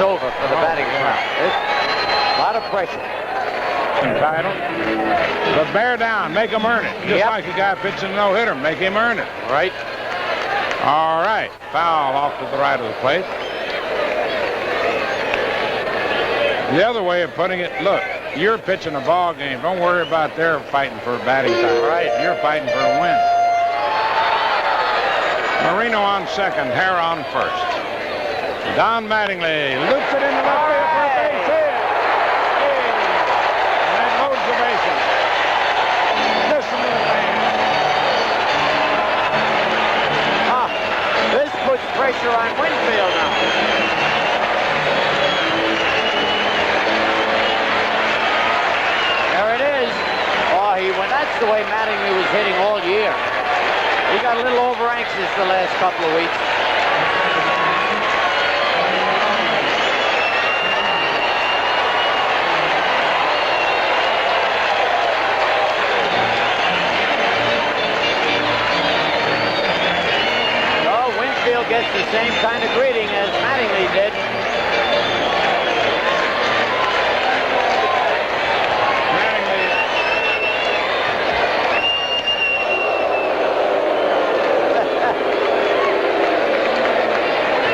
over for the batting count. A lot of pressure. Title. But bear down, make him earn it. Just like a guy pitching a no-hitter, make him earn it. Right. All right, foul off to the right of the plate. The other way of putting it, look, you're pitching a ball game. Don't worry about their fighting for a batting title. Right. You're fighting for a win. Marino on second, Hara on first. Don Mattingly loops it into left field for a base hit. And that loads the bases. Listen to the man. This puts pressure on Winfield now. There it is. Oh, that's the way Mattingly was hitting all year. He got a little over anxious the last couple of weeks. Gets the same kind of greeting as Mattingly did.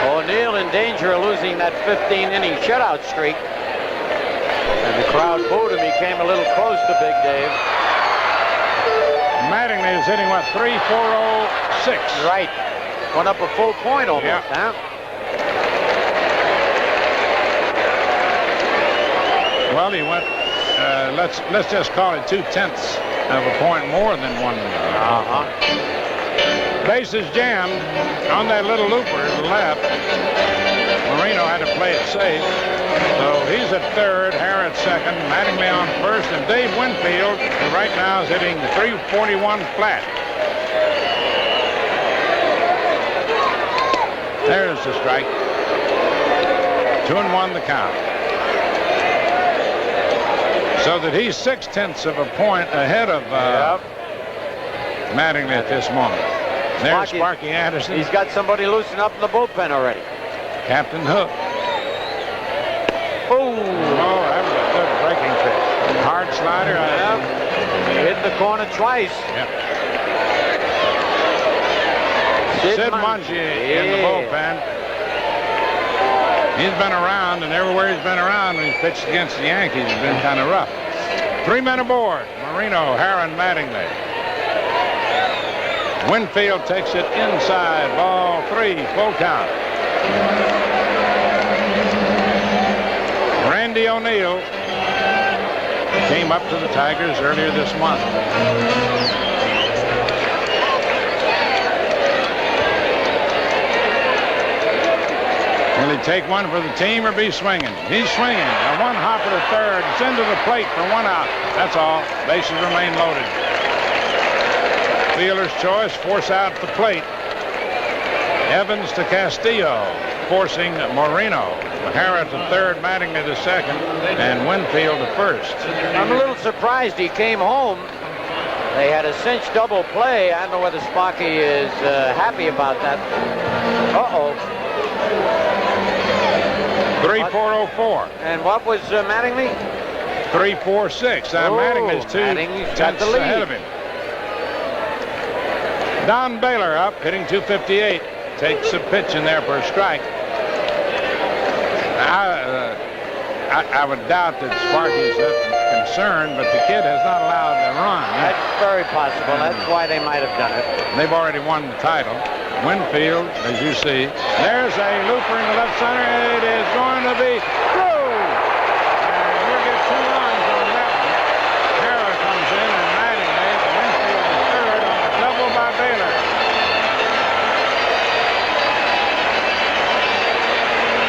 O'Neill in danger of losing that 15-inning shutout streak. And the crowd booed him. He came a little close to Big Dave. Mattingly is hitting, what, 3.406? Right. Went up a full point almost, huh? Well, he went, let's just call it 0.2 of a point more than one. Bases jammed on that little looper to the left. Marino had to play it safe. So he's at third, Hara at second, Mattingly on first, and Dave Winfield, who right now is hitting 341 flat. There's the strike. 2-1 the count. So that he's 0.6 of a point ahead of Mattingly at this moment. There's Sparky Anderson. He's got somebody loosened up in the bullpen already. Captain Hook. Oh, that was a good breaking pitch. Hard slider. Hit the corner twice. Yep. Sid Monge in the bullpen. He's been around, and everywhere he's been around when he's pitched against the Yankees, he's been kind of rough. 3 men aboard. Marino, Hara, and Mattingly. Winfield takes it inside. Ball 3, full count. Randy O'Neill came up to the Tigers earlier this month. Will he take one for the team or be swinging? He's swinging. A one hopper to third. It's into the plate for 1 out. That's all. Bases remain loaded. Fielder's choice, force out at the plate. Evans to Castillo, forcing Marino. Hara to third, Mattingly to second, and Winfield to first. I'm a little surprised he came home. They had a cinch double play. I don't know whether Sparky is happy about that. Uh-oh. 3.404. And what was Mattingly? 3.46. Mattingly's 2 tenths ahead of him. Don Baylor up, hitting .258. Takes a pitch in there for a strike. I would doubt that Sparky's concerned, but the kid has not allowed to run. That's very possible. That's why they might have done it. They've already won the title. Winfield, as you see, there's a looper in the left center. It is going to be through. And we'll get 2 runs on that one. Hara comes in and Mattingly. Winfield is third on a double by Baylor.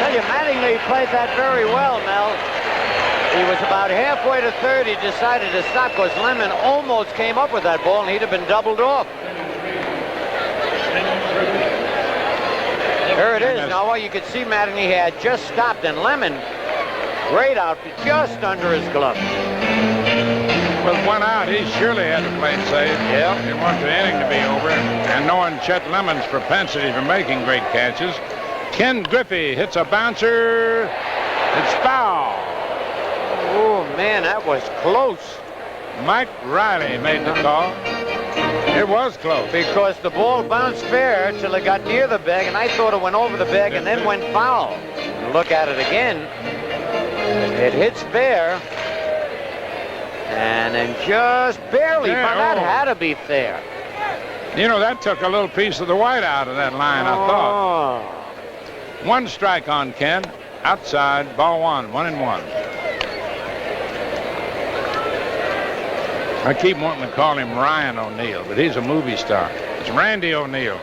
Tell you, Mattingly played that very well, Mel. He was about halfway to third. He decided to stop because Lemon almost came up with that ball and he'd have been doubled off. There it is. Now, you could see Mattingly had just stopped, and Lemon, great out, just under his glove. With 1 out, he surely had to play it safe. Yeah. He wanted the inning to be over. And knowing Chet Lemon's propensity for making great catches, Ken Griffey hits a bouncer It's foul. Oh, man, that was close. Mike Riley made the call. It was close. Because the ball bounced fair till it got near the bag, and I thought it went over the bag and then went foul. Look at it again. It hits fair. And then just barely, Yeah, but that oh. had to be fair. You know, that took a little piece of the white out of that line, I thought. One strike on Ken. Outside, ball one, 1-1. I keep wanting to call him Ryan O'Neal, but he's a movie star. It's Randy O'Neal.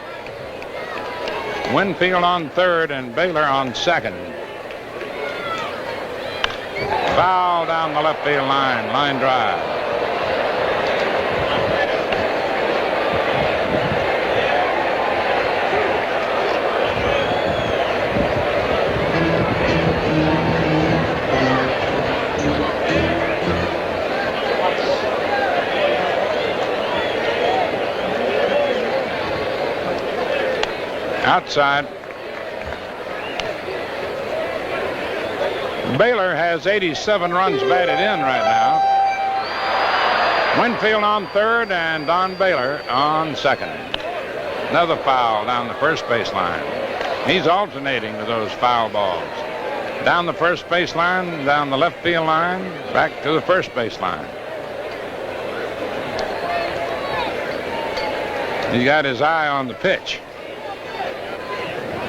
Winfield on third and Baylor on second. Foul down the left field line, line drive. Outside. Baylor has 87 runs batted in right now. Winfield on third and Don Baylor on second. Another foul down the first base line. He's alternating with those foul balls. Down the first base line, down the left field line, back to the first base line. He got his eye on the pitch.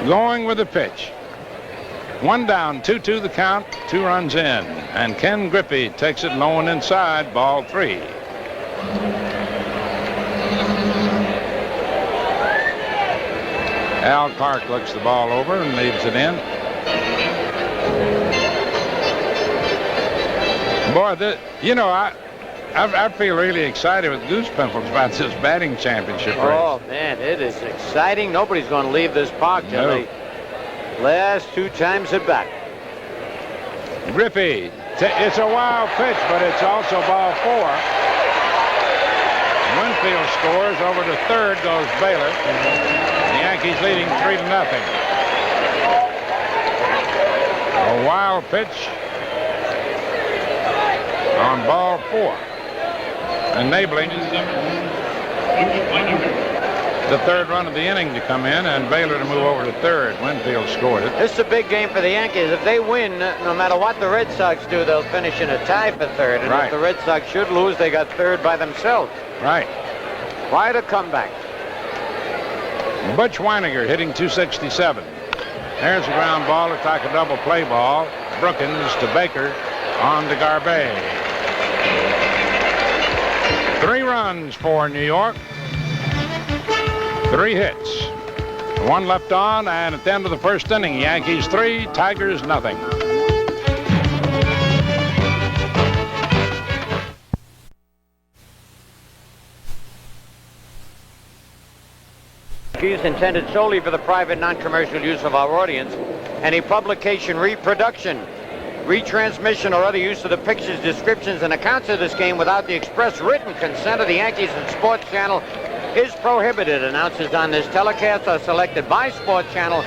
Going with the pitch. One down, 2-2 the count, 2 runs in. And Ken Griffey takes it low and inside, ball 3. Al Clark looks the ball over and leaves it in. Boy, I feel really excited with goose pimples about this batting championship race. Oh, man, it is exciting. Nobody's going to leave this park till No. the last 2 times at bat. Griffey, it's a wild pitch, but it's also ball 4. Winfield scores. Over to third goes Baylor. The Yankees leading 3-0. A wild pitch on ball 4. Enabling the third run of the inning to come in and Baylor to move over to third. Winfield scored it. This is a big game for the Yankees. If they win, no matter what the Red Sox do, they'll finish in a tie for third. And Right. if the Red Sox should lose, they got third by themselves. Right. Quite a comeback. Butch Weiniger hitting 267. There's a ground ball. It's like a double play ball. Brookins to Baker on to Garbe. 3 runs for New York. 3 hits. 1 left on, and at the end of the first inning, Yankees 3, Tigers nothing. Is intended solely for the private, non-commercial use of our audience. Any publication, reproduction, retransmission, or other use of the pictures, descriptions, and accounts of this game without the express written consent of the Yankees and Sports Channel is prohibited. Announcers on this telecast are selected by Sports Channel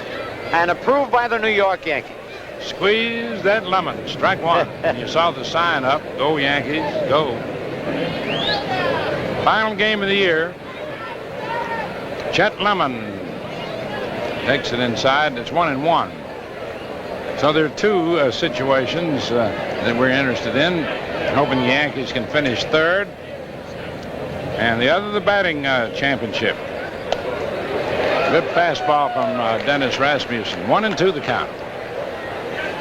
and approved by the New York Yankees. Squeeze that lemon. Strike 1. You saw the sign up. Go Yankees, go. Final game of the year. Chet Lemon takes it inside. It's 1-1. So there are 2 situations that we're interested in. Hoping the Yankees can finish third. And the other, the batting championship. Good fastball from Dennis Rasmussen. 1-2 the count.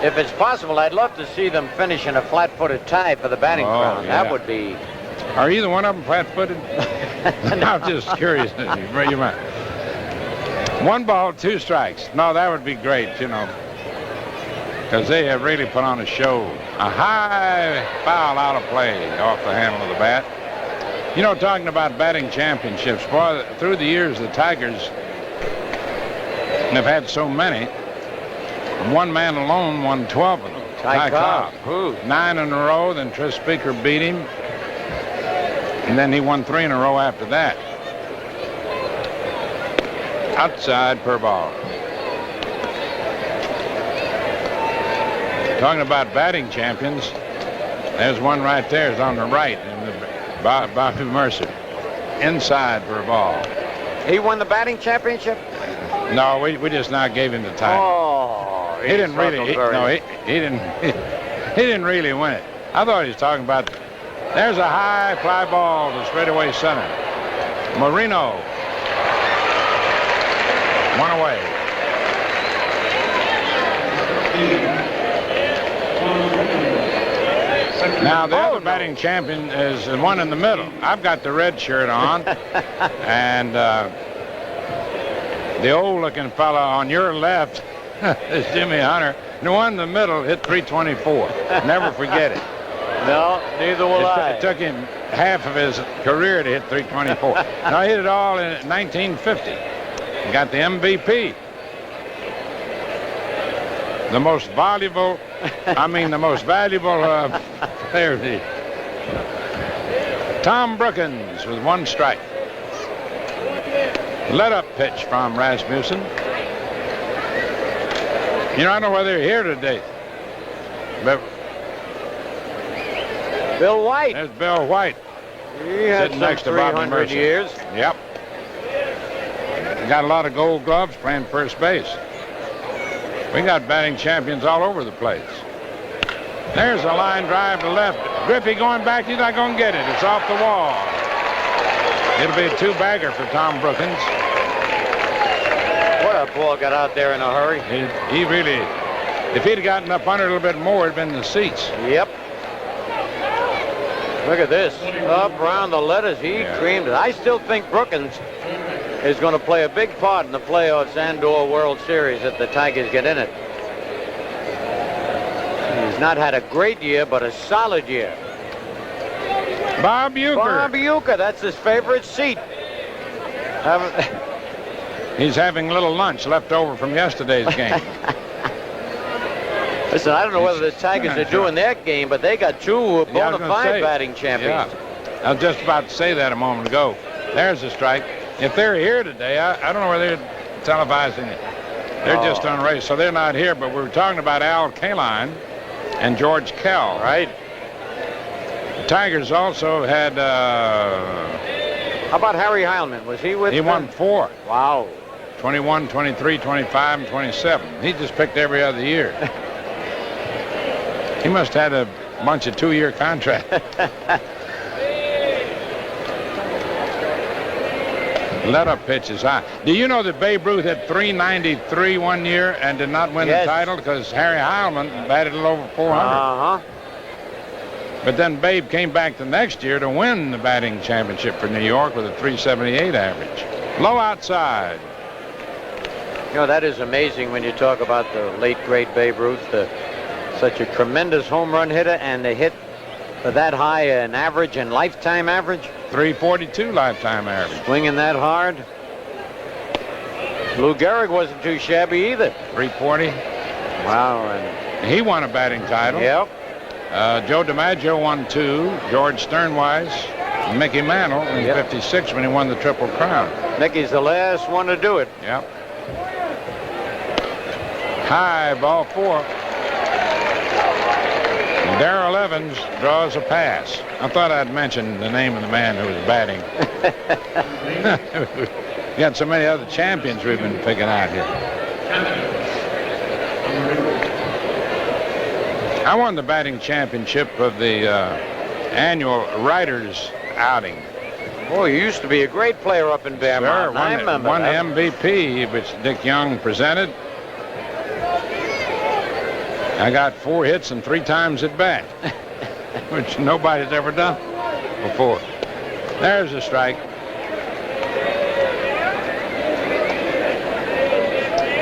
If it's possible, I'd love to see them finish in a flat-footed tie for the batting crown. Yeah. That would be... Are either one of them flat-footed? I'm just curious. You might. 1 ball, 2 strikes. No, that would be great, you know, because they have really put on a show. A high foul out of play off the handle of the bat. You know, talking about batting championships, boy, through the years, the Tigers have had so many. One man alone won 12 of them. Ty Cobb. 9 in a row, then Tris Speaker beat him. And then he won 3 in a row after that. Outside per ball. Talking about batting champions, there's one right there. It's on the right, in Bobby Mercer. Inside for a ball. He won the batting championship? No, we just now gave him the title. Oh, he didn't really. He didn't. He didn't really win it. I thought he was talking about. There's a high fly ball to straightaway center. Marino. One away. Now the other batting champion is the one in the middle. I've got the red shirt on, and the old-looking fella on your left is Jimmy Hunter. The one in the middle hit 324. Never forget it. No, neither will I. It took him half of his career to hit 324. Now he hit it all in 1950. He got the MVP. The most valuable, the most valuable player. Tom Brookins with one strike. Let-up pitch from Rasmussen. You know, I don't know whether they're here today. But Bill White. there's Bill White. He had sitting next to 300 Bobby Mercer. years. Yep. He got a lot of gold gloves playing first base. We got batting champions all over the place. There's a line drive to left. Griffey going back. He's not going to get it. It's off the wall. It'll be a two-bagger for Tom Brookins. Boy, that ball got out there in a hurry. He really, if he'd gotten up under a little bit more, it'd been the seats. Yep. Look at this. Up around the letters. He creamed it. I still think Brookins is going to play a big part in the playoffs and/or World Series if the Tigers get in it. He's not had a great year, but a solid year. Bob Uecker. Bob Uecker, that's his favorite seat. He's having a little lunch left over from yesterday's game. Listen, I don't know whether the Tigers are doing their game, but they got two bona fide batting champions. Yeah. I was just about to say that a moment ago. There's a strike. If they're here today, I don't know whether they're televising it. They're just on race, so they're not here. But we were talking about Al Kaline and George Kell. Right. The Tigers also had. How about Harry Heilman? Was he with He them? won 4. Wow. 21, 23, 25, and 27. He just picked every other year. He must have had a bunch of 2-year contracts. Let-up pitch is high. Do you know that Babe Ruth had 393 one year and did not win the title because Harry Heilman batted a little over 400? Uh-huh. But then Babe came back the next year to win the batting championship for New York with a 378 average. Low outside. You know, that is amazing when you talk about the late, great Babe Ruth, such a tremendous home run hitter, and they hit that high an average and lifetime average. 342 lifetime average. Swinging that hard. Lou Gehrig wasn't too shabby either. 340. Wow. And he won a batting title. Yep. Joe DiMaggio won 2. George Sternwise, Mickey Mantle in 56 when he won the Triple Crown. Mickey's the last one to do it. Yep. High, ball 4. Darrell Evans draws a pass. I thought I'd mention the name of the man who was batting. We got so many other champions we've been picking out here. I won the batting championship of the annual Writers outing. Oh, you used to be a great player up in Bear Mountain. I remember won that. the MVP, which Dick Young presented. I got 4 hits and 3 times at bat, which nobody's ever done before. There's a strike.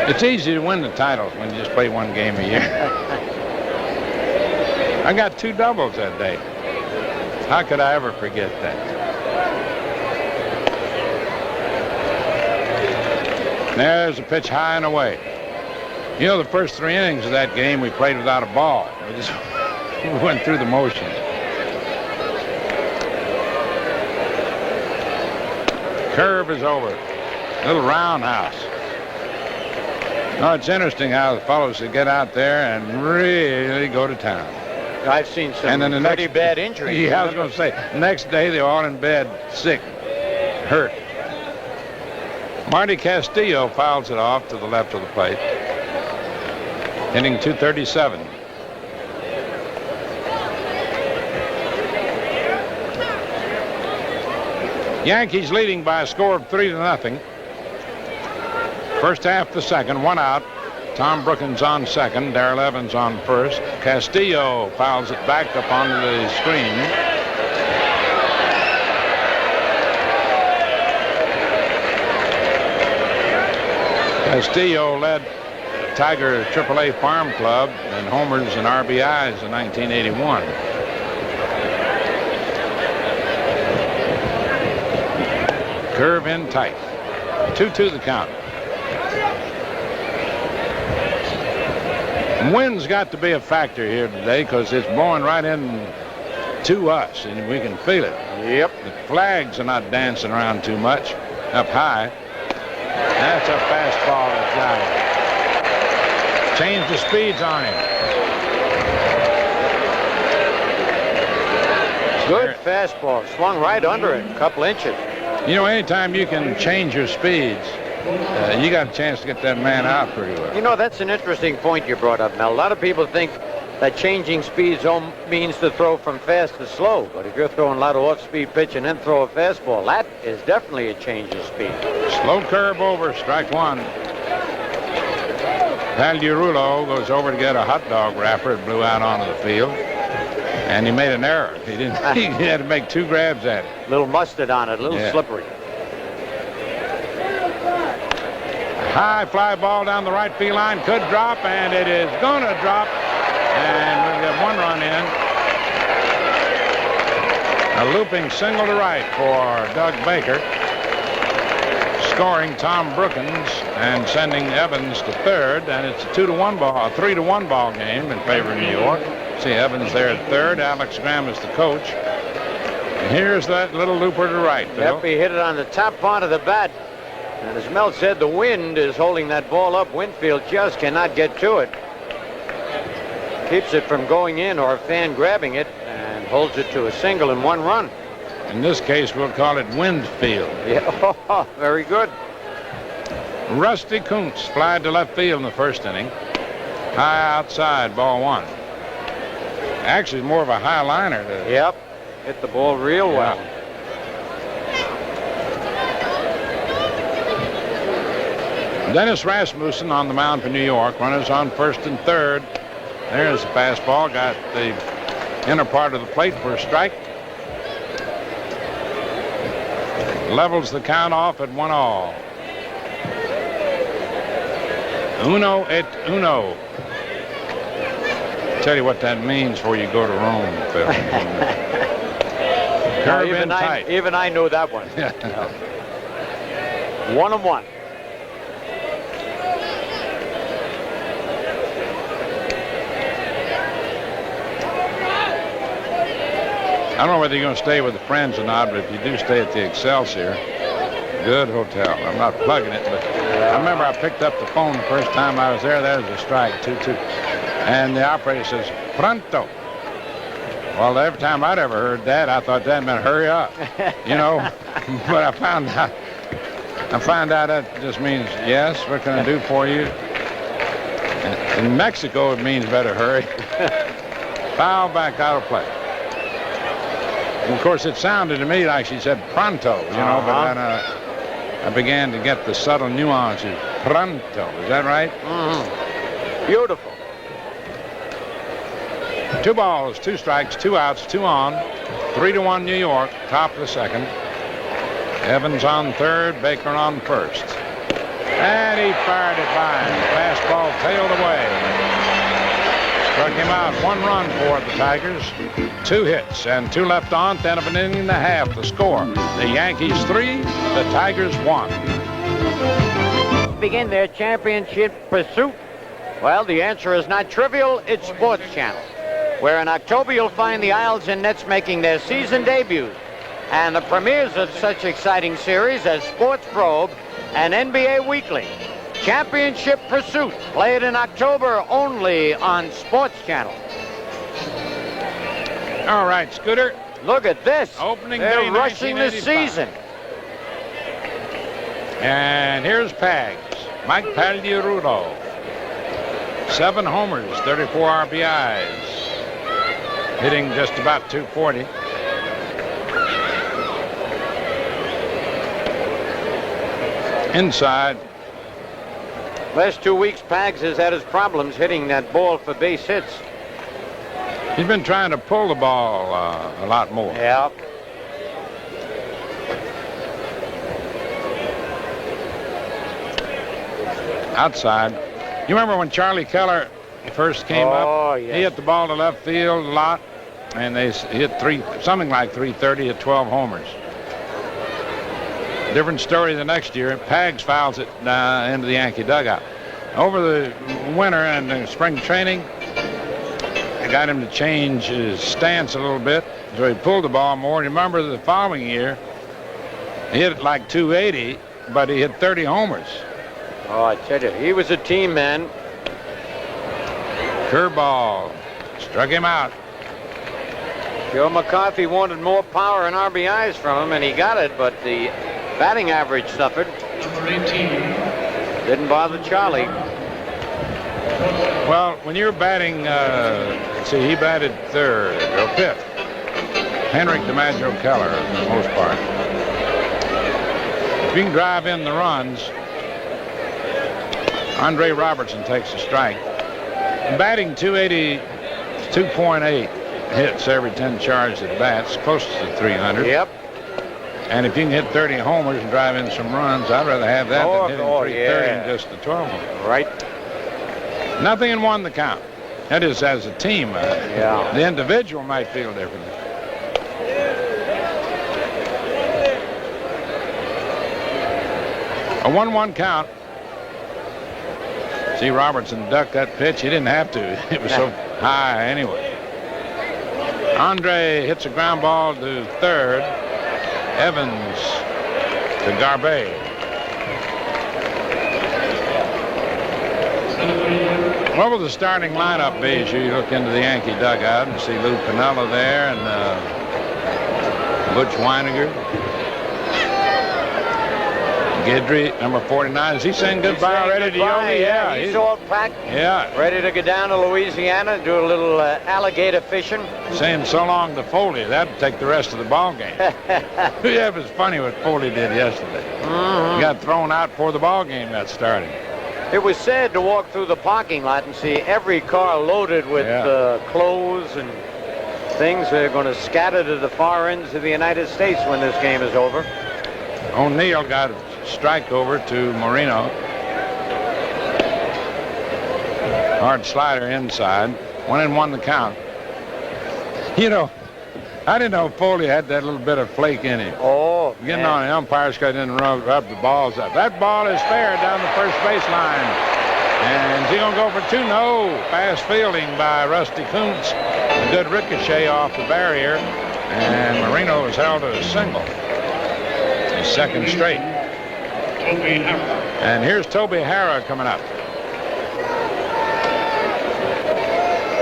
It's easy to win the title when you just play one game a year. I got 2 doubles that day. How could I ever forget that? There's a pitch high and away. You know, the first 3 innings of that game, we played without a ball. We just went through the motions. Curve is over. Little roundhouse. Oh, it's interesting how the fellows that get out there and really go to town. I've seen some And then the pretty bad injuries. Yeah, I was going to say, next day they're all in bed, sick, hurt. Marty Castillo fouls it off to the left of the plate, hitting .237. Yankees leading by a score of 3-0. First half, the second, one out. Tom Brookins on second, Darrell Evans on first. Castillo fouls it back up onto the screen. Castillo led Tiger AAA Farm Club in homers and RBIs in 1981. Curve in tight. 2-2 the count. Wind's got to be a factor here today because it's blowing right in to us and we can feel it. Yep. The flags are not dancing around too much up high. That's a fastball that's got it. Change the speeds on him. Good fastball. Swung right under it, a couple inches. You know, anytime you can change your speeds, you got a chance to get that man out pretty well. You know, that's an interesting point you brought up, Mel. A lot of people think that changing speeds means to throw from fast to slow. But if you're throwing a lot of off-speed pitch and then throw a fastball, that is definitely a change of speed. Slow curve over, strike one. Pal Dirulo goes over to get a hot dog wrapper. It blew out onto the field. And he made an error. He didn't. He had to make two grabs at it. A little mustard on it, a little slippery. High fly ball down the right field line. Could drop, and it is going to drop. And we'll get one run in. A looping single to right for Doug Baker. Scoring Tom Brookins and sending Evans to third. And it's a 2-1 ball, a 3-1 ball game in favor of New York. See Evans there at third. Alex Graham is the coach. And here's that little looper to right, Bill. Yep, he hit it on the top part of the bat. And as Mel said, the wind is holding that ball up. Winfield just cannot get to it. Keeps it from going in or a fan grabbing it and holds it to a single and one run. In this case, we'll call it Windfield. Yeah, very good. Rusty Kuntz flied to left field in the first inning. High outside, ball one. Actually, more of a high liner. Yep, hit the ball real well. Dennis Rasmussen on the mound for New York. Runners on first and third. There's the fastball. Got the inner part of the plate for a strike. Levels the count off at 1-all. Uno et uno. Tell you what that means before you go to Rome, Phil. Curve in tight. Even I knew that one. 1-1. I don't know whether you're going to stay with the Friends or not, but if you do stay at the Excelsior, good hotel. I'm not plugging it, but I remember I picked up the phone the first time I was there. There was a strike, 2-2. And the operator says, pronto. Well, every time I'd ever heard that, I thought that meant hurry up, you know. But I found out that just means, yes, what can I do for you? In Mexico, it means better hurry. Foul back out of play. And of course, it sounded to me like she said pronto, you know, but then I began to get the subtle nuances. Pronto, is that right? Mm-hmm. Beautiful. 2 balls, 2 strikes, 2 outs, 2 on. 3-1 New York, top of the second. Evans on third, Baker on first. And he fired it by him. Fastball tailed away. Struck him out. 1 run for the Tigers. 2 hits and 2 left on. 10 of an inning and a half. The score. The Yankees 3, the Tigers 1. Begin their championship pursuit. Well, the answer is not trivial. It's Sports Channel, where in October you'll find the Isles and Nets making their season debuts and the premieres of such exciting series as Sports Probe and NBA Weekly. Championship Pursuit, played in October only on Sports Channel. All right, Scooter. Look at this. Opening They're day, rushing this 1985. season. And here's Pags. Mike Pagliarulo. 7 homers, 34 RBIs. Hitting just about 240. Inside. Last 2 weeks, Pags has had his problems hitting that ball for base hits. He's been trying to pull the ball a lot more. Yeah. Outside. You remember when Charlie Keller first came up? Yes. He hit the ball to left field a lot, and they hit something like 330 at 12 homers. Different story the next year. Pags fouls it into the Yankee dugout. Over the winter and the spring training, I got him to change his stance a little bit, so he pulled the ball more. And remember the following year, he hit it like 280, but he hit 30 homers. Oh, I tell you, he was a team man. Curveball struck him out. Joe McCarthy wanted more power and RBIs from him, and he got it, but the batting average suffered. Number 18. Didn't bother Charlie. Well, when you're batting, let's see, he batted third or fifth. Henrik DiMaggio Keller, for the most part. If you can drive in the runs, Andre Robertson takes a strike. Batting 280, 2.8 hits every 10 charged at bats, close to 300. Yep. And if you can hit 30 homers and drive in some runs, I'd rather have that than hitting 330 yeah. and just the 12 homers. Right. Nothing in one the count. That is as a team. Yeah. The individual might feel differently. A 1-1 count. See Robertson duck that pitch. He didn't have to. It was so high anyway. Andre hits a ground ball to third. Evans to Garbe. What will the starting lineup be as you look into the Yankee dugout and see Lou Piniella there and Butch Weiniger? Guidry, number 49. Is he saying goodbye already to Yogi? Yeah, he's all packed. Yeah. Ready to go down to Louisiana, do a little alligator fishing. Saying so long to Foley. That'd take the rest of the ball game. Yeah, it was funny what Foley did yesterday. He got thrown out before the ball game got started. It was sad to walk through the parking lot and see every car loaded with clothes and things that are going to scatter to the far ends of the United States when this game is over. O'Neill got a strike over to Marino. Hard slider inside. 1-1 the count. You know, I didn't know Foley had that little bit of flake in him. Oh, Getting man. on the umpires got in and rub the balls up. That ball is fair down the first baseline. And is he going to go for 2? No. Fast fielding by Rusty Kuntz. A good ricochet off the barrier. And Marino is held to a single. His second straight. And here's Toby Harrah coming up.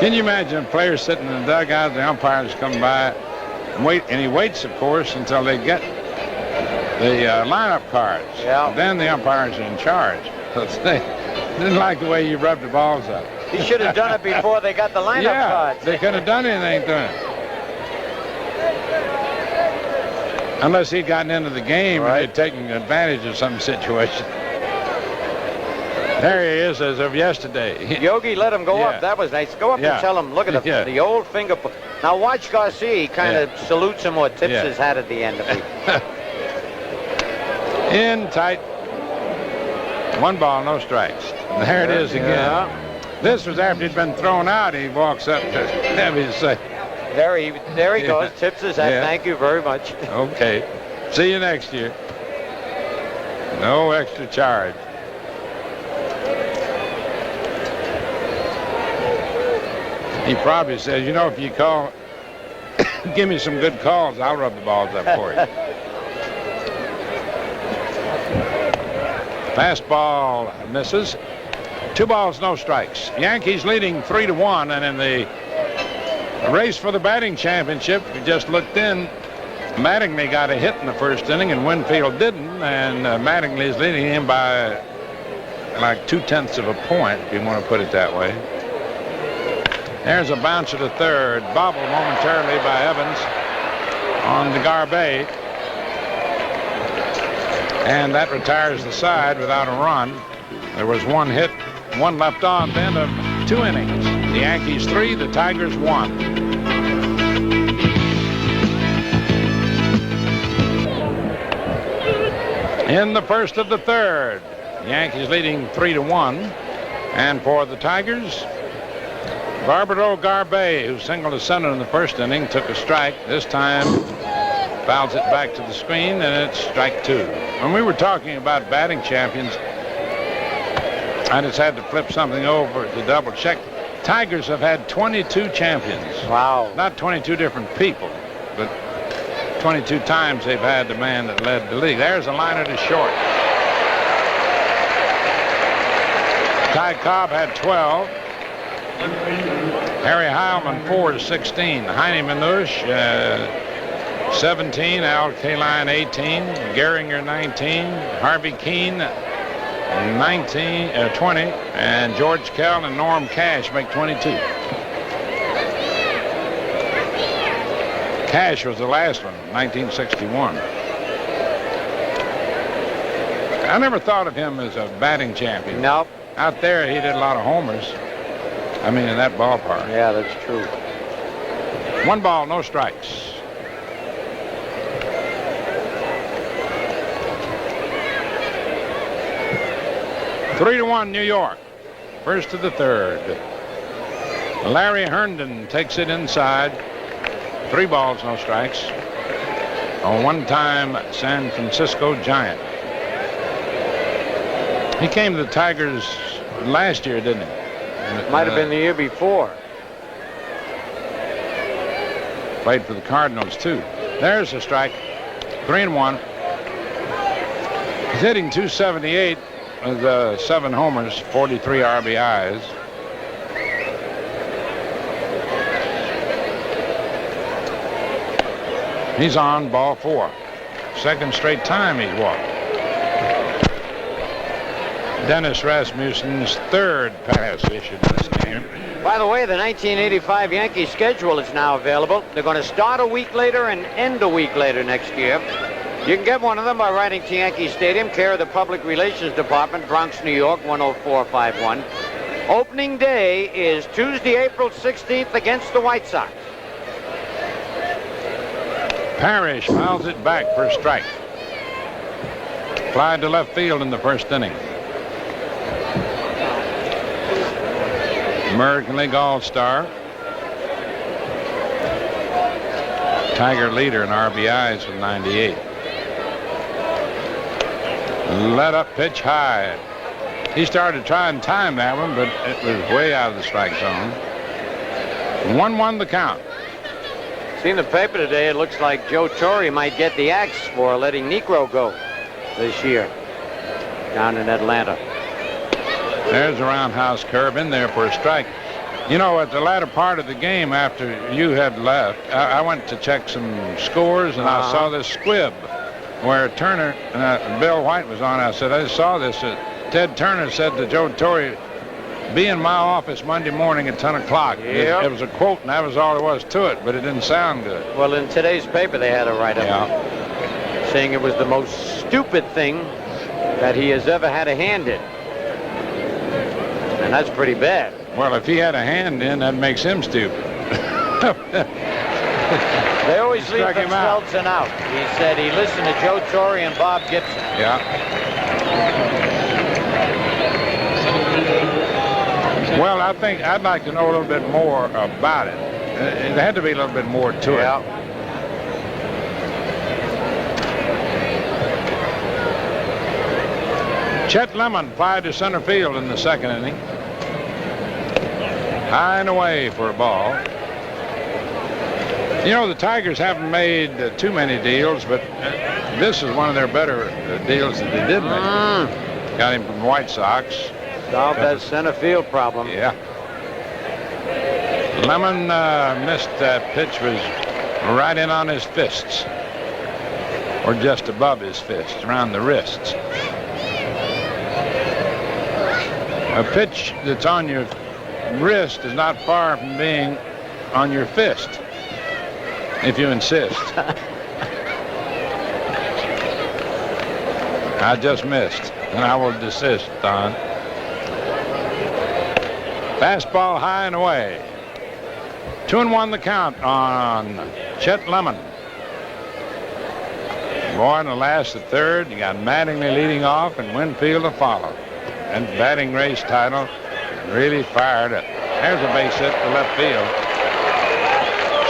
Can you imagine players sitting in the dugout, the umpires come by, and he waits, of course, until they get the lineup cards. Yeah. Then the umpires are in charge. So they didn't like the way you rubbed the balls up. He should have done it before they got the lineup cards. They couldn't have done anything to him. Unless he'd gotten into the game and they'd taken advantage of some situation. There he is as of yesterday. Yogi let him go up. That was nice. Go up and tell him, look at the old finger. Now watch Garcia. He kind of salutes him or tips his hat at the end of it. In tight. 1 ball, no strikes. There it is again. Yeah. This was after he'd been thrown out. He walks up to have his say. There he goes. Tips his hat. Thank you very much. Okay. See you next year. No extra charge. He probably says, you know, if you call, give me some good calls, I'll rub the balls up for you. Fastball misses. 2 balls, no strikes. Yankees leading 3-1, and in the race for the batting championship, we just looked in. Mattingly got a hit in the first inning, and Winfield didn't, and Mattingly is leading him by like 0.2 of a point, if you want to put it that way. There's a bounce to the third, bobbled momentarily by Evans on the Garbe, and that retires the side without a run. There was 1 hit, 1 left on at the end of 2 innings. The Yankees 3, the Tigers 1. In the first of the third, the Yankees leading 3-1, and for the Tigers, Barbaro Garbe, who singled to center in the first inning, took a strike. This time fouls it back to the screen, and it's strike 2. When we were talking about batting champions, I just had to flip something over to double check. Tigers have had 22 champions. Wow. Not 22 different people, but 22 times they've had the man that led the league. There's a liner to short. Ty Cobb had 12. Harry Heilman 4 16. Heine Manouche 17. Al Kaline 18. Gehringer 19. Harvey Keene 20. And George Kell and Norm Cash make 22. Cash was the last one, 1961. I never thought of him as a batting champion. Nope. Out there, he did a lot of homers. I mean, in that ballpark. Yeah, that's true. 1 ball, no strikes. Three to 1, New York. First to the third. Larry Herndon takes it inside. 3 balls, no strikes. A one-time San Francisco Giant. He came to the Tigers last year, didn't he? Might have been the year before. Played for the Cardinals, too. There's a strike. 3-1. He's hitting .278 with 7 homers, 43 RBIs. He's on, ball 4. Second straight time he's walked. Dennis Rasmussen's 3rd pass issued in this game. By the way, the 1985 Yankee schedule is now available. They're going to start a week later and end a week later next year. You can get one of them by writing to Yankee Stadium, care of the Public Relations Department, Bronx, New York, 10451. Opening day is Tuesday, April 16th against the White Sox. Parrish fouls it back for a strike. Fly to left field in the first inning. American League All-Star. Tiger leader in RBIs with 98. Let up pitch high. He started to try and time that one, but it was way out of the strike zone. 1-1 the count. Seen the paper today, it looks like Joe Torre might get the axe for letting Negro go this year down in Atlanta. There's a roundhouse curve in there for a strike. You know, at the latter part of the game after you had left, I went to check some scores, and I saw this squib where Turner, Bill White was on. I said, I just saw this. Ted Turner said to Joe Torre, be in my office Monday morning at 10 o'clock. Yep. It was a quote, and that was all there was to it, but it didn't sound good. Well, in today's paper, they had a write-up saying it was the most stupid thing that he has ever had a hand in. And that's pretty bad. Well, if he had a hand in, that makes him stupid. They always leave struck him out. Stelzen out. He said he listened to Joe Torre and Bob Gibson. Yeah. Well, I think I'd like to know a little bit more about it. There had to be a little bit more to it. Chet Lemon flied to center field in the second inning. High and away for a ball. You know, the Tigers haven't made too many deals, but this is one of their better deals that they did make. Got him from the White Sox. Solved that center field problem. Yeah. Lemon missed that pitch, was right in on his fists, or just above his fists, around the wrists. A pitch that's on your wrist is not far from being on your fist, if you insist. I just missed, and I will desist, Don. Fastball high and away. 2-1 the count on Chet Lemon. Boy, in the last at third, you got Mattingly leading off and Winfield to follow. And batting race title really fired up. There's a base hit to left field.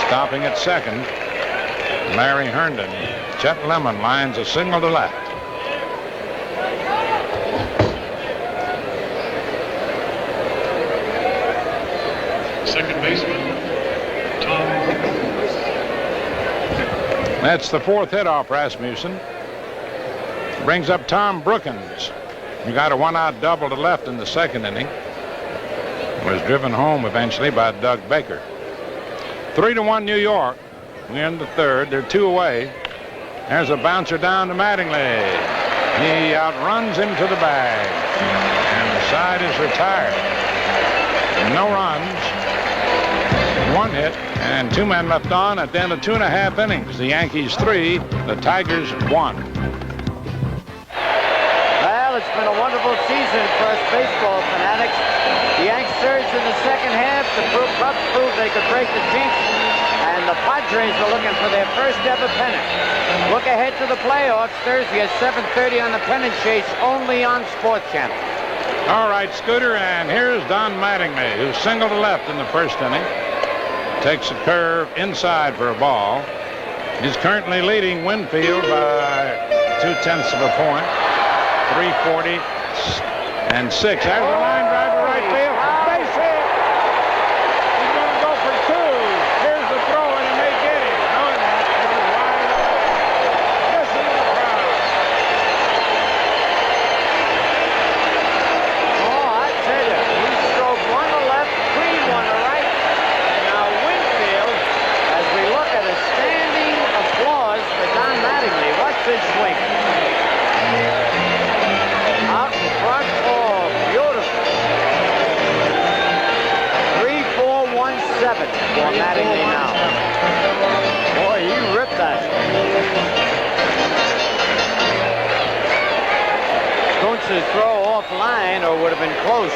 Stopping at second, Larry Herndon. Chet Lemon lines a single to left. Second baseman, Tom. That's the fourth hit off Rasmussen. Brings up Tom Brookins. He got a one-out double to left in the second inning. Was driven home eventually by Doug Baker. 3-1 New York. We're in the third. They're 2 away. There's a bouncer down to Mattingly. He outruns him to the bag. And the side is retired. No runs. 1 hit and 2 men left on at the end of 2.5 innings. The Yankees 3, the Tigers 1. Well, it's been a wonderful season for us baseball fanatics. The Yanks surged in the second half. The Cubs proved they could break the jinx. And the Padres are looking for their first ever pennant. Look ahead to the playoffs Thursday at 7:30 on the pennant chase, only on Sports Channel. All right, Scooter, and here's Don Mattingly, who singled to left in the first inning. Takes a curve inside for a ball. He's currently leading Winfield by 0.2 of a point. 340 and 6. There's a line drive to right field. Base hit. He's going to go for 2. Here's the throw, and he may get him. No, it not. It was wide away. Listen to the crowd. Oh, I tell you, he stroked one to left, clean one to right. Now Winfield, as we look at a standing applause for Don Mattingly. Watch this swing. Out in front, oh, beautiful. 3-4-1-7 for Mattingly now. Boy, he ripped that. Kuntz's throw offline or would have been close.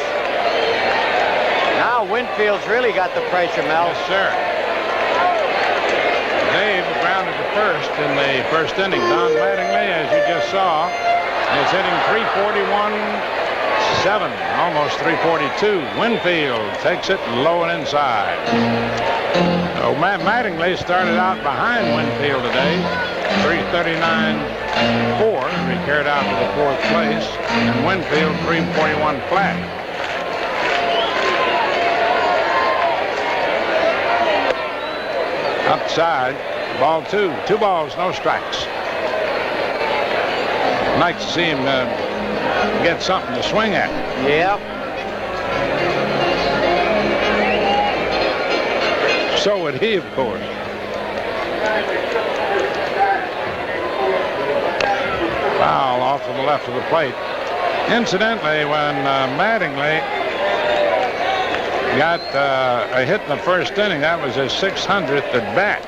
Now Winfield's really got the pressure, Mel. Yes, sir. Dave grounded to first in the first inning. Don Mattingly, as you just saw, is hitting 341-7, almost 342. Winfield takes it low and inside. So Mattingly started out behind Winfield today, 339-4. He carried out to the 4th place, and Winfield 341 flat. Outside, ball 2. 2 balls, no strikes. I'd like to see him get something to swing at. Yep. So would he, of course. Foul off to the left of the plate. Incidentally, when Mattingly got a hit in the first inning, that was his 600th at bat.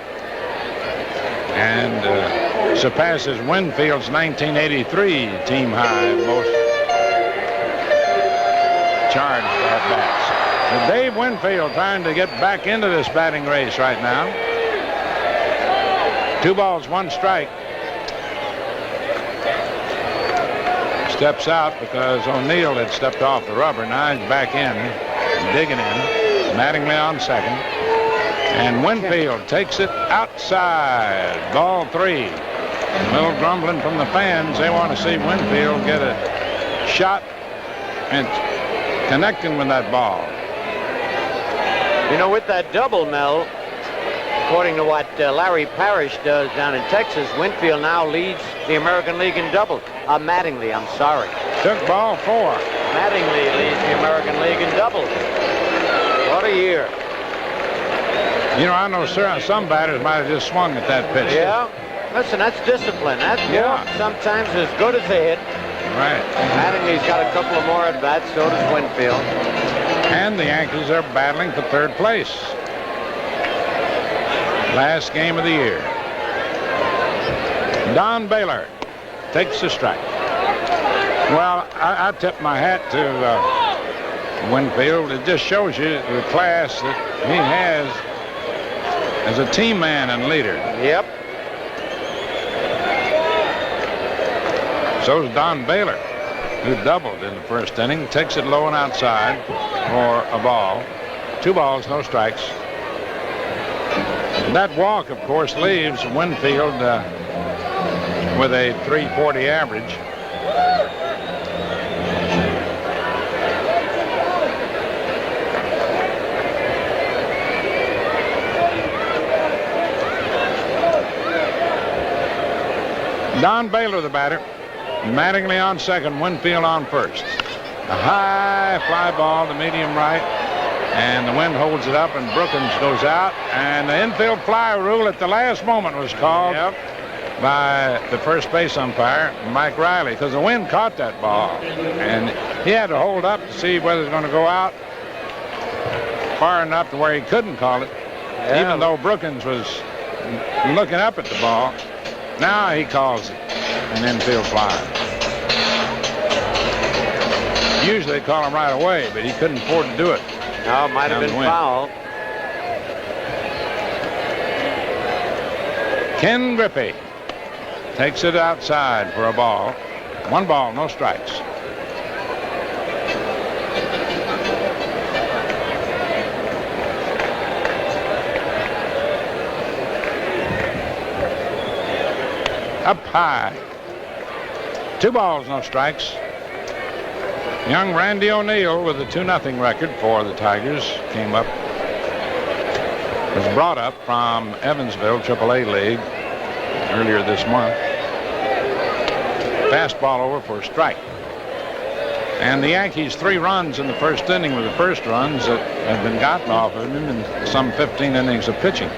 And surpasses Winfield's 1983 team high, most charged at bats. And Dave Winfield trying to get back into this batting race right now. 2 balls, 1 strike. Steps out because O'Neill had stepped off the rubber. Now he's back in, digging in. Mattingly on second. And Winfield takes it outside. Ball 3. A little grumbling from the fans. They want to see Winfield get a shot and connecting with that ball. You know, with that double, Mel, according to what Larry Parrish does down in Texas, Winfield now leads the American League in double. Mattingly, I'm sorry. Took ball 4. Mattingly leads the American League in doubles. What a year. You know, I know some batters might have just swung at that pitch. Yeah. Listen, that's discipline. That walk sometimes as good as a hit. Right. Mattingly's got a couple of more at bats, so does Winfield. And the Yankees are battling for third place. Last game of the year. Don Baylor takes the strike. Well, I tip my hat to Winfield. It just shows you the class that he has as a team man and leader. Yep. So's Don Baylor, who doubled in the first inning, takes it low and outside for a ball. 2 balls, no strikes. And that walk, of course, leaves Winfield with a .340 average. Don Baylor, the batter. Mattingly on second, Winfield on first. A high fly ball to medium right, and the wind holds it up, and Brookins goes out, and the infield fly rule at the last moment was called by the first base umpire, Mike Riley, because the wind caught that ball, and he had to hold up to see whether it was going to go out far enough to where he couldn't call it, even though Brookins was looking up at the ball. Now he calls it an infield fly. Usually they call him right away, but he couldn't afford to do it. No, it might have been foul. Ken Griffey takes it outside for a ball. 1 ball, no strikes. Up high. 2 balls, no strikes. Young Randy O'Neill with a 2-0 record for the Tigers came up. Was brought up from Evansville AAA League earlier this month. Fastball over for a strike. And the Yankees 3 runs in the first inning were the first runs that had been gotten off of him in some 15 innings of pitching.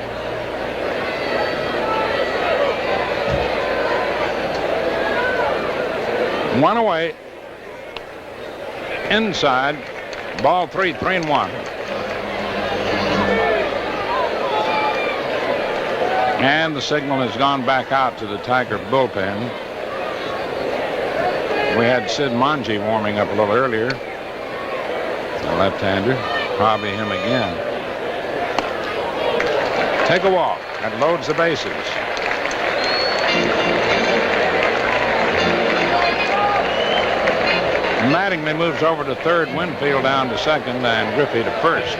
One away. Inside. Ball 3, 3-1. And the signal has gone back out to the Tiger bullpen. We had Sid Monge warming up a little earlier. The left-hander. Probably him again. Take a walk. That loads the bases. Mattingly moves over to third, Winfield down to second, and Griffey to first.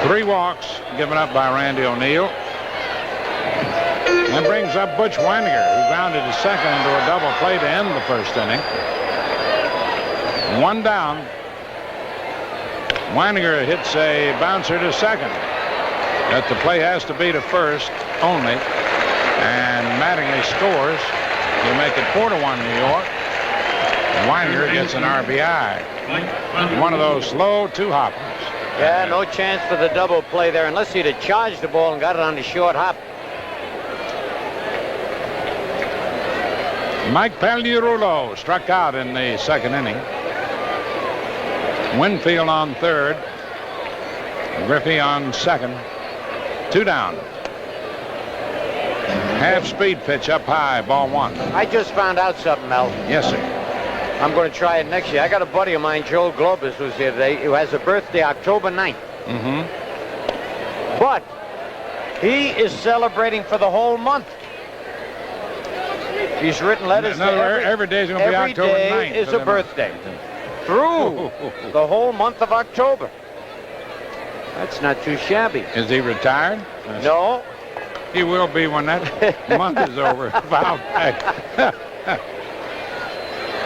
3 walks given up by Randy O'Neill. That brings up Butch Weininger, who grounded to second into a double play to end the first inning. 1 down. Weininger hits a bouncer to second. But the play has to be to first only. And Mattingly scores. You make it 4-1 New York. Weininger gets an RBI. One of those slow 2-hoppers. Yeah, no chance for the double play there unless he'd have charged the ball and got it on the short hop. Mike Pagliarulo struck out in the second inning. Winfield on third. Griffey on second. 2 down. Half-speed pitch up high, ball 1. I just found out something, Mel. Yes, sir. I'm going to try it next year. I got a buddy of mine, Joel Globus, who's here today, who has a birthday October 9th. Mm-hmm. But he is celebrating for the whole month. He's written letters. Every day is going to be October 9th. Every day is a birthday. Through the whole month of October. That's not too shabby. Is he retired? No. He will be when that month is over. Foul back.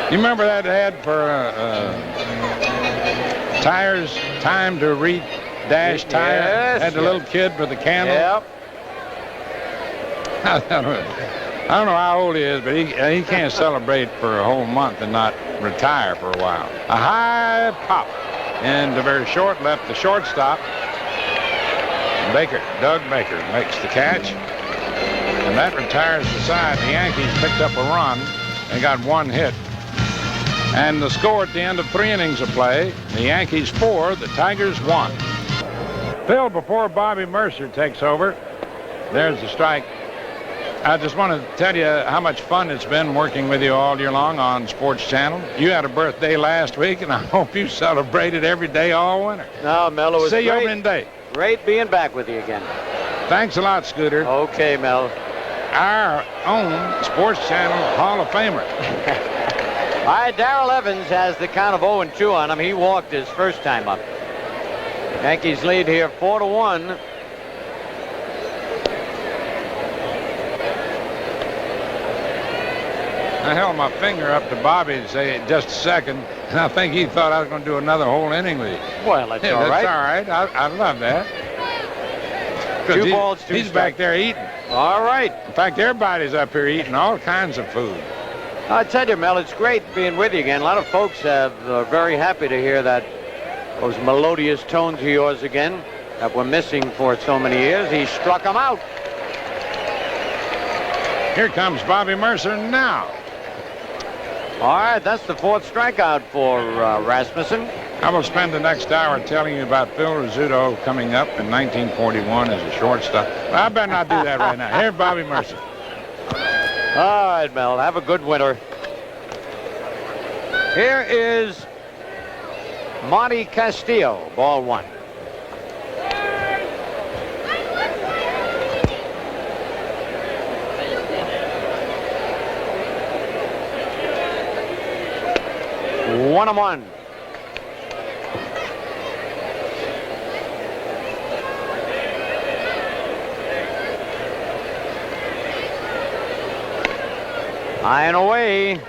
You remember that ad for tires, time to re-dash tire? Yes, Had the little kid with the candle. Yep. I don't know how old he is, but he can't celebrate for a whole month and not retire for a while. A high pop into very short left, the shortstop. Baker, Doug Baker, makes the catch. And that retires the side. The Yankees picked up a run and got one hit. And the score at the end of 3 innings of play, the Yankees 4, the Tigers 1. Phil, before Bobby Mercer takes over, there's the strike. I just want to tell you how much fun it's been working with you all year long on Sports Channel. You had a birthday last week, and I hope you celebrated every day all winter. No, Mel, it was See you great. opening day. Great being back with you again. Thanks a lot, Scooter. Okay, Mel. Our own Sports Channel Hall of Famer. All right, Darrell Evans has the count of 0-2 on him. He walked his first time up. Yankees lead here 4-1. I held my finger up to Bobby and say, just a second, and I think he thought I was going to do another whole inning with you. Well, that's Yeah, all right. That's all right. I love that. 2 He- balls, 2 He's strikes. back there eating. All right. In fact, everybody's up here eating all kinds of food. I tell you, Mel, it's great being with you again. A lot of folks are very happy to hear those melodious tones of yours again that were missing for so many years. He struck them out. Here comes Bobby Mercer now. All right, that's the 4th strikeout for Rasmussen. I will spend the next hour telling you about Phil Rizzuto coming up in 1941 as a shortstop. Well, I better not do that right now. Here's Bobby Mercer. All right, Mel, have a good winter. Here is Monty Castillo, ball 1. One and one. High and away.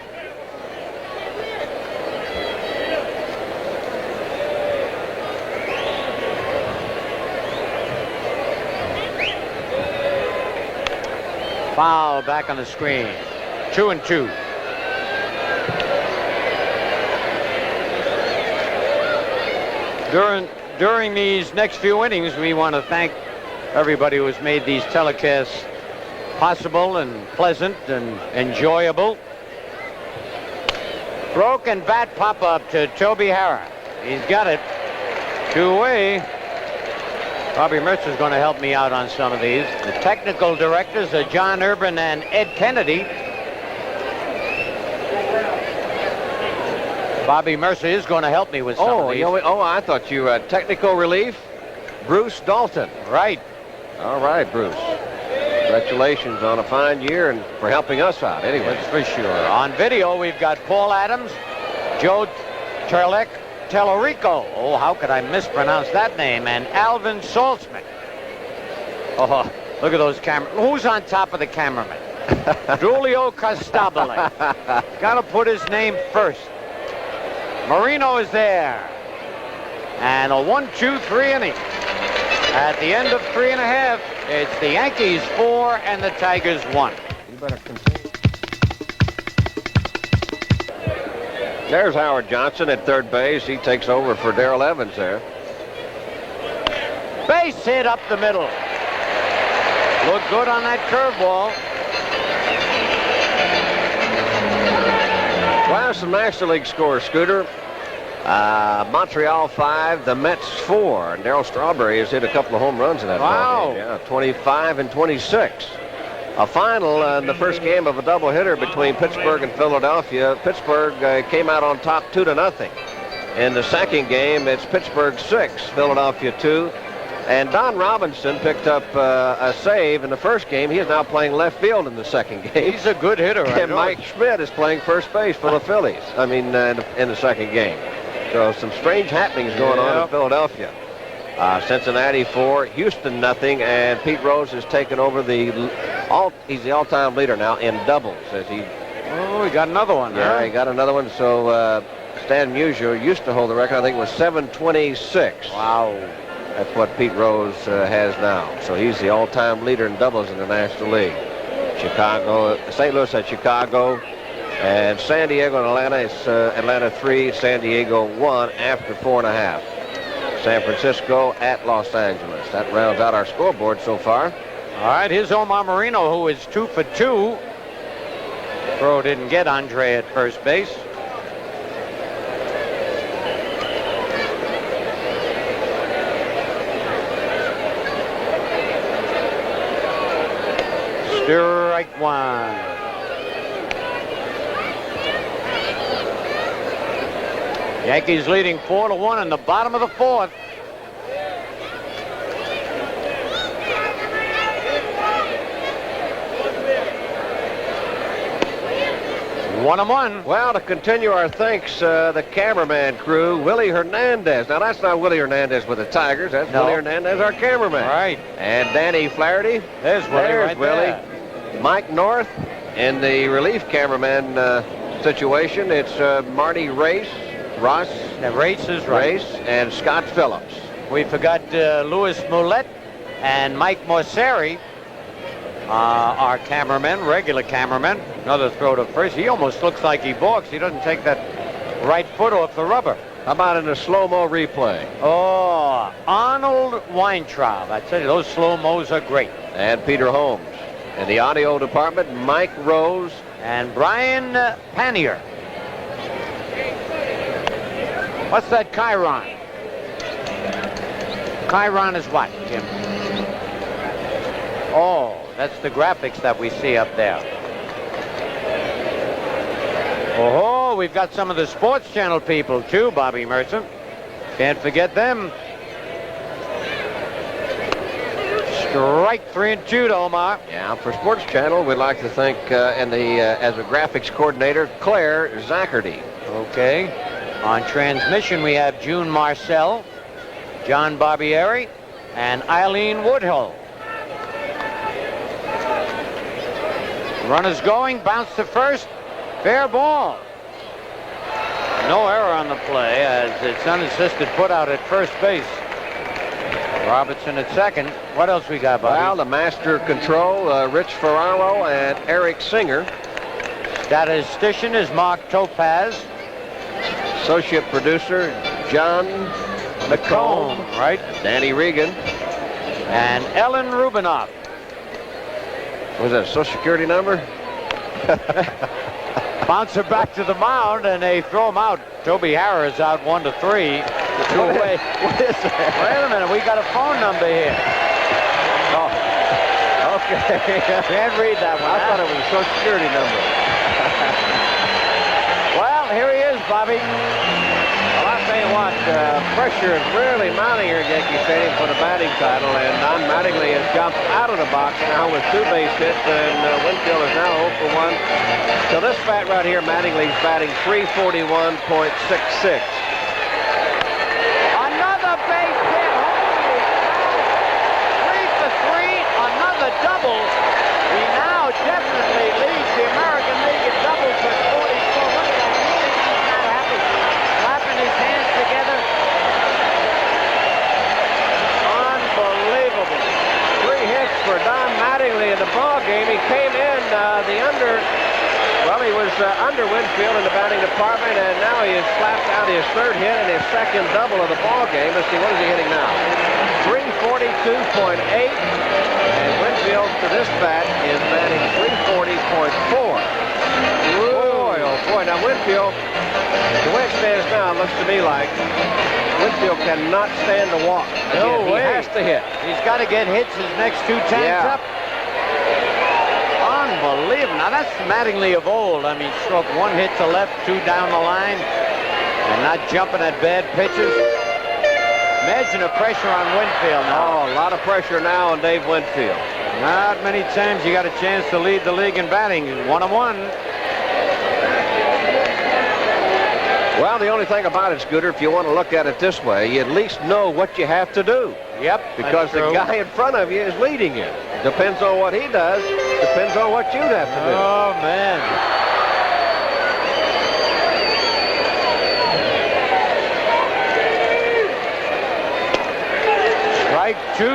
Foul back on the screen. 2-2. During these next few innings, we want to thank everybody who has made these telecasts possible and pleasant and enjoyable. Broken bat pop-up to Toby Harrah. He's got it. 2 away. Bobby Mercer's going to help me out on some of these. The technical directors are John Urban and Ed Kennedy. Bobby Mercer is going to help me with some of these. I thought you technical relief. Bruce Dalton. Right. All right, Bruce. Congratulations on a fine year and for helping us out anyway. That's for sure. On video, we've got Paul Adams, Joe Tellerico. Oh, how could I mispronounce that name? And Alvin Saltzman. Oh, look at those cameras. Who's on top of the cameraman? Julio Costabile. Got to put his name first. Marino is there. And a 1-2-3 inning. At the end of 3.5, it's the Yankees 4 and the Tigers 1. You better continue. There's Howard Johnson at third base. He takes over for Darrell Evans there. Base hit up the middle. Looked good on that curveball. Well, some National League scores, Scooter. Montreal 5, the Mets 4. And Darryl Strawberry has hit a couple of home runs in that ball game. Yeah, 25 and 26. A final in the first game of a doubleheader between Pittsburgh and Philadelphia. Pittsburgh came out on top 2-0. In the second game, it's Pittsburgh 6, Philadelphia 2. And Don Robinson picked up a save in the first game. He is now playing left field in the second game. He's a good hitter. And Mike Schmidt is playing first base for the Phillies. I mean, in the second game. So some strange happenings going on in Philadelphia. Cincinnati 4, Houston 0, and Pete Rose has taken over he's the all-time leader now in doubles as he. Oh, he got another one. Yeah, he got another one. So Stan Musial used to hold the record. I think it was 726. Wow. That's what Pete Rose has now. So he's the all-time leader in doubles in the National League. St. Louis at Chicago, and San Diego and Atlanta. It's Atlanta 3, San Diego 1 after 4.5. San Francisco at Los Angeles. That rounds out our scoreboard so far. All right, here's Omar Marino, who is 2 for 2. Throw didn't get Andre at first base. Strike one. Yankees leading 4-1 in the bottom of the 4th. One and one. Well, to continue our thanks, the cameraman crew, Willie Hernandez. Now, that's not Willie Hernandez with the Tigers. That's No. Willie Hernandez, our cameraman. All right. And Danny Flaherty. There's Willie right Willie. there. Mike North. In the relief cameraman situation, it's Marty Ross, The race is right. and Scott Phillips. We forgot Louis Moulette and Mike Morseri, our cameraman, regular cameraman. Another throw to first. He almost looks like he balks. He doesn't take that right foot off the rubber. How about in a slow-mo replay? Oh, Arnold Weintraub. I tell you, those slow-mos are great. And Peter Holmes. In the audio department, Mike Rose. And Brian Panier. What's that Chiron? Chiron is what, Jim? Oh, that's the graphics that we see up there. Oh, we've got some of the Sports Channel people too, Bobby Mercer. Can't forget them. Strike 3 and 2 to Omar. Yeah, for Sports Channel, we'd like to thank, as a graphics coordinator, Claire Zachardy. Okay. On transmission, we have June Marcel, John Barbieri, and Eileen Woodhull. Runners going, bounce to first, fair ball. No error on the play as it's unassisted put out at first base. Robertson at second. What else we got, Bobby? Well, the master control, Rich Ferraro and Eric Singer. Statistician is Mark Topaz. Associate producer, John McComb. Right? Danny Regan. And Ellen Rubinoff. Was that a Social Security number? Bouncer back to the mound, and they throw him out. Toby Harris out 1-3. Two away. What is that? Wait a minute, we got a phone number here. Oh, okay. Can't read that one. I thought it was a Social Security number. Well, here he is, Bobby. Well, I tell you what, pressure is really mounting here at Yankee Stadium for the batting title, and Don Mattingly has jumped out of the box now with 2 base hits, and Winfield is now 0 for 1. So this bat right here, Mattingly's batting .341.66. Another base hit. Holy cow. 3 for 3. Another double. He now definitely leads the American League in doubles with 44. Look at that. He's not happy. Clapping his hands together. Unbelievable. 3 hits for Don Mattingly in the ball game. He came in he was under Winfield in the batting department, and now he has slapped out his 3rd hit and his 2nd double of the ball game. Let's see, what is he hitting now? 342.8, and Winfield to this bat is batting 340.4. Boy, oh boy. Now Winfield, the way it stands now, it looks to me like Winfield cannot stand to walk. No way. He has to hit. He's got to get hits his next 2 times up. Unbelievable. Now that's Mattingly of old. I mean, struck 1 hit to left, 2 down the line, and not jumping at bad pitches. Imagine the pressure on Winfield now. Oh, a lot of pressure now on Dave Winfield. Not many times you got a chance to lead the league in batting. 1-1. Well, the only thing about it, Scooter, if you want to look at it this way, you at least know what you have to do. Yep. Because the guy in front of you is leading you. Depends on what he does. Depends on what you'd have to do. Oh, man. Strike 2.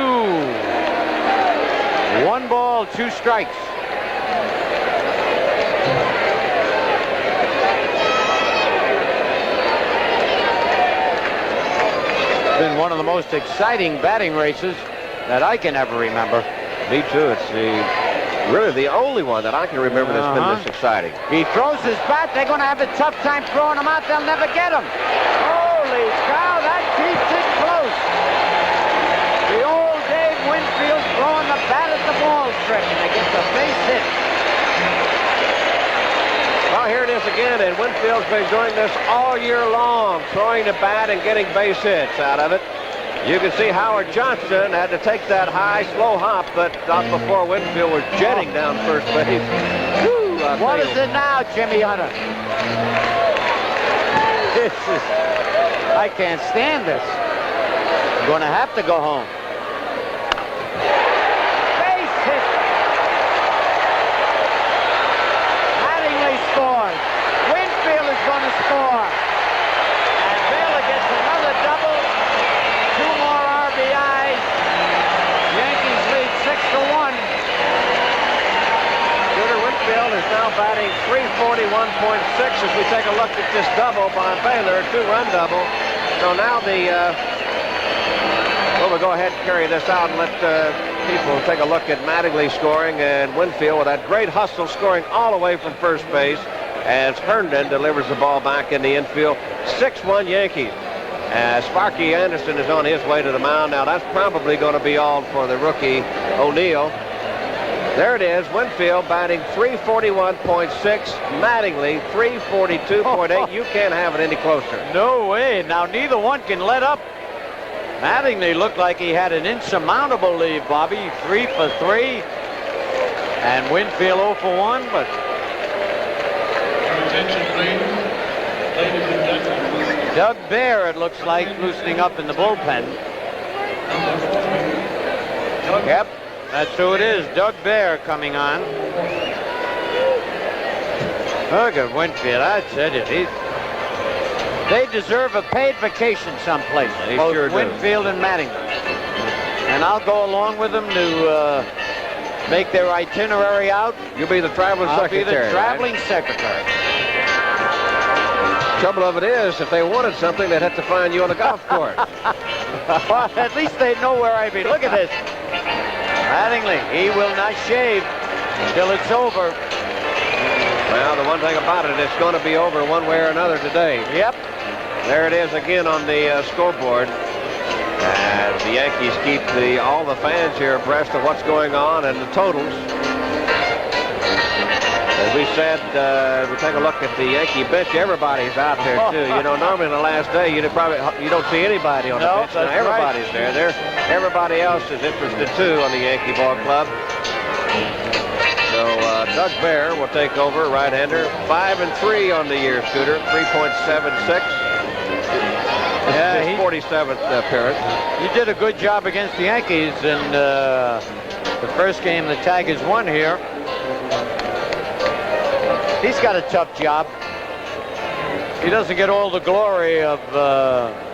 1 ball, 2 strikes. one of the most exciting batting races that I can ever remember. Me too. It's really the only one that I can remember that's been this exciting. He throws his bat. They're going to have a tough time throwing him out. They'll never get him. Holy cow, that keeps it close. The old Dave Winfield throwing the bat at the ball trick, and they get the base hit. Well, here it is again, and Winfield's been doing this all year long, throwing the bat and getting base hits out of it. You can see Howard Johnson had to take that high, slow hop, but not before Winfield was jetting down first base. Whew, What is it now, Jimmy Hunter? I can't stand this. I'm going to have to go home. Base hit. Mattingly scores. Winfield is going to score. And Baylor gets another double. 2 more RBIs. Yankees lead 6-1. Scooter Winfield is now batting .341.6 as we take a look at this double by Baylor, 2-run double. So now we'll go ahead and carry this out and let people take a look at Mattingly scoring, and Winfield with that great hustle scoring all the way from first base as Herndon delivers the ball back in the infield. 6-1 Yankees. Sparky Anderson is on his way to the mound. Now that's probably going to be all for the rookie O'Neill. There it is, Winfield batting .341.6, Mattingly .342.8. You can't have it any closer. No way. Now neither one can let up. Mattingly looked like he had an insurmountable lead, Bobby. 3 for 3. And Winfield 0 for 1, but... Attention, please. Ladies and gentlemen. Doug Bear, it looks like, loosening up in the bullpen. Yep, that's who it is. Doug Bear coming on. Look at Winfield, I said it. They deserve a paid vacation someplace. They both sure do. Winfield and Mattingly. And I'll go along with them to make their itinerary out. You'll be the traveling secretary. I'll be the traveling secretary. Trouble of it is, if they wanted something, they'd have to find you on a golf course. Well, at least they know where I be. Look at this. Mattingly, he will not shave till it's over. Well, the one thing about it, it's going to be over one way or another today. Yep. There it is again on the scoreboard. As the Yankees keep all the fans here abreast of what's going on and the totals. As we said, we take a look at the Yankee bench. Everybody's out there too. You know, normally on the last day, you don't see anybody on the bench. Now, everybody's right. there. Everybody else is interested too on the Yankee ball club. So Doug Bear will take over, right-hander. 5-3 on the year, Scooter. 3.76. Yeah, his 47th appearance. He did a good job against the Yankees in the first game the Tigers won here. He's got a tough job. He doesn't get all the glory of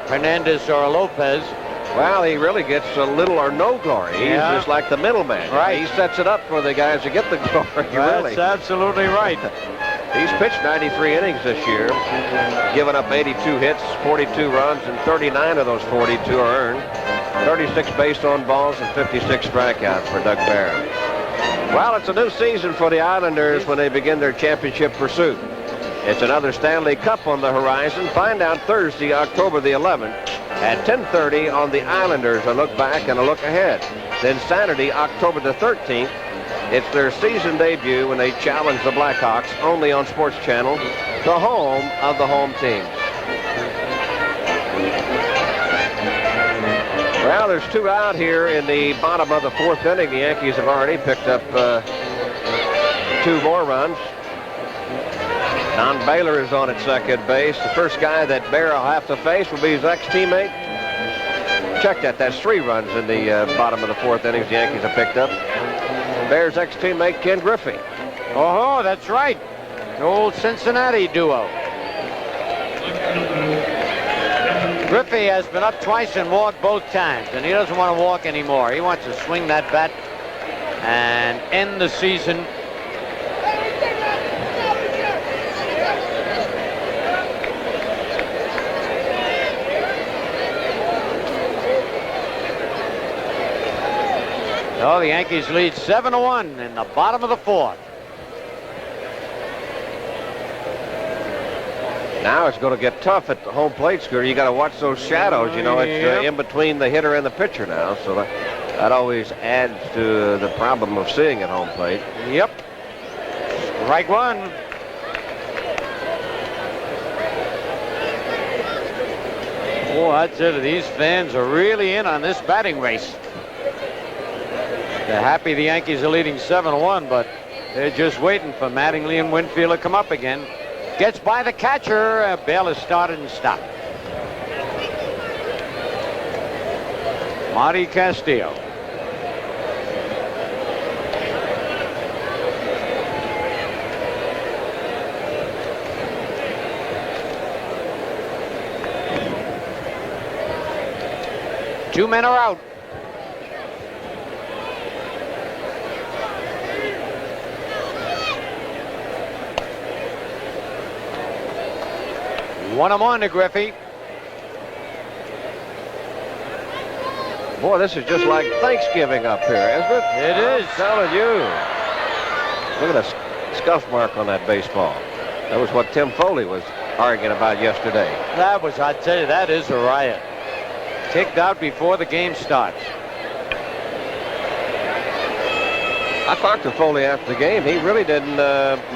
Hernandez or Lopez. Well, he really gets a little or no glory. He's just like the middleman. Right. He sets it up for the guys to get the glory, really. That's absolutely right. He's pitched 93 innings this year, given up 82 hits, 42 runs, and 39 of those 42 are earned. 36 base on balls and 56 strikeouts for Doug Bear. Well, it's a new season for the Islanders when they begin their championship pursuit. It's another Stanley Cup on the horizon. Find out Thursday, October the 11th at 10:30 on the Islanders, a look back and a look ahead. Then Saturday, October the 13th, it's their season debut when they challenge the Blackhawks, only on Sports Channel, the home of the home teams. Well, there's 2 out here in the bottom of the 4th inning. The Yankees have already picked up 2 more runs. Don Baylor is on at second base. The first guy that Bear will have to face will be his ex-teammate. Check that. That's 3 runs in the bottom of the 4th innings the Yankees have picked up. Bear's ex-teammate Ken Griffey. Oh, that's right. The old Cincinnati duo. Griffey has been up twice and walked both times, and he doesn't want to walk anymore. He wants to swing that bat and end the season. So the Yankees lead 7-1 in the bottom of the fourth. Now it's going to get tough at the home plate, Scooter. You got to watch those shadows. You know, it's in between the hitter and the pitcher now, so that always adds to the problem of seeing at home plate. Yep. Strike one. Oh, I tell you, these fans are really in on this batting race. They're happy the Yankees are leading 7-1, but they're just waiting for Mattingly and Winfield to come up again. Gets by the catcher. Bale is started and stopped. Marty Castillo. Two men are out. One to Griffey. Boy, this is just like Thanksgiving up here, isn't it? It is. I'm telling you. Look at the scuff mark on that baseball. That was what Tim Foley was arguing about yesterday. That was, I tell you, that is a riot. Kicked out before the game starts. I talked to Foley after the game. He really didn't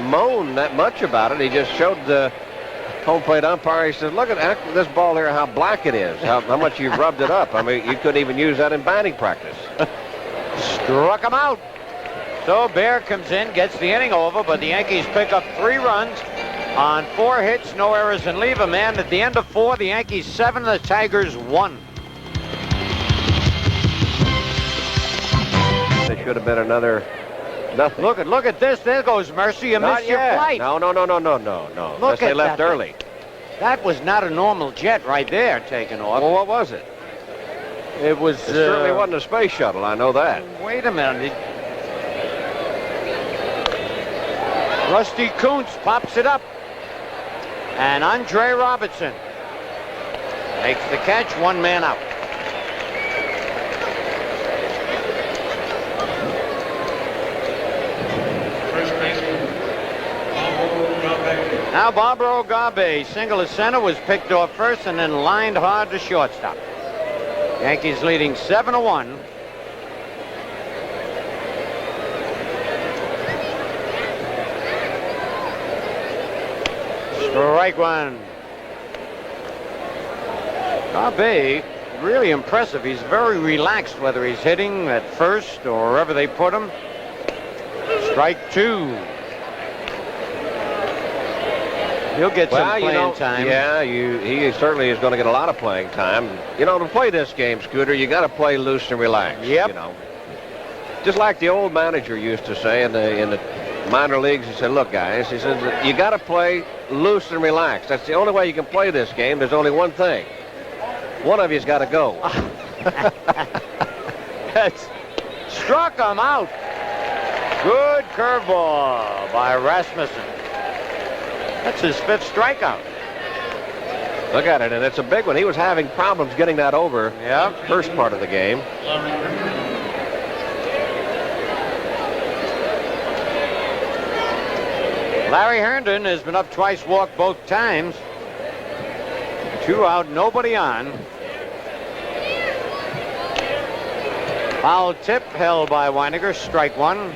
moan that much about it. He just showed the home plate umpire. He said, look at this ball here, how black it is, how much you've rubbed it up. I mean, you couldn't even use that in batting practice. Struck him out. So Bear comes in, gets the inning over, but the Yankees pick up 3 runs on 4 hits, no errors, and leave a man. At the end of 4, the Yankees 7, the Tigers 1. There should have been another nothing. Look at this. There goes Mercer. You Not missed your yet. flight. No. Look Unless they at left that. early. That was not a normal jet right there taking off. Well, what was it? It was. It certainly wasn't a space shuttle. I know that. Wait a minute. Rusty Kuntz pops it up. And Andre Robertson makes the catch. 1 man out. First baseman, Barbaro Garbe. Now Barbaro Garbe, single to center, was picked off first and then lined hard to shortstop. Yankees leading 7-1. Strike one. Garbe, really impressive. He's very relaxed, whether he's hitting at first or wherever they put him. Strike 2. He'll get some playing time. Yeah, he certainly is going to get a lot of playing time. You know, to play this game, Scooter, you got to play loose and relaxed. Yep. You know, just like the old manager used to say in the minor leagues. He said, "Look, guys," he says, "you got to play loose and relaxed. That's the only way you can play this game. There's only one thing. One of you's got to go." That's struck him out. Good curveball by Rasmussen. That's his 5th strikeout. Look at it, and it's a big one. He was having problems getting that over. Yeah. First part of the game. Larry Herndon has been up twice, walked both times. 2 out, nobody on. Foul tip held by Weiniger, strike 1.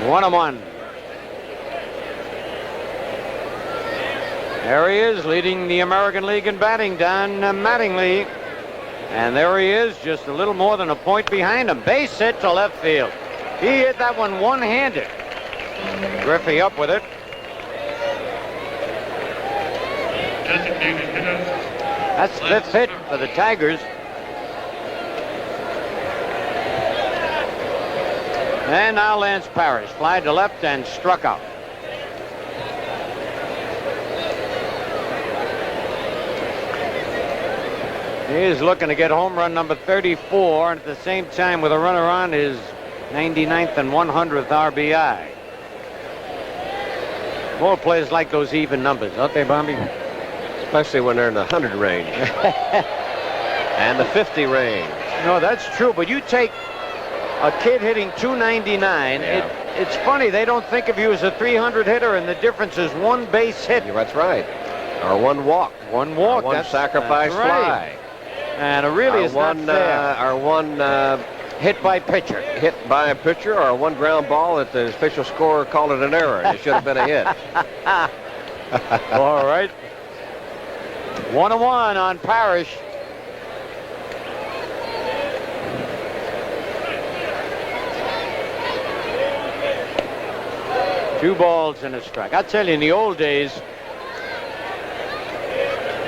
One and 1. There he is, leading the American League in batting, Don Mattingly. And there he is, just a little more than a point behind him. Base hit to left field. He hit that one one-handed. Griffey up with it. Designated hitter. That's 5th hit for the Tigers. And now Lance Parrish, fly to left and struck out. He is looking to get home run number 34, and at the same time, with a runner on, his 99th and 100th RBI. Ball players like those even numbers, don't they, Bobby? Especially when they're in the 100 range. And the 50 range. No, that's true, but you take a kid hitting 299, it's funny, they don't think of you as a 300 hitter, and the difference is one base hit. Yeah, that's right. Or one walk. One walk. Or one sacrifice that's right. fly. And it really is not fair. Or one hit by pitcher. Hit by a pitcher, or one ground ball that the official scorer called it an error. It should have been a hit. All right. 1-1 on Parrish. Two balls and a strike. I'll tell you, in the old days,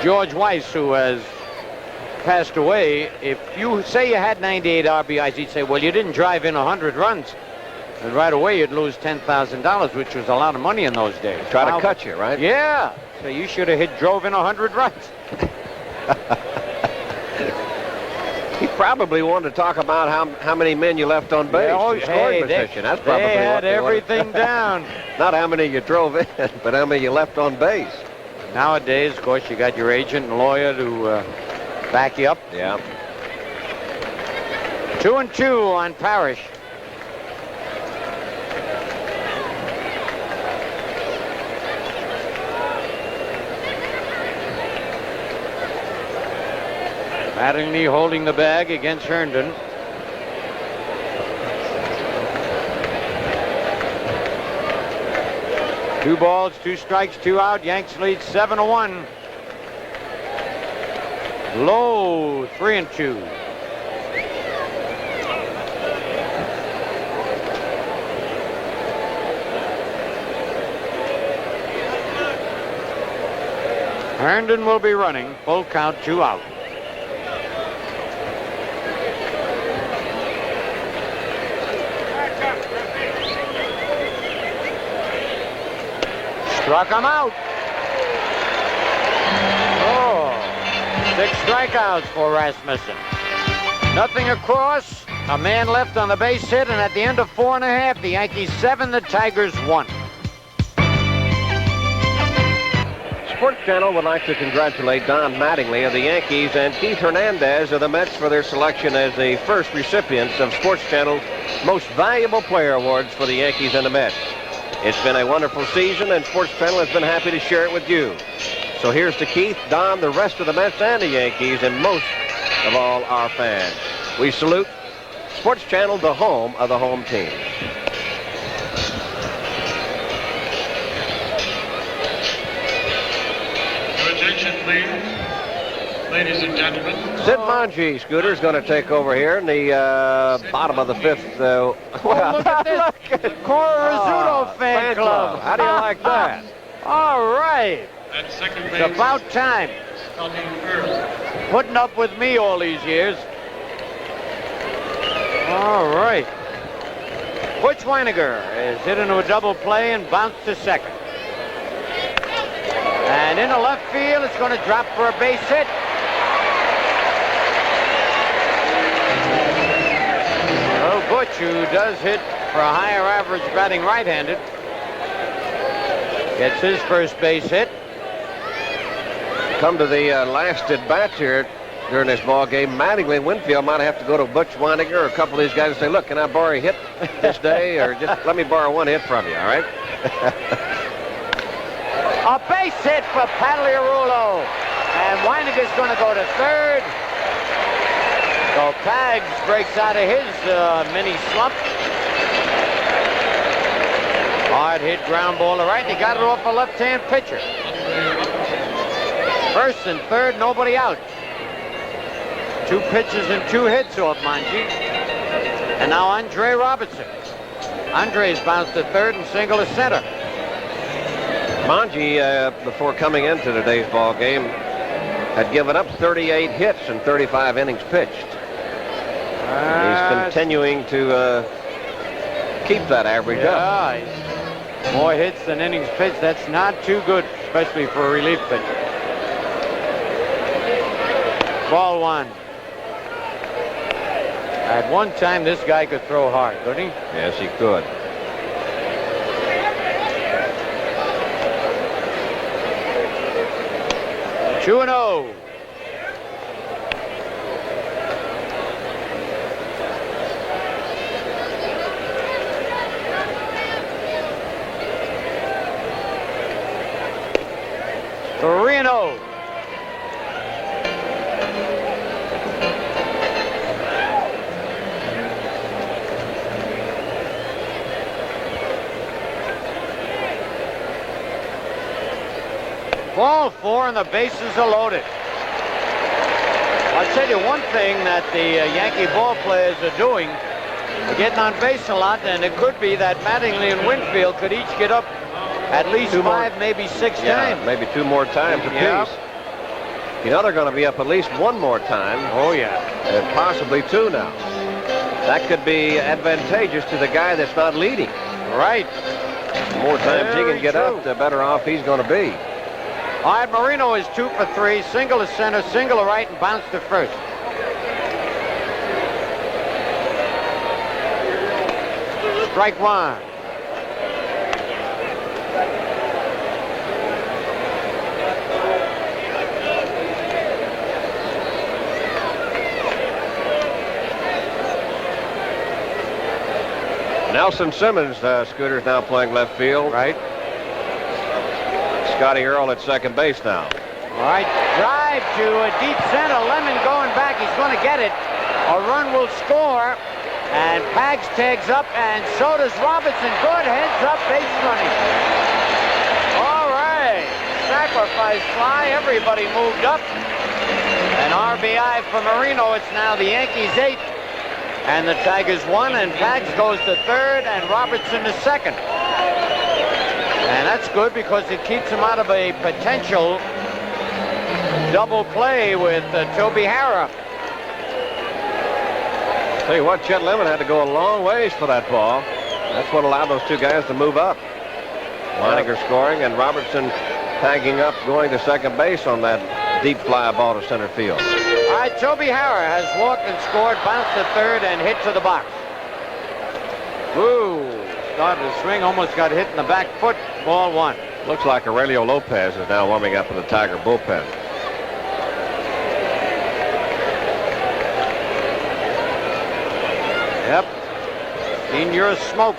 George Weiss, who has passed away, if you say you had 98 RBIs, he'd say, well, you didn't drive in 100 runs. And right away, you'd lose $10,000, which was a lot of money in those days. Try to cut you, right? Yeah. So you should have drove in 100 runs. He probably wanted to talk about how many men you left on base. Scoring position. That's probably they had what they everything down. Not how many you drove in, but how many you left on base. Nowadays, of course, you got your agent and lawyer to back you up. Yeah. 2-2 on Parrish. Mattingly holding the bag against Herndon. Two balls, 2 strikes, 2 out. Yanks lead 7-1. Low, 3-2. Herndon will be running. Full count, 2 out. Struck him out. Oh, 6 strikeouts for Rasmussen. Nothing across. A man left on the base hit, and at the end of 4 1/2, the Yankees 7, the Tigers 1. Sports Channel would like to congratulate Don Mattingly of the Yankees and Keith Hernandez of the Mets for their selection as the first recipients of Sports Channel's Most Valuable Player Awards for the Yankees and the Mets. It's been a wonderful season, and Sports Channel has been happy to share it with you. So here's to Keith, Don, the rest of the Mets and the Yankees, and most of all our fans. We salute Sports Channel, the home of the home team. Your attention, please. Ladies and gentlemen. Sid Manji, Scooter, is going to take over here in the bottom of the 5th. Look at this. Cora Rizzuto fan club. How do you like that? All right. At second base. It's about time. Starting first. Putting up with me all these years. All right. Butch Weiniger is hit into a double play and bounced to second. And in the left field, it's going to drop for a base hit. Oh, Butch, who does hit for a higher average batting right-handed, gets his first base hit. Come to the last at-bats here during this ball game. Mattingly, Winfield might have to go to Butch Weiniger or a couple of these guys and say, look, can I borrow a hit this day? Or just let me borrow 1 hit from you, all right? A base hit for Pagliarulo. And Weiniger's going to go to third. So Pags breaks out of his mini slump. Hard hit ground ball to right. He got it off a left-hand pitcher. First and third, nobody out. 2 pitches and 2 hits off Manji. And now Andre Robertson. Andre's bounced to third and single to center. Manji, before coming into today's ball game, had given up 38 hits and 35 innings pitched. He's continuing to keep that average up. Yeah, more hits than innings pitched. That's not too good, especially for a relief pitcher. Ball 1. At one time, this guy could throw hard, couldn't he? Yes, he could. Two and 0. Three and 0. Ball 4 and the bases are loaded. I'll tell you one thing that the Yankee ball players are doing. They're getting on base a lot, and it could be that Mattingly and Winfield could each get up at least 5, maybe 6 times. Maybe 2 more times apiece. Yeah. You know they're going to be up at least 1 more time. Oh, yeah. And possibly 2 now. That could be advantageous to the guy that's not leading. Right. The more times he Very can get true. up, the better off he's going to be. All right, Marino is 2 for 3. Single to center, single to right, and bounce to first. Strike 1. Nelson Simmons, Scooter's now playing left field. Right. Scotty Earl at second base now. All right, drive to a deep center. Lemon going back. He's going to get it. A run will score. And Pags tags up, and so does Robertson. Good heads up base running. All right. Sacrifice fly. Everybody moved up. An RBI for Marino. It's now the Yankees 8. And the Tigers 1. And Pags goes to third, and Robertson to second. And that's good because it keeps him out of a potential double play with Toby Harrah. Tell you what, Chet Lemon had to go a long ways for that ball. That's what allowed those 2 guys to move up. Leininger scoring and Robertson tagging up, going to second base on that deep fly ball to center field. All right, Toby Harrah has walked and scored, bounced to third, and hit to the box. Ooh, started to swing, almost got hit in the back foot. Ball 1. Looks like Aurelio Lopez is now warming up in the Tiger bullpen. Yep. Senior smoke.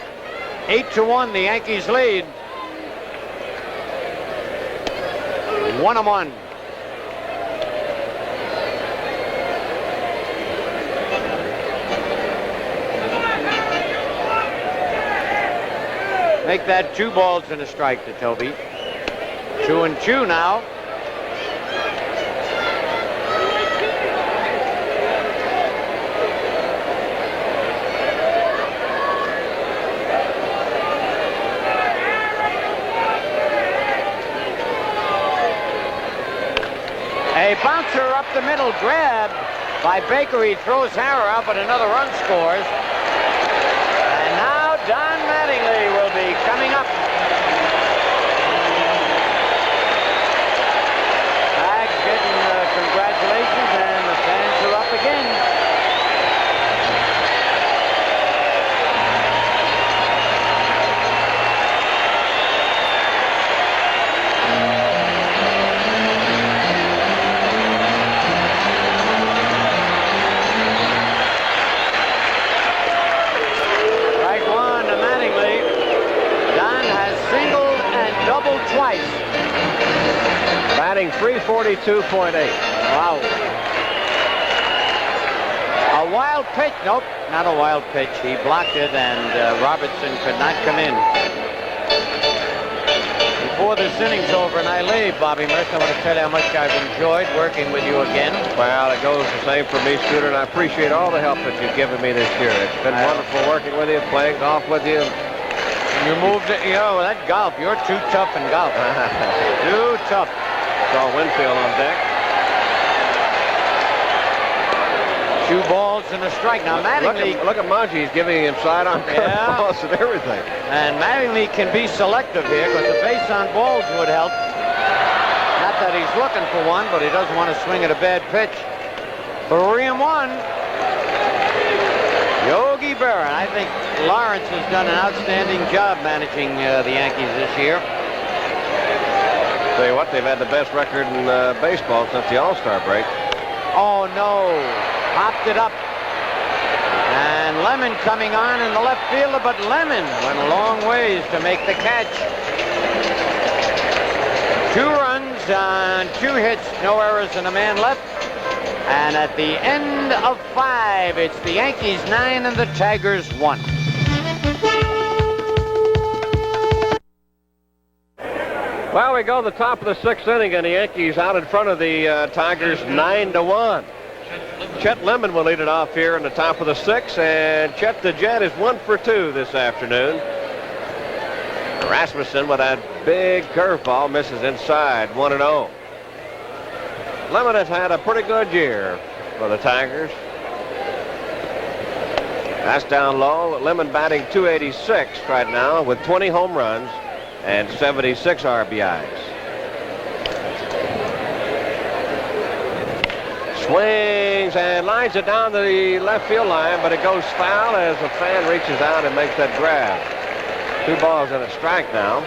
8-1, the Yankees lead. 1-1. Make that 2 balls and a strike to Toby. 2-2 now. A bouncer up the middle, grabbed by Baker. He throws Harrah out, but another run scores. And now Don Mattingly will be coming up. Pags getting congratulations, and the fans are up again. Twice. Batting .342. Wow. A wild pitch. Nope, not a wild pitch. He blocked it, and Robertson could not come in. Before this inning's over and I leave, Bobby Murphy, I want to tell you how much I've enjoyed working with you again. Well, it goes the same for me, Scooter, and I appreciate all the help that you've given me this year. It's been wonderful working with you, playing golf with you. You moved it, that golf, you're too tough in golf. Too tough. Saw Winfield on deck. 2 balls and a strike. Now, Mattingly... Look at Monty. He's giving him sidearm curveballs and everything. And Mattingly can be selective here because the base on balls would help. Not that he's looking for one, but he doesn't want to swing at a bad pitch. 3-1. Rivera. I think Lawrence has done an outstanding job managing the Yankees this year. Tell you what, they've had the best record in baseball since the All-Star break. Oh, no. Popped it up. And Lemon coming on in the left fielder, but Lemon went a long ways to make the catch. 2 runs on 2 hits, no errors, and a man left. And at the end of 5, it's the Yankees 9 and the Tigers 1. Well, we go to the top of the 6th inning, and the Yankees out in front of the Tigers 9-1. Chet Lemon will lead it off here in the top of the 6th, and Chet the Jet is 1 for 2 this afternoon. Rasmussen with that big curveball misses inside, 1-0. Lemon has had a pretty good year for the Tigers. That's down low. Lemon batting .286 right now with 20 home runs and 76 RBIs. Swings and lines it down the left field line, but it goes foul as a fan reaches out and makes that grab. 2 balls and a strike now.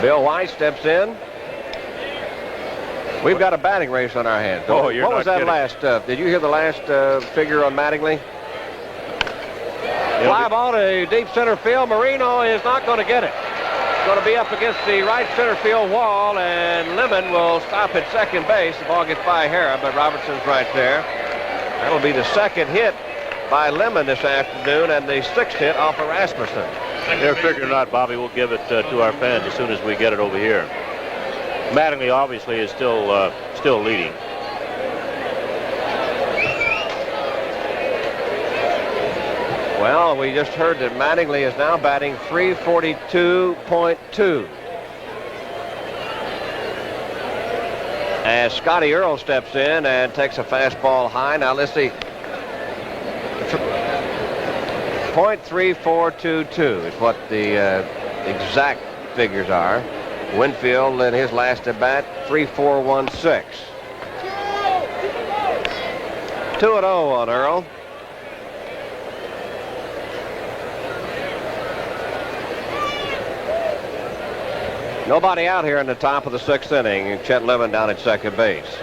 Bill White steps in. We've got a batting race on our hands. Oh, you're what was not that kidding. last? Did you hear the last figure on Mattingly? Fly ball to deep center field. Marino is not going to get it. It's going to be up against the right center field wall, and Lemon will stop at second base. The ball gets by Hara, but Robertson's right there. That'll be the 2nd hit by Lemon this afternoon, and the 6th hit off of Rasmussen. They're figuring out, Bobby, we'll give it to our fans as soon as we get it over here. Mattingly obviously is still leading. Well, we just heard that Mattingly is now batting .342. As Scotty Earl steps in and takes a fastball high. Now let's see. .3422 is what the exact figures are. Winfield in his last at bat, 3.416. 2-0 on Earl. Nobody out here in the top of the 6th inning. Chet Lemon down at second base.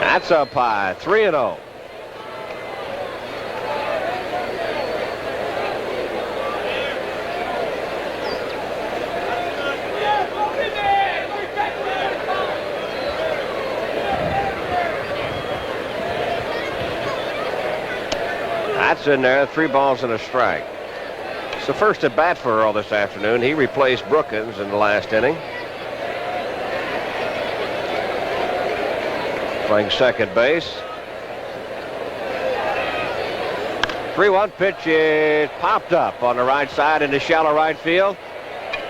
That's up high, 3-0. That's in there, 3 balls and a strike. It's the first at bat for Earl this afternoon. He replaced Brookins in the last inning. Playing second base. 3-1 pitch is popped up on the right side into shallow right field.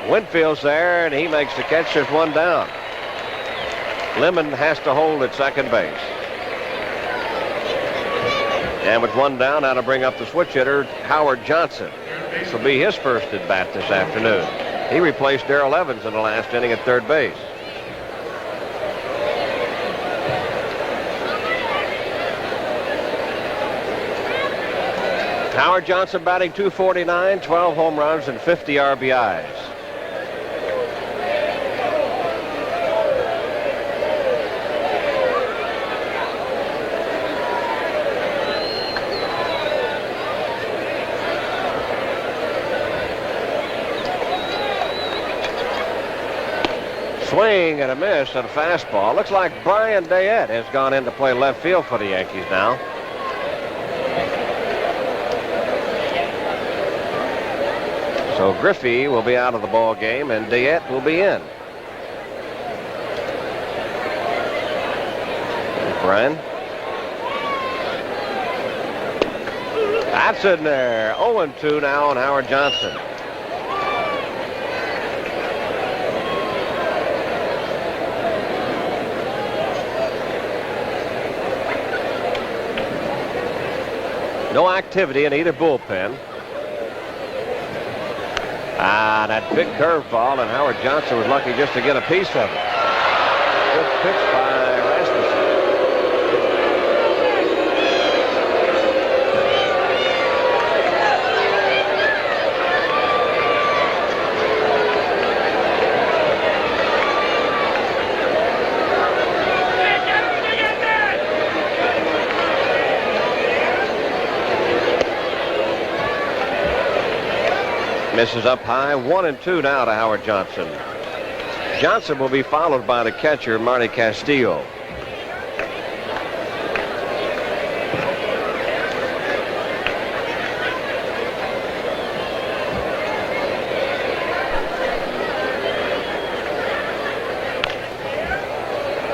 Winfield's there, and he makes the catch. There's 1 down. Lemon has to hold at second base. And with 1 down, now to bring up the switch hitter, Howard Johnson. This will be his first at bat this afternoon. He replaced Darrell Evans in the last inning at third base. Howard Johnson batting .249, 12 home runs and 50 RBIs. Swing and a miss at a fastball. Looks like Brian Dayette has gone in to play left field for the Yankees now. So Griffey will be out of the ball game, and Dayette will be in. Brian. That's in there. 0-2 now on Howard Johnson. No activity in either bullpen. That big curveball, and Howard Johnson was lucky just to get a piece of it. Misses up high. 1-2 now to Howard Johnson. Johnson will be followed by the catcher, Marty Castillo.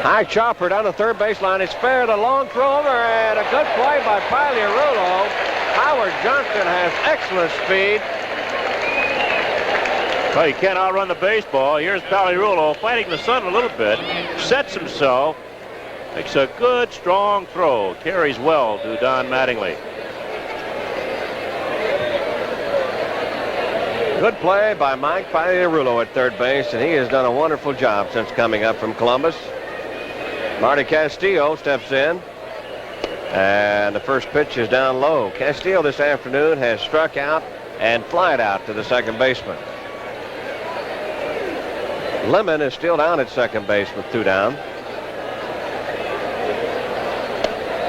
High chopper down the third baseline. It's fair. The long throw over and a good play by Pagliarulo. Howard Johnson has excellent speed. Well, he can't outrun the baseball. Here's Pagliarulo fighting the sun a little bit. Sets himself. Makes a good, strong throw. Carries well to Don Mattingly. Good play by Mike Pagliarulo at third base, and he has done a wonderful job since coming up from Columbus. Marty Castillo steps in, and the first pitch is down low. Castillo this afternoon has struck out and flied out to the second baseman. Lemon is still down at second base with 2 down.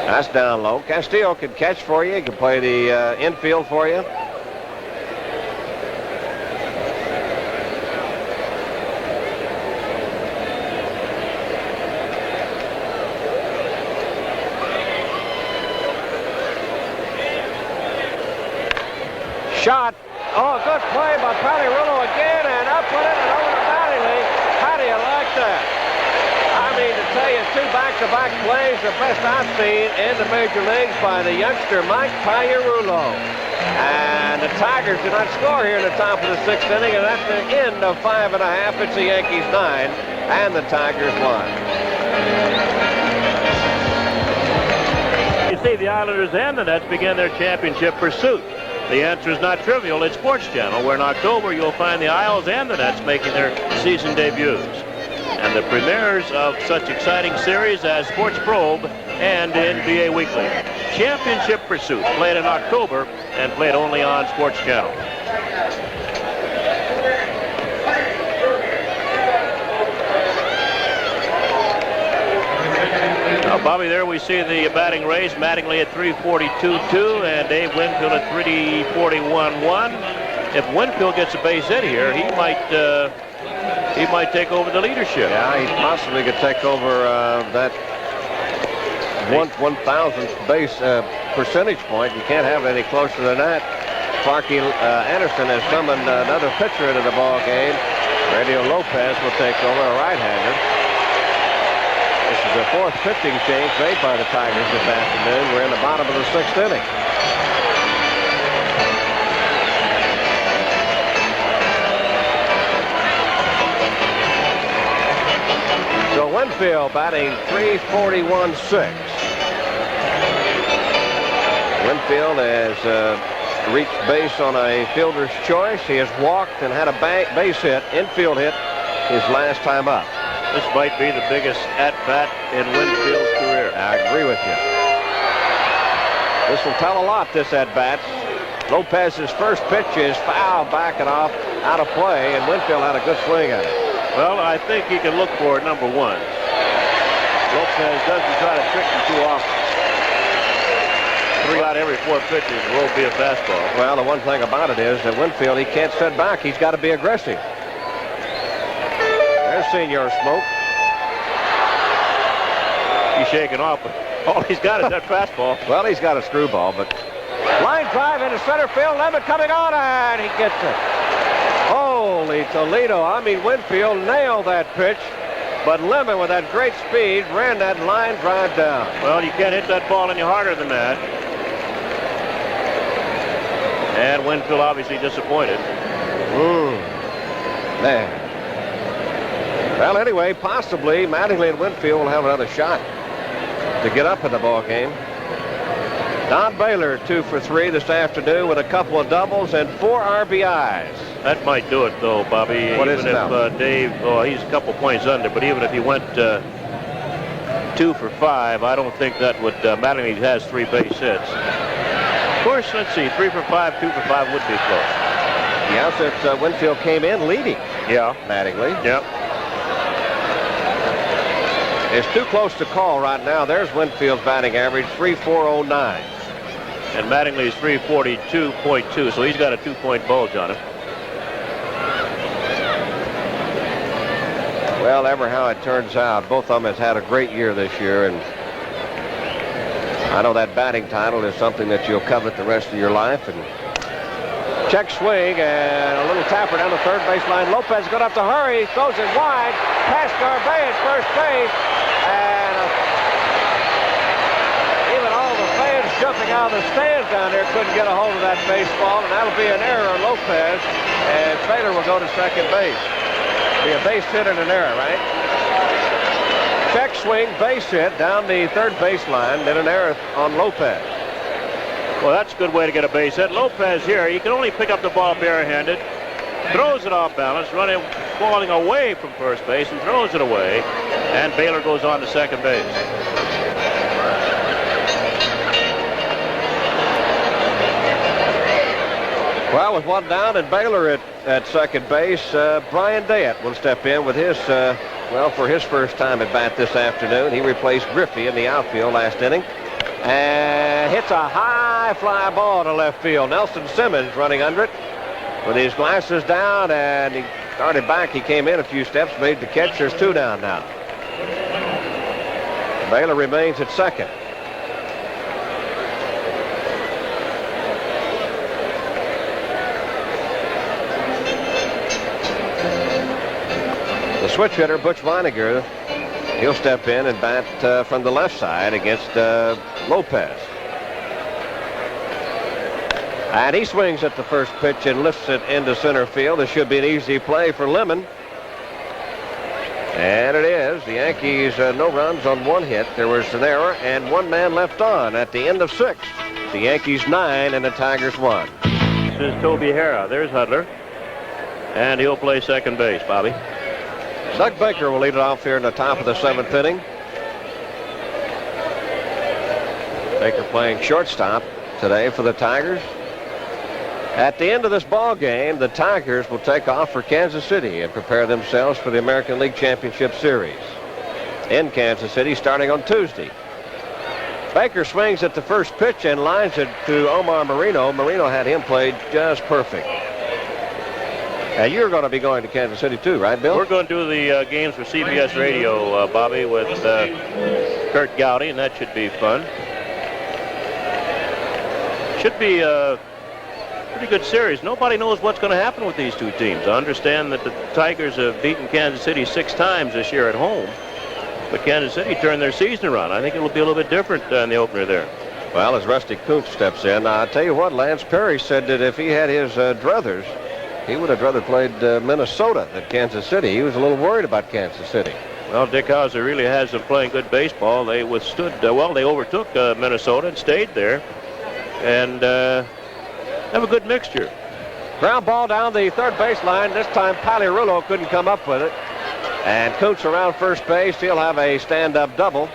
That's down low. Castillo can catch for you. He can play the infield for you. Shot. Oh, good play by Pagliarulo again, and up with it and over to Mattingly. How do you like that? I mean, to tell you, 2 back-to-back plays, the best I've seen in the major leagues by the youngster Mike Pagliarulo. And the Tigers do not score here in the top of the 6th inning, and that's the end of 5 1/2. It's the Yankees 9, and the Tigers 1. You see, the Islanders and the Nets began their championship pursuit. The answer is not trivial at Sports Channel, where in October you'll find the Isles and the Nets making their season debuts. And the premieres of such exciting series as Sports Probe and NBA Weekly. Championship Pursuit, played in October and played only on Sports Channel. Now, Bobby, there we see the batting race. Mattingly at 342.2 and Dave Winfield at 341.1. If Winfield gets a base hit here, he might take over the leadership. Yeah, he possibly could take over that 1,000th base percentage point. You can't have it any closer than that. Sparky Anderson has summoned another pitcher into the ball game. Radio Lopez will take over, a right-hander. This is the 4th pitching change made by the Tigers this afternoon. We're in the bottom of the 6th inning. So Winfield batting 341.6. Winfield has reached base on a fielder's choice. He has walked and had a base hit, infield hit, his last time up. This might be the biggest at-bat in Winfield's career. I agree with you. This will tell a lot, this at-bat. Lopez's first pitch is foul, backing off, out of play, and Winfield had a good swing at it. Well, I think he can look for it, number one. Lopez doesn't try to trick him too often. 3 out of every 4 pitches will be a fastball. Well, the one thing about it is that Winfield, he can't sit back. He's got to be aggressive. There's Senor Smoke. He's shaking off, but all he's got is that fastball. Well, he's got a screwball, but line drive into center field. Lemon coming on, and he gets it. Holy Toledo. I mean, Winfield nailed that pitch, but Lemon, with that great speed, ran that line drive down. Well, you can't hit that ball any harder than that. And Winfield obviously disappointed. Man. Well, anyway, possibly Mattingly and Winfield will have another shot to get up in the ball game. Don Baylor 2 for 3 this afternoon with a couple of doubles and 4 RBIs. That might do it, though, Bobby. What even is it if now? Dave, he's a couple points under, but even if he went 2 for 5, I don't think that would. Mattingly has 3 base hits. Of course, let's see, 3 for 5, 2 for 5 would be close. Yeah, since Winfield came in leading. Yeah. Mattingly. Yep. It's too close to call right now. There's Winfield's batting average, 3.409. And Mattingly's 342.2, so he's got a 2-point bulge on him. Well, ever how it turns out, both of them has had a great year this year, and I know that batting title is something that you'll covet the rest of your life. And check swing and a little tapper down the third baseline. Lopez going to have to hurry, throws it wide, past Garbe at first base, and even all the fans jumping out of the stands down there couldn't get a hold of that baseball, and that'll be an error on Lopez, and Baylor will go to second base. Be a base hit and an error, right? Check swing, base hit down the third baseline, then an error on Lopez. Well, that's a good way to get a base hit. Lopez here, he can only pick up the ball barehanded, throws it off balance, falling away from first base and throws it away, and Baylor goes on to second base. Well, with one down and Baylor at second base, Brian Dayett will step in with his, for his first time at bat this afternoon. He replaced Griffey in the outfield last inning and hits a high fly ball to left field. Nelson Simmons running under it with his glasses down, and he started back. He came in a few steps, made the catch. There's two down now. Baylor remains at second. The switch hitter, Butch Vinegar, he'll step in and bat from the left side against Lopez. And he swings at the first pitch and lifts it into center field. This should be an easy play for Lemon. And it is. The Yankees no runs on one hit. There was an error and one man left on at the end of 6. The Yankees 9 and the Tigers 1. This is Toby Harrah. There's Hudler. And he'll play second base, Bobby. Doug Baker will lead it off here in the top of the 7th inning. Baker playing shortstop today for the Tigers. At the end of this ball game, the Tigers will take off for Kansas City and prepare themselves for the American League Championship Series in Kansas City starting on Tuesday. Baker swings at the first pitch and lines it to Omar Marino. Marino had him played just perfect. And you're going to be going to Kansas City too, right, Bill? We're going to do the games for CBS Radio, Bobby, with Kurt Gowdy, and that should be fun. Should be a pretty good series. Nobody knows what's going to happen with these two teams. I understand that the Tigers have beaten Kansas City 6 times this year at home, but Kansas City turned their season around. I think it will be a little bit different in the opener there. Well, as Rusty Kuntz steps in, I'll tell you what, Lance Perry said that if he had his druthers, he would have rather played Minnesota than Kansas City. He was a little worried about Kansas City. Well, Dick Hauser really has them playing good baseball. They withstood, they overtook Minnesota and stayed there and have a good mixture. Ground ball down the third baseline. This time Pagliarulo couldn't come up with it. And Kuntz around first base. He'll have a stand-up double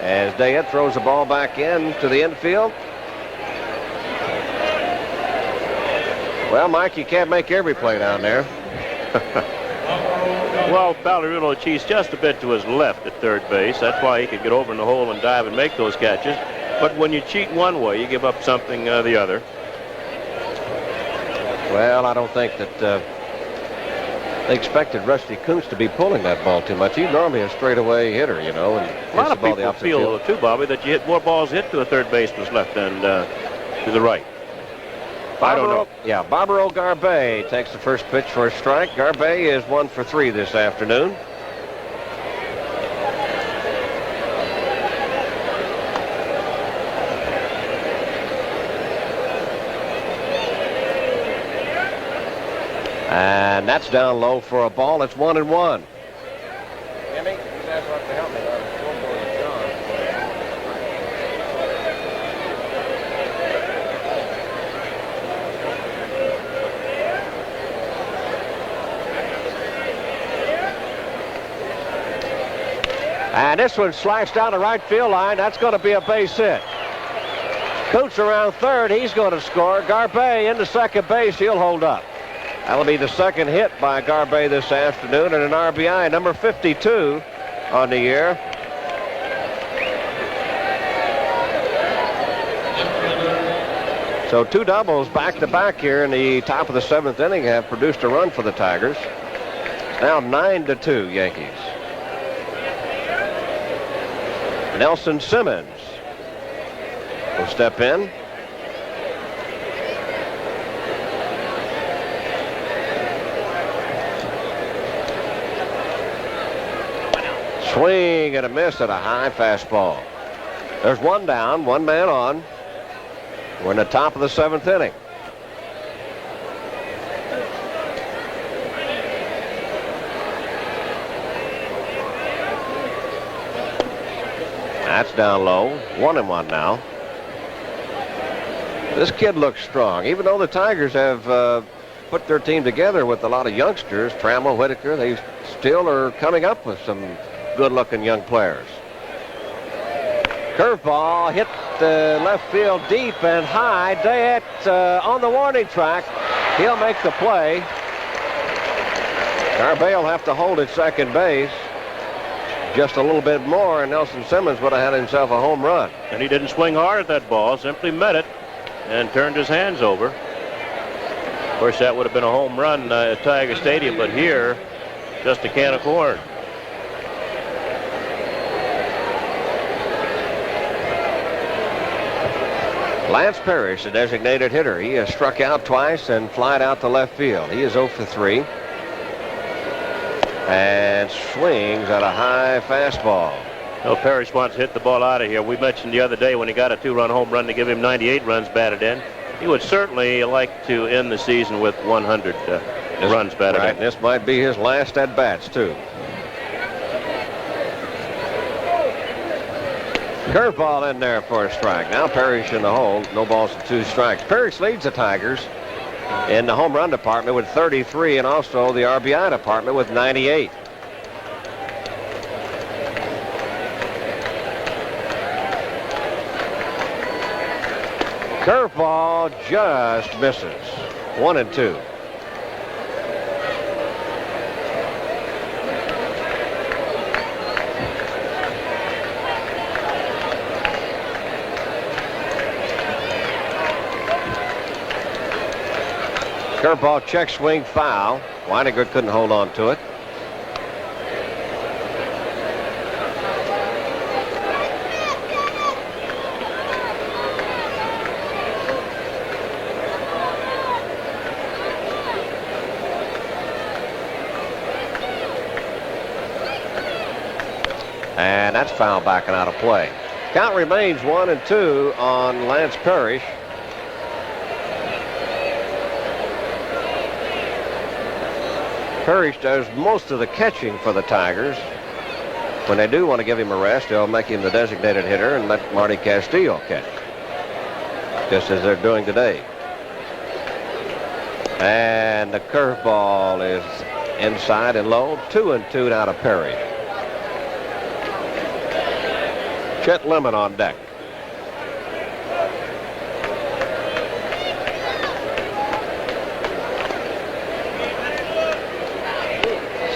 as Dayett throws the ball back in to the infield. Well, Mike, you can't make every play down there. Well, Pagliarulo cheats just a bit to his left at third base. That's why he can get over in the hole and dive and make those catches. But when you cheat one way, you give up something the other. Well, I don't think that they expected Rusty Kuntz to be pulling that ball too much. He's normally a straightaway hitter, you know. And a lot of people feel, too, Bobby, that you hit more balls hit to a third baseman's left than to the right. I don't know. Yeah, Barbaro Garbe takes the first pitch for a strike. Garbe is 1 for 3 this afternoon. And that's down low for a ball. It's 1-1. Jimmy, you guys have to help me. And this one slashed down the right field line. That's going to be a base hit. Kuntz around third. He's going to score. Garbe into second base. He'll hold up. That'll be the second hit by Garbe this afternoon and an RBI, number 52 on the year. So 2 doubles back-to-back here in the top of the 7th inning have produced a run for the Tigers. Now 9-2 Yankees. Nelson Simmons will step in. Swing and a miss at a high fastball. There's one down, one man on. We're in the top of the 7th inning. That's down low. 1-1 now. This kid looks strong. Even though the Tigers have put their team together with a lot of youngsters, Trammell, Whitaker, they still are coming up with some good-looking young players. Curveball hit the left field deep and high. Dayette on the warning track. He'll make the play. Garbe will have to hold at second base. Just a little bit more, and Nelson Simmons would have had himself a home run. And he didn't swing hard at that ball, simply met it and turned his hands over. Of course, that would have been a home run at Tiger Stadium, but here, just a can of corn. Lance Parrish, the designated hitter. He has struck out twice and flied out to left field. He is 0 for 3. And swings at a high fastball. Well, Parrish wants to hit the ball out of here. We mentioned the other day when he got a 2-run home run to give him 98 runs batted in. He would certainly like to end the season with 100 runs batted in. This might be his last at-bats, too. Curveball in there for a strike. Now Parrish in the hole. No balls and 2 strikes. Parrish leads the Tigers in the home run department with 33 and also the RBI department with 98. Curveball just misses. 1-2. Curveball check swing foul. Weiniger couldn't hold on to it. And that's foul back and out of play. Count remains 1-2 on Lance Parrish. Parrish does most of the catching for the Tigers. When they do want to give him a rest, they'll make him the designated hitter and let Marty Castillo catch, just as they're doing today. And the curveball is inside and low. 2-2 now to Parrish. Chet Lemon on deck.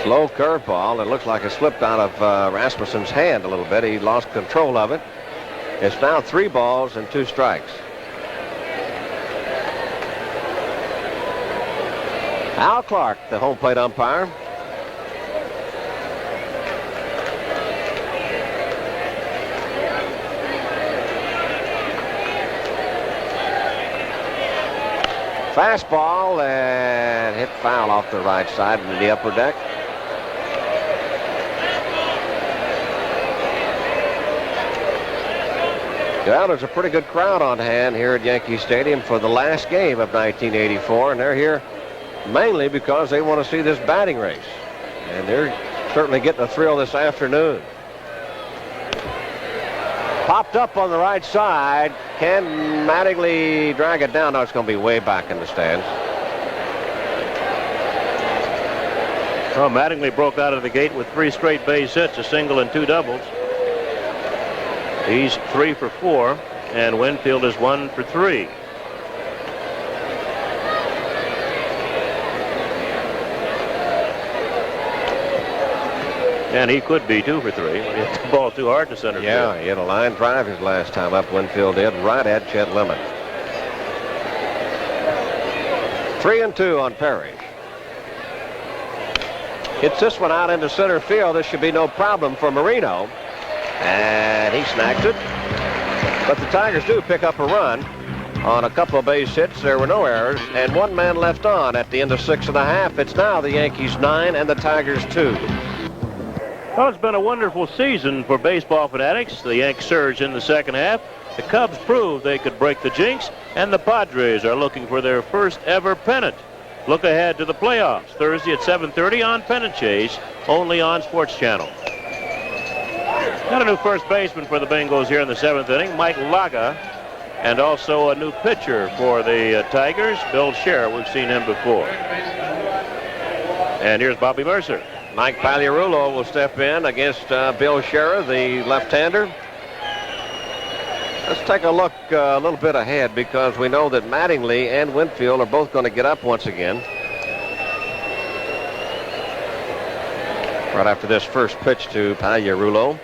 Slow curveball. It looks like it slipped out of Rasmussen's hand a little bit. He lost control of it. It's now 3 balls and 2 strikes. Al Clark, the home plate umpire. Fastball and hit foul off the right side into the upper deck. Well, there's a pretty good crowd on hand here at Yankee Stadium for the last game of 1984, and they're here mainly because they want to see this batting race. And they're certainly getting a thrill this afternoon. Popped up on the right side. Can Mattingly drag it down? No, it's going to be way back in the stands. Well, Mattingly broke out of the gate with 3 straight base hits, a single and 2 doubles. He's 3 for 4, and Winfield is 1 for 3. And he could be 2 for 3. He hit the ball too hard to center field. Yeah, he had a line drive his last time up. Winfield did, right at Chet Lemon. 3-2 on Parrish. Hits this one out into center field. This should be no problem for Marino. And he snags it. But the Tigers do pick up a run on a couple of base hits. There were no errors. And one man left on at the end of 6 1/2. It's now the Yankees 9 and the Tigers 2. Well, it's been a wonderful season for baseball fanatics. The Yanks surge in the second half. The Cubs proved they could break the jinx. And the Padres are looking for their first ever pennant. Look ahead to the playoffs Thursday at 7:30 on Pennant Chase, only on Sports Channel. Got a new first baseman for the Bengals here in the 7th inning, Mike Laga, and also a new pitcher for the Tigers, Bill Scher. We've seen him before. And here's Bobby Mercer. Mike Pagliarulo will step in against Bill Scher, the left-hander. Let's take a look a little bit ahead because we know that Mattingly and Winfield are both going to get up once again. Right after this first pitch to Pagliarulo.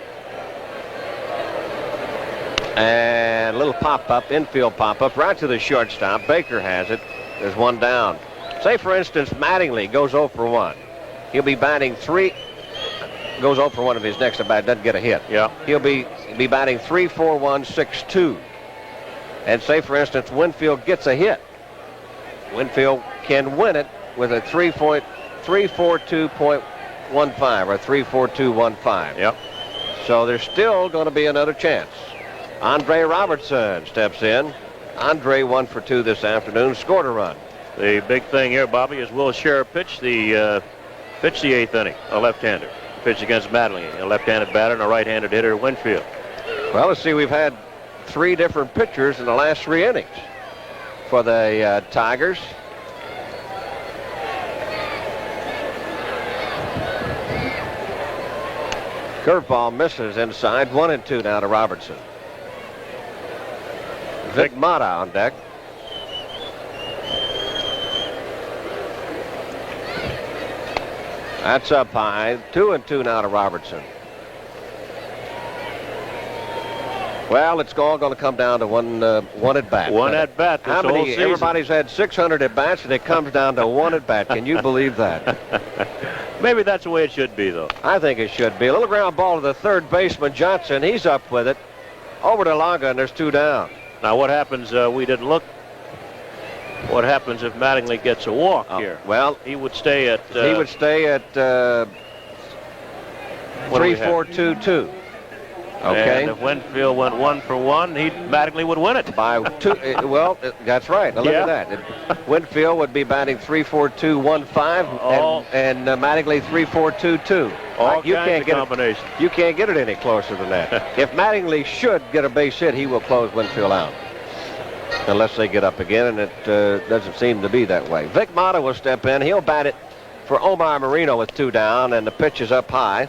And a little pop-up, infield pop-up, right to the shortstop. Baker has it. There's one down. Say, for instance, Mattingly goes 0 for 1. He'll be batting 3. Goes 0 for 1 of his next at bat, doesn't get a hit. Yeah. He'll be batting 3-4-1-6-2. And say, for instance, Winfield gets a hit. Winfield can win it with a 3.342.15 or 3.4215. Yep. So there's still going to be another chance. Andre Robertson steps in. Andre 1 for 2 this afternoon, scored a run. The big thing here, Bobby, is Will Scher pitch the 8th inning, a left-hander. Pitch against Mattingly, a left-handed batter and a right-handed hitter, Winfield. Well, let's see, we've had 3 different pitchers in the last 3 innings for the Tigers. Curveball misses inside, 1-2 now to Robertson. Vic Mata on deck. That's up high, 2-2 now to Robertson. Well, it's all going to come down to one at bat. One at bat this whole season. Everybody's had 600 at bats, and it comes down to 1 at bat. Can you believe that? Maybe that's the way it should be, though. I think it should be. A little ground ball to the third baseman, Johnson. He's up with it. Over to Laga, and there's 2 down. Now, what happens? We didn't look. What happens if Mattingly gets a walk here? Well, he would stay at. He would stay at 3-4-2-2. Okay. And if Winfield went 1 for 1, Mattingly would win it. By 2. Well, that's right. Now look at that. Winfield would be batting 3-4-2-1-5, and Mattingly 3-4-2-2. All kinds of combinations. You can't get it any closer than that. If Mattingly should get a base hit, he will close Winfield out. Unless they get up again, and it doesn't seem to be that way. Vic Mata will step in. He'll bat it for Omar Marino with 2 down, and the pitch is up high.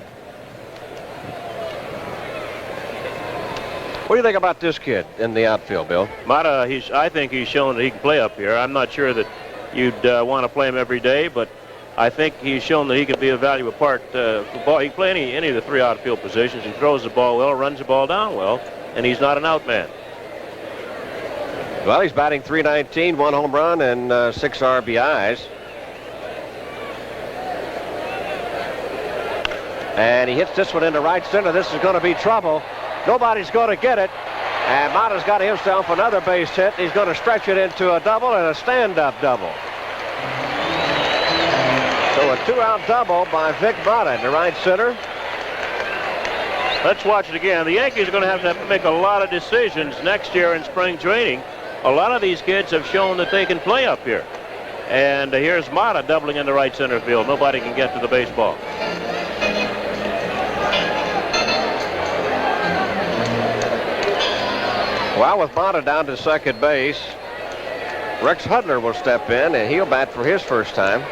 What do you think about this kid in the outfield, Bill? Mata, I think he's shown that he can play up here. I'm not sure that you'd want to play him every day, but I think he's shown that he can be a valuable part. He can play any of the 3 outfield positions. He throws the ball well, runs the ball down well, and he's not an out man. Well, he's batting .319, 1 home run, and 6 RBIs. And he hits this one into right center. This is going to be trouble. Nobody's going to get it. And Mata's got himself another base hit. He's going to stretch it into a double and a stand-up double. So a 2-out double by Vic Mata into right center. Let's watch it again. The Yankees are going to have to make a lot of decisions next year in spring training. A lot of these kids have shown that they can play up here. And here's Mata doubling into right center field. Nobody can get to the baseball. Well, with Mata down to second base, Rex Hudler will step in, and he'll bat for his first time.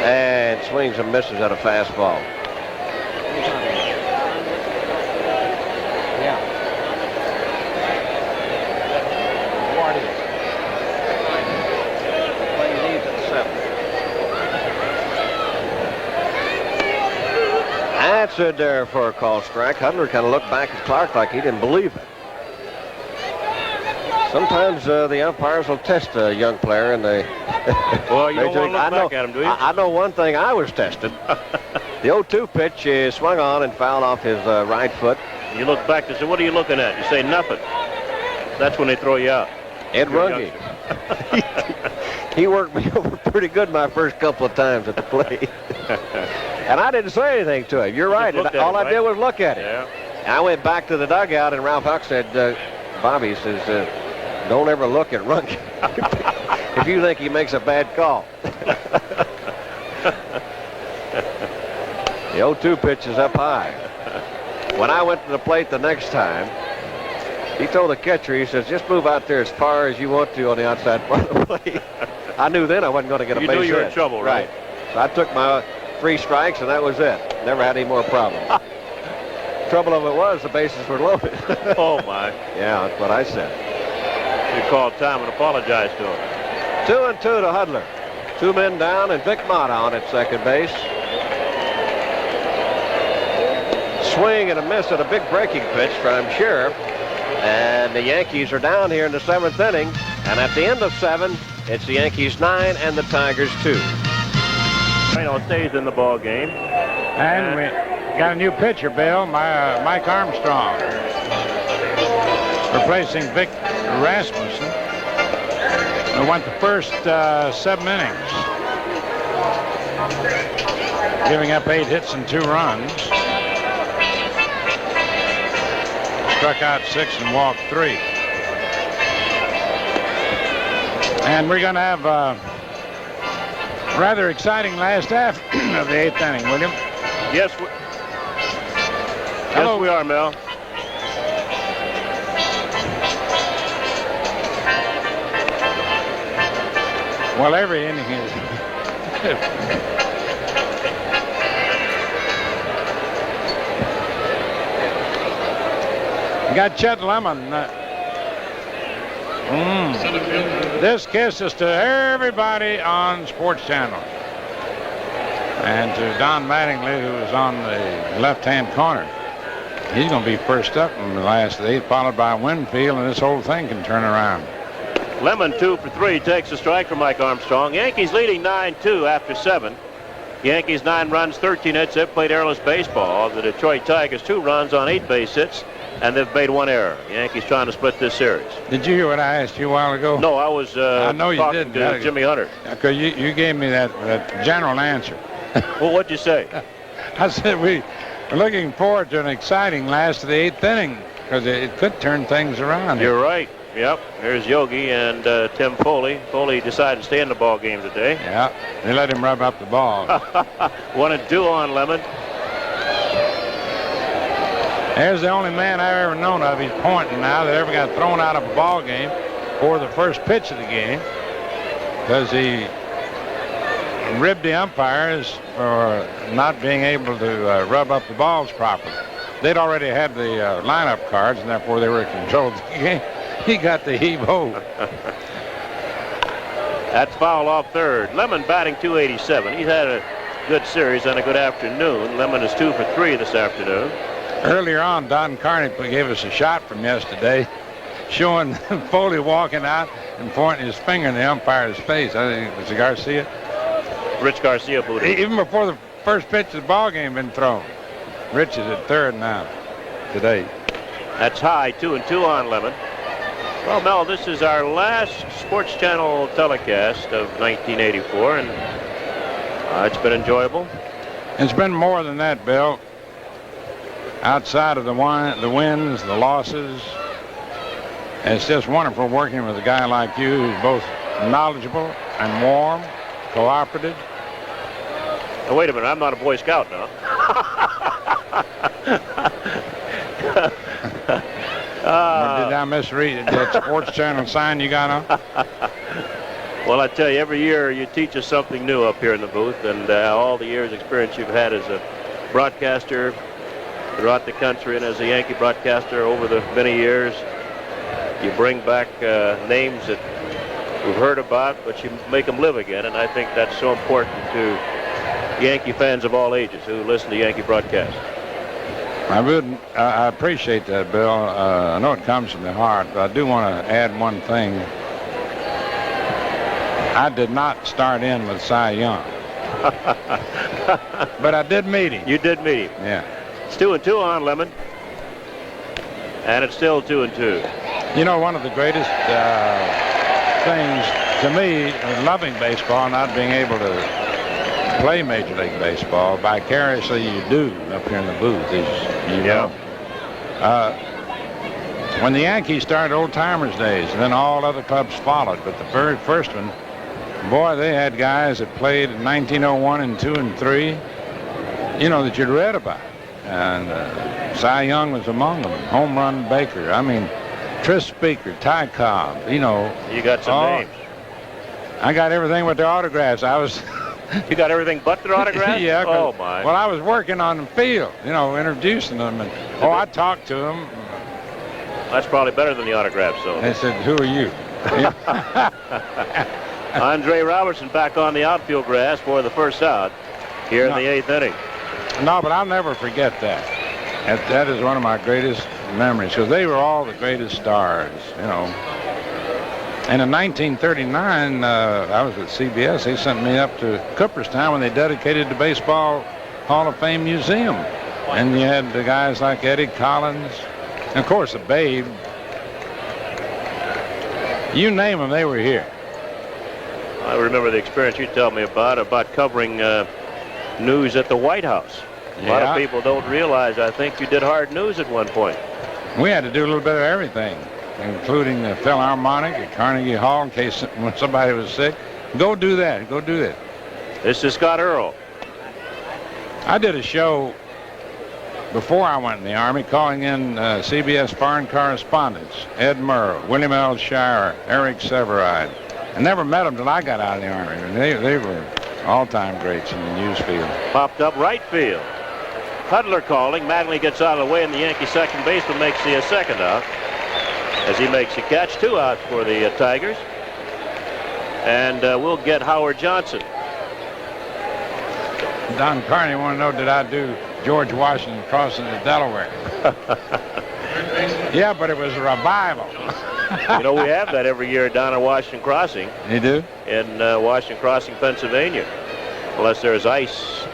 And swings and misses at a fastball. That's it there for a call strike. Hudler kind of looked back at Clark like he didn't believe it. Sometimes the umpires will test a young player, and they. Well, you don't Major want to League- look back at him, do you? I know one thing. I was tested. The 0-2 pitch is swung on and fouled off his right foot. You look back and say, what are you looking at? You say nothing. That's when they throw you out. Ed You're a Runge. youngster. He worked me over pretty good my first couple of times at the plate. And I didn't say anything to him. You're right. looked at All him, I did right? was look at it. Yeah. And I went back to the dugout, and Ralph Huck said, Bobby says, don't ever look at Runge if you think he makes a bad call. The 0-2 pitch is up high. When I went to the plate the next time, he told the catcher, he says, just move out there as far as you want to on the outside part of the plate. I knew then I wasn't going to get a You base knew you were hit. in trouble, right? So I took my 3 strikes, and that was it. Never had any more problems. Trouble of it was the bases were loaded. Oh, my. Yeah, that's what I said. You called time and apologized to him. 2-2 to Hudler. 2 men down, and Vic Mott on at second base. Swing and a miss at a big breaking pitch from Shearer. And the Yankees are down here in the 7th inning. And at the end of 7, it's the Yankees 9 and the Tigers 2. Reno stays in the ball game. And we got a new pitcher, Bill, Mike Armstrong, replacing Vic Rasmussen, who went the first 7 innings, giving up 8 hits and 2 runs. Struck out 6 and walked 3. And we're going to have a rather exciting last half of the 8th inning, William. Yes, Hello. yes, we are, Mel. Well, every inning is. Got Chet Lemon. This kiss is to everybody on Sports Channel. And to Don Mattingly, who is on the left-hand corner. He's going to be first up in the last 8, followed by Winfield, and this whole thing can turn around. Lemon 2 for 3 takes a strike from Mike Armstrong. Yankees leading 9-2 after 7. Yankees 9 runs, 13 hits. They've played errorless baseball. The Detroit Tigers 2 runs on 8 base hits, and they've made 1 error. Yankees trying to split this series. Did you hear what I asked you a while ago? No, I was I know you talking did. to Jimmy Hunter. Because you gave me that general answer. Well, what'd you say? I said we're looking forward to an exciting last of the 8th inning because it could turn things around. You're right. Yep. Here's Yogi and Tim Foley. Foley decided to stay in the ball game today. Yeah, they let him rub up the ball. 1-2 on Lemon. There's the only man I've ever known of, he's pointing now, that ever got thrown out of a ball game for the first pitch of the game because he ribbed the umpires for not being able to rub up the balls properly. They'd already had the lineup cards, and therefore they were in control of the game. He got the heave-ho. That's foul off third. Lemon batting .287. He's had a good series and a good afternoon. Lemon is 2 for 3 this afternoon. Earlier on, Don Carney gave us a shot from yesterday showing Foley walking out and pointing his finger in the umpire's face. I think it was Garcia. Rich Garcia booted. Even before the first pitch of the ball game been thrown. Rich is at third now today. That's high, 2-2 on Lemon. Well, Mel, this is our last Sports Channel telecast of 1984, and it's been enjoyable. It's been more than that, Bill. Outside of the wins, the losses, it's just wonderful working with a guy like you who's both knowledgeable and warm, cooperative. Now, wait a minute, I'm not a Boy Scout now. Did I misread that Sports Channel sign you got on? Well, I tell you, every year you teach us something new up here in the booth, and all the years' experience you've had as a broadcaster throughout the country and as a Yankee broadcaster over the many years, you bring back names that we've heard about, but you make them live again, and I think that's so important to Yankee fans of all ages who listen to Yankee broadcasts. I appreciate that, Bill. I know it comes from the heart, but I do want to add one thing. I did not start in with Cy Young. But I did meet him. You did meet him. Yeah. It's 2-2 on Lemon. And it's still 2-2. You know, one of the greatest things to me, loving baseball, not being able to play Major League Baseball, vicariously you do up here in the booth, as you know. When the Yankees started Old Timers days, and then all other clubs followed, but the very first one, boy, they had guys that played in 1901 and 2 and 3, you know, that you'd read about. And Cy Young was among them. Home Run Baker. I mean, Tris Speaker, Ty Cobb, you know. You got some names. I got everything with their autographs. I was... You got everything but their autographs? Yeah. Oh, my. Well, I was working on the field, you know, introducing them. And, I talked to them. That's probably better than the autographs, though. They said, who are you? Andre Robertson back on the outfield grass for the first out here in the 8th inning. No, but I'll never forget that. That is one of my greatest memories, because they were all the greatest stars, you know. And in 1939, I was at CBS. They sent me up to Cooperstown when they dedicated the Baseball Hall of Fame Museum. And you had the guys like Eddie Collins, and of course the Babe. You name them, they were here. I remember the experience you told me about covering news at the White House. A lot of people don't realize, I think you did hard news at one point. We had to do a little bit of everything, including the Philharmonic at Carnegie Hall in case when somebody was sick. Go do that. Go do that. This is Scott Earl. I did a show before I went in the Army calling in CBS foreign correspondents, Ed Murrow, William L. Shire, Eric Severide. I never met them till I got out of the Army. They were all-time greats in the news field. Popped up right field. Hudler calling. Mattingly gets out of the way, and the Yankee second baseman makes the second out as he makes a catch. 2 outs for the Tigers. And we'll get Howard Johnson. Don Carney want to know, did I do George Washington crossing the Delaware? Yeah, but it was a revival. You know, we have that every year down at Washington Crossing. You do? In Washington Crossing, Pennsylvania. Unless there's ice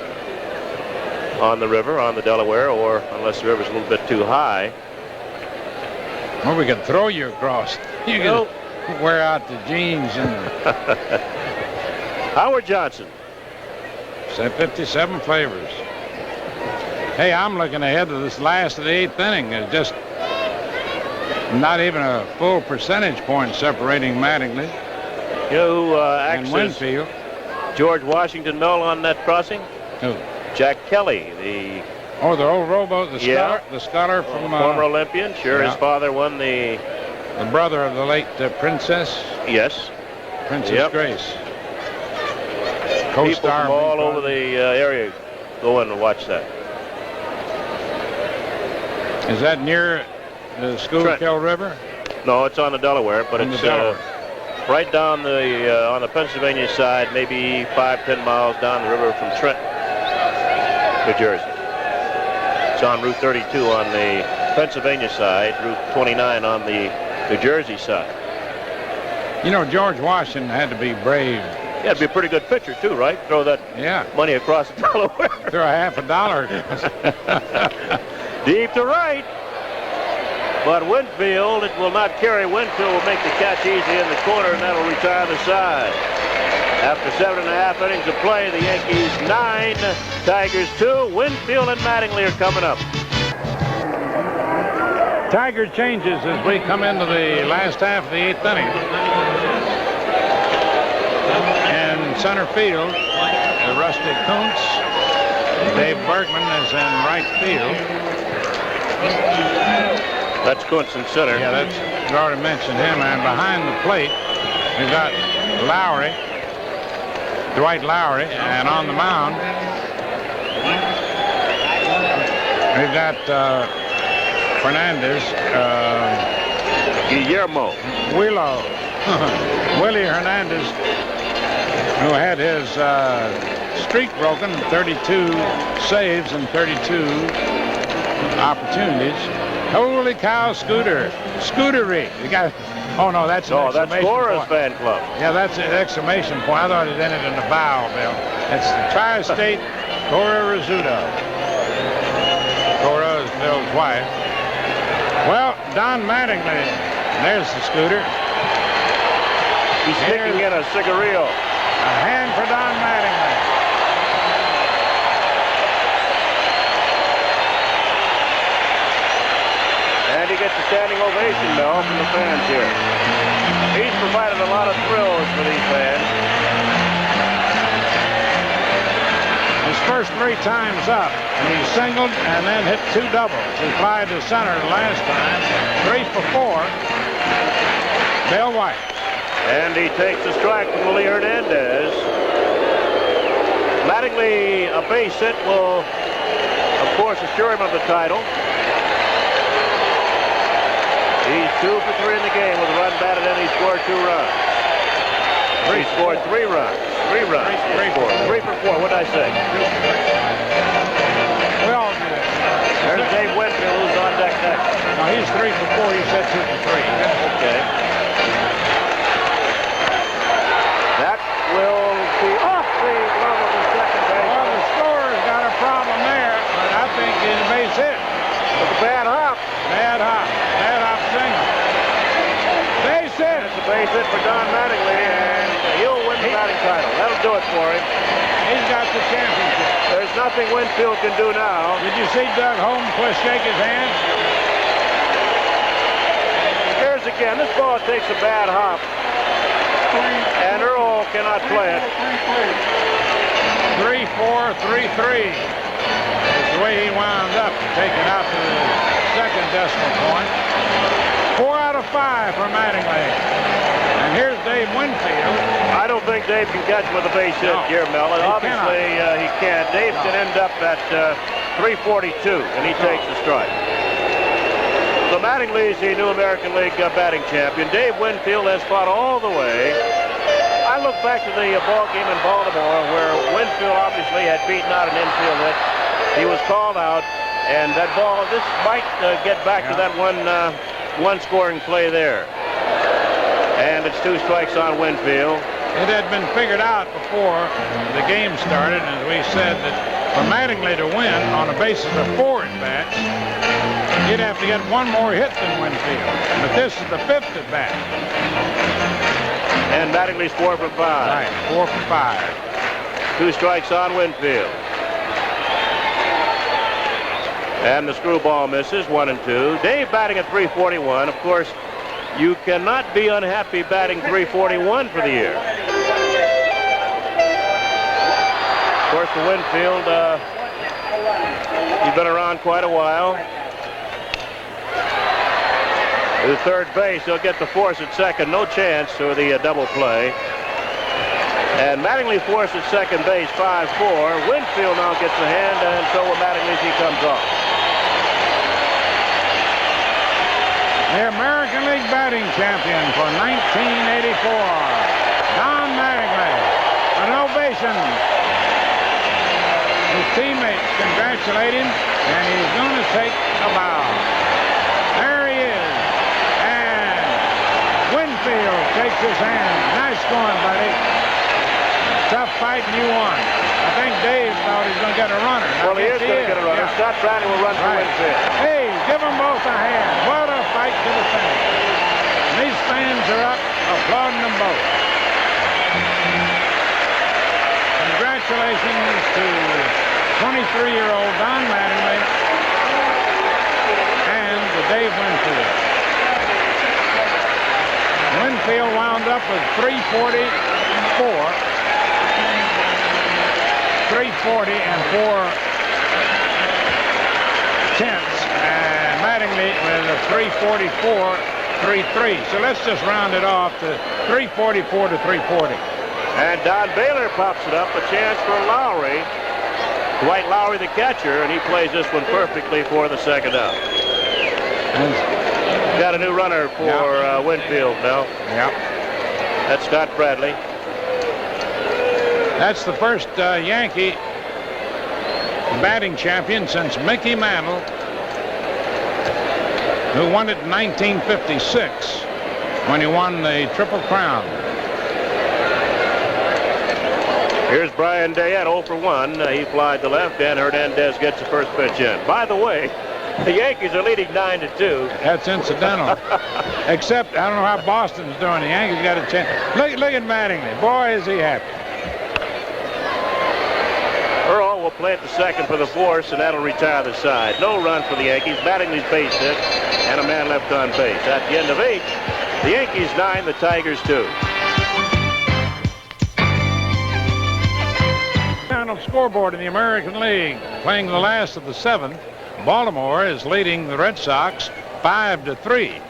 on the river, on the Delaware, or unless the river's a little bit too high. Well, we could throw you across. You could wear out the jeans and... Howard Johnson. 57 flavors. Hey, I'm looking ahead to this last of the 8th inning. It's just not even a full percentage point separating Mattingly You know who and acts Winfield. as George Washington Mill on that crossing? Who? Jack Kelly, the the old rowboat, the scholar from... former Olympian. Sure, his father won the brother of the late Princess. Yes. Princess Grace. People Co-star from all over the area go in and watch that. Is that near the Schuylkill River? No, it's on the Delaware, but On it's the Delaware. right down the on the Pennsylvania side, maybe 5-10 miles down the river from Trenton, New Jersey. It's on Route 32 on the Pennsylvania side, Route 29 on the New Jersey side. You know, George Washington had to be brave. Yeah, it'd be a pretty good pitcher too, right? Throw that money across the Delaware. Throw a $50. Deep to right. But Winfield, it will not carry. Winfield will make the catch easy in the corner, and that'll retire the side. After 7.5 innings of play, the Yankees 9, Tigers 2. Winfield and Mattingly are coming up. Tiger changes as we come into the last half of the 8th inning. In center field, Rusty Kuntz. Dave Bergman is in right field. That's Kuntz in center. Yeah, we already mentioned him. And behind the plate, we've got Lowry, Dwight Lowry, and on the mound, we've got Fernandez, Guillermo. Willie Hernandez, who had his streak broken, 32 saves in 32 opportunities. Holy cow, Scooter. Scootery. You got. Oh, no, that's an that's exclamation Flora's point. fan club. Yeah, that's an exclamation point. I thought it ended in a bow, Bill. It's the Tri-State Cora Rizzuto. Cora is Bill's wife. Well, Don Mattingly. There's the Scooter. He's sticking in a cigarillo. A hand for Don Mattingly. And he gets a standing ovation, Mel, from the fans here. He's provided a lot of thrills for these fans. His first 3 times up, and he singled and then hit 2 doubles. He flied to center the last time. 3 for 4. Bill White. And he takes a strike from Willie Hernandez. Mattingly, a base hit will, of course, assure him of the title. He's 2 for 3 in the game with a run batted in. He scored 2 runs. He scored 3 runs. 3 runs. 3 for 4. What did I say? We all do that. There's Dave Winfield, who's on deck next. No, he's 3 for 4. You said 2 for 3. Okay. That will be off the glove of the second base. Well, the scorer's got a problem there, but I think he's a base hit. It's a bad hop. Bad hop. Bad hop single. Base hit. It's a base hit for Don Mattingly, and he'll win the batting title. That'll do it for him. He's got the championship. There's nothing Winfield can do now. Did you see Doug Holmquist shake his hand? Here's again. This ball takes a bad hop, and Earl cannot play it. 3-4, 3-3. That's the way he wound up, taking out to the second decimal point. 4 out of 5 for Mattingly. And here's Dave Winfield. I don't think Dave can catch him with a base hit No, here, Mel. And he obviously, he can't. Dave can end up at 342, and he takes a strike. So Mattingly is the new American League batting champion. Dave Winfield has fought all the way. I look back to the ball game in Baltimore where Winfield obviously had beaten out an infield hit. He was called out, and that ball, this might get back to that one scoring play there. And it's 2 strikes on Winfield. It had been figured out before the game started, as we said, that for Mattingly to win on a basis of 4 at-bats, he'd have to get 1 more hit than Winfield. But this is the 5th at-bat. And Mattingly's 4 for 5. Right, 4 for 5. 2 strikes on Winfield. And the screwball misses, 1 and 2. Dave batting at 341. Of course, you cannot be unhappy batting 341 for the year. Of course, for Winfield, he's been around quite a while. The third base, he'll get the force at second. No chance for the double play. And Mattingly forced at second base, 5-4. Winfield now gets a hand, and so will Mattingly as he comes off. The American League batting champion for 1984, Don Mattingly. An ovation. His teammates congratulate him, and he's going to take a bow. There he is. And Winfield takes his hand. Nice going, buddy. Tough fight, and you won. I think Dave thought he was going to get a runner. Well, he is going to get a runner. Yeah. Scott Bradley will run for Winfield. Hey, give them both a hand. What a fight to the fans. And these fans are up applauding them both. Congratulations to 23-year-old Don Mattingly and to Dave Winfield. Winfield wound up with 344. 340 and 4/10, and Mattingly with a 344.33. So let's just round it off to 344 to 340. And Don Baylor pops it up, a chance for Lowry. Dwight Lowry, the catcher, and he plays this one perfectly for the second out. Got a new runner for Winfield now. Yep. That's Scott Bradley. That's the first Yankee batting champion since Mickey Mantle who won it in 1956 when he won the Triple Crown. Here's Brian Dayette, 0 for 1. He flied to left, and Hernandez gets the first pitch in. By the way, the Yankees are leading 9-2. That's incidental. Except, I don't know how Boston's doing. The Yankees got a chance. Look at Mattingly. Boy, is he happy. Earl will play at the second for the Force, and that'll retire the side. No run for the Yankees. Mattingly's base hit, and a man left on base. At the end of 8, the Yankees 9, the Tigers 2. Final scoreboard in the American League. Playing the last of the 7th, Baltimore is leading the Red Sox 5-3.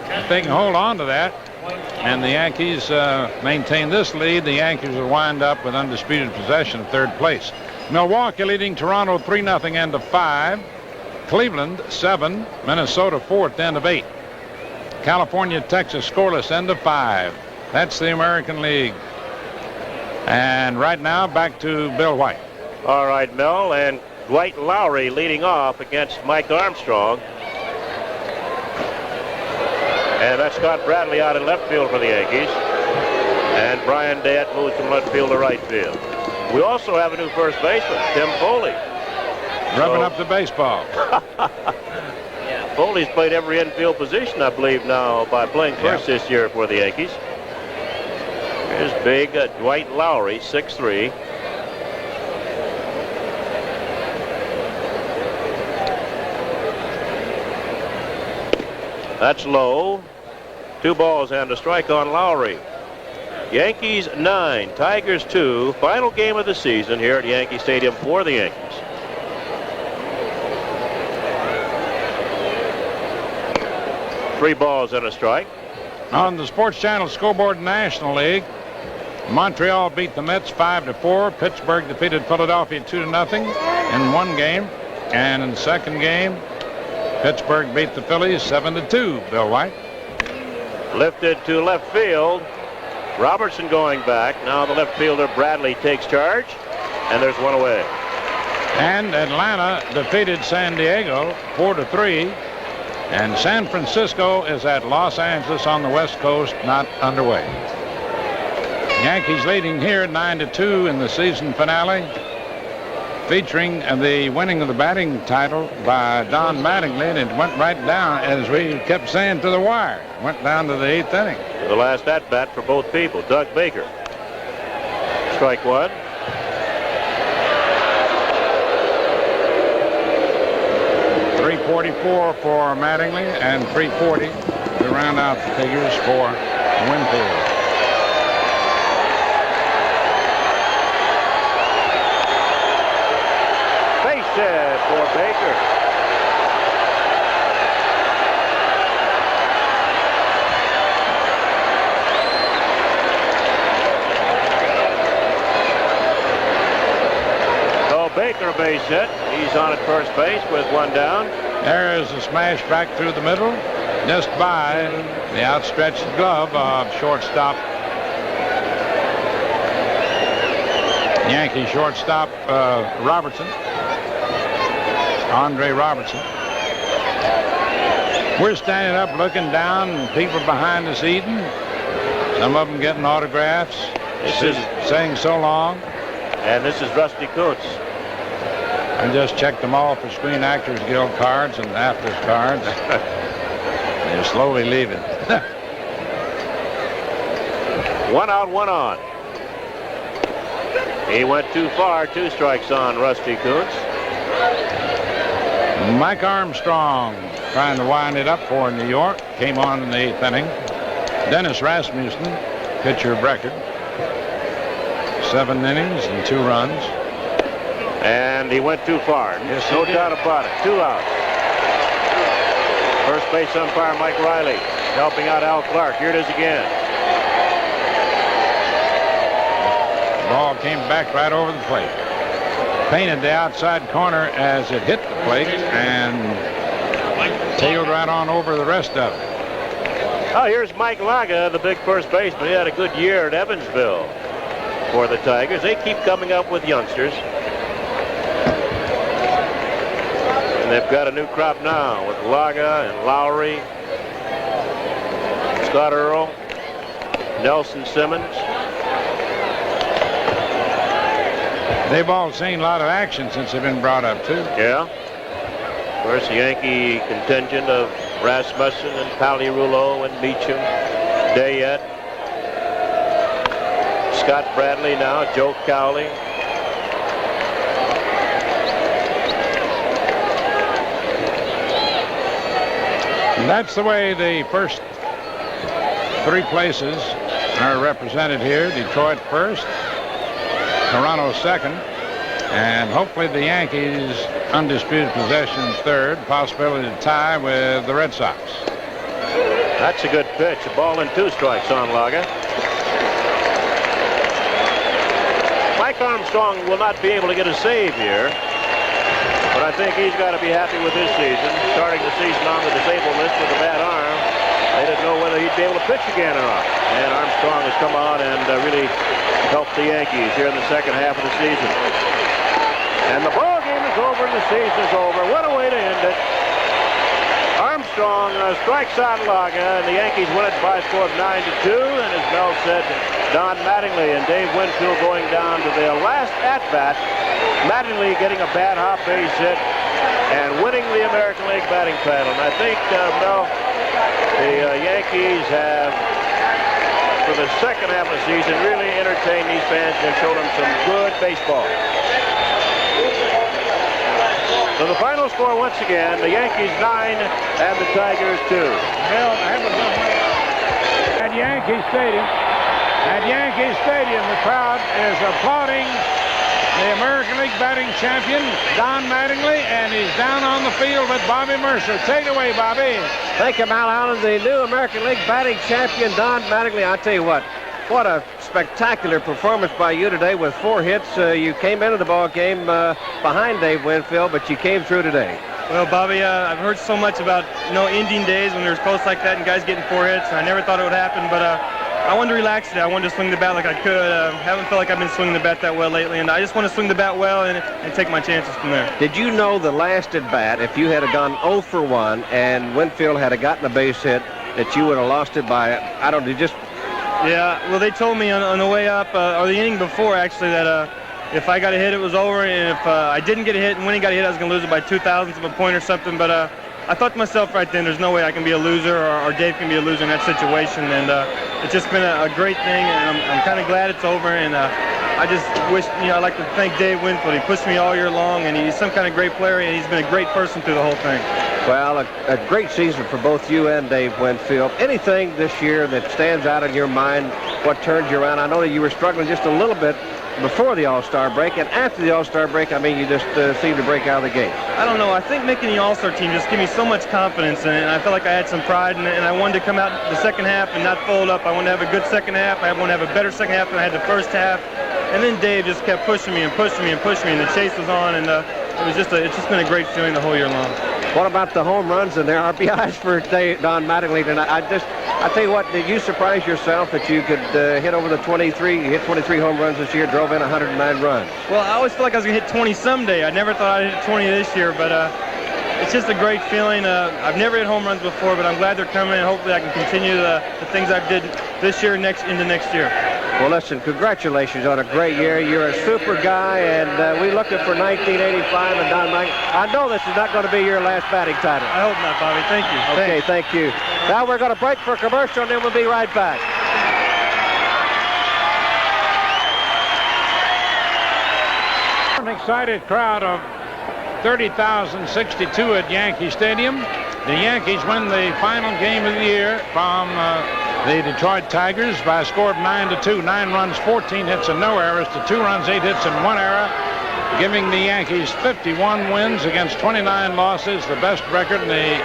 If they can hold on to that, and the Yankees maintain this lead, the Yankees will wind up with undisputed possession of 3rd place. Milwaukee leading Toronto 3-0 end of 5. Cleveland 7. Minnesota 4th end of 8. California, Texas scoreless end of 5. That's the American League. And right now, back to Bill White. All right, Mel, and Dwight Lowry leading off against Mike Armstrong. And that's Scott Bradley out in left field for the Yankees. And Brian Dayette moves from left field to right field. We also have a new first baseman, Tim Foley. Rubbing up the baseball. Yeah, Foley's played every infield position, I believe, now by playing first this year for the Yankees. Here's big Dwight Lowry, 6'3". That's low. 2 balls and a strike on Lowry. Yankees 9, Tigers 2. Final game of the season here at Yankee Stadium for the Yankees. Three balls and a strike. On the Sports Channel scoreboard National League, Montreal beat the Mets 5-4. Pittsburgh defeated Philadelphia 2-0 in one game. And in the second game, Pittsburgh beat the Phillies 7-2. Bill White. Lifted to left field. Robertson going back. Now the left fielder Bradley takes charge. And there's one away. And Atlanta defeated San Diego 4-3. And San Francisco is at Los Angeles on the West Coast, not underway. Yankees leading here 9-2 in the season finale, featuring the winning of the batting title by Don Mattingly, and it went right down, as we kept saying, to the wire. Went down to the 8th inning. The last at-bat for both people, Doug Baker. Strike one. .344 for Mattingly and .340 to round out the figures for Winfield. Base hit for Baker. Baker base hit. He's on at first base with one down. There is a smash back through the middle, just by the outstretched glove of shortstop. Yankee shortstop Robertson. Andre Robertson. We're standing up looking down, and people behind us eating. Some of them getting autographs, saying so long. And this is Rusty Kuntz. I just checked them all for Screen Actors Guild cards and Actors cards. They're slowly leaving. One out, one on. He went too far. 2 strikes on Rusty Kuntz. Mike Armstrong trying to wind it up for New York. Came on in the 8th inning. Dennis Rasmussen, pitcher of record. 7 innings and 2 runs. And he went too far. Yes, no doubt about it. 2 outs. First base umpire Mike Riley helping out Al Clark. Here it is again. The ball came back right over the plate. Painted the outside corner as it hit the plate and tailed right on over the rest of it. Oh, here's Mike Laga, the big first baseman. He had a good year at Evansville for the Tigers. They keep coming up with youngsters. And they've got a new crop now with Laga and Lowry, Scott Earl, Nelson Simmons. They've all seen a lot of action since they've been brought up, too. Yeah. Of course, the Yankee contingent of Rasmussen and Palirulo and Meacham, Dayette, Scott Bradley now, Joe Cowley. And that's the way the first three places are represented here. Detroit first, Toronto second, and hopefully the Yankees undisputed possession third, possibility to tie with the Red Sox. That's a good pitch. A ball and 2 strikes on Laga. Mike Armstrong will not be able to get a save here, but I think he's got to be happy with his season. Starting the season on the disabled list with a bad arm. They didn't know whether he'd be able to pitch again or not. And Armstrong has come on and really helped the Yankees here in the second half of the season. And the ball game is over and the season is over. What a way to end it. Armstrong strikes out Laga, and the Yankees win it by a score of 9-2. And as Mel said, Don Mattingly and Dave Winfield going down to their last at-bat. Mattingly getting a bad hop base hit and winning the American League batting title. And I think, Mel, the Yankees have, for the second half of the season, really entertained these fans and showed them some good baseball. So the final score once again, the Yankees 9 and the Tigers 2. Well, at Yankee Stadium, the crowd is applauding the American League batting champion, Don Mattingly, and he's down on the field with Bobby Mercer. Take it away, Bobby. Thank you, Mal Allen. The new American League batting champion, Don Mattingly. I tell you what a spectacular performance by you today with 4 hits. You came into the ball game behind Dave Winfield, but you came through today. Well, Bobby, I've heard so much about ending days when there's close like that and guys getting 4 hits. I never thought it would happen, but I wanted to relax today. I wanted to swing the bat like I could. Haven't felt like I've been swinging the bat that well lately, and I just want to swing the bat well and take my chances from there. Did you know the last at bat, if you had gone 0 for 1 and Winfield had gotten a base hit, that you would have lost it by, I don't know, just... Yeah, well, they told me on the way up, or the inning before, actually, that if I got a hit, it was over, and if I didn't get a hit, and when he got a hit, I was going to lose it by 0.02 of a point or something, but I thought to myself right then, there's no way I can be a loser or Dave can be a loser in that situation, and it's just been a great thing, and I'm kind of glad it's over, and I just wish, I'd like to thank Dave Winfield. He pushed me all year long, and he's some kind of great player, and he's been a great person through the whole thing. Well, a great season for both you and Dave Winfield. Anything this year that stands out in your mind, what turned you around? I know that you were struggling just a little bit before the All-Star break, and after the All-Star break, I mean, you just seemed to break out of the gate. I don't know. I think making the All-Star team just gave me so much confidence, and I felt like I had some pride, and I wanted to come out the second half and not fold up. I wanted to have a good second half. I wanted to have a better second half than I had the first half. And then Dave just kept pushing me and pushing me and pushing me, and the chase was on, and it's just been a great feeling the whole year long. What about the home runs and their RBIs for Don Mattingly tonight? I tell you what, did you surprise yourself that you could hit over the 23? You hit 23 home runs this year, drove in 109 runs. Well, I always felt like I was going to hit 20 someday. I never thought I'd hit 20 this year, but it's just a great feeling. I've never hit home runs before, but I'm glad they're coming, and hopefully I can continue the things I've did this year into next year. Well, listen, congratulations on a great year. You're a super guy, and we're looking for 1985 and Don Mattingly. I know this is not going to be your last batting title. I hope not, Bobby. Thank you. Okay, thank you. Now we're going to break for a commercial, and then we'll be right back. An excited crowd of 30,062 at Yankee Stadium. The Yankees win the final game of the year from the Detroit Tigers by a score of 9-2. 9 runs, 14 hits, and no errors to 2 runs, 8 hits, and 1 error, giving the Yankees 51 wins against 29 losses, the best record in the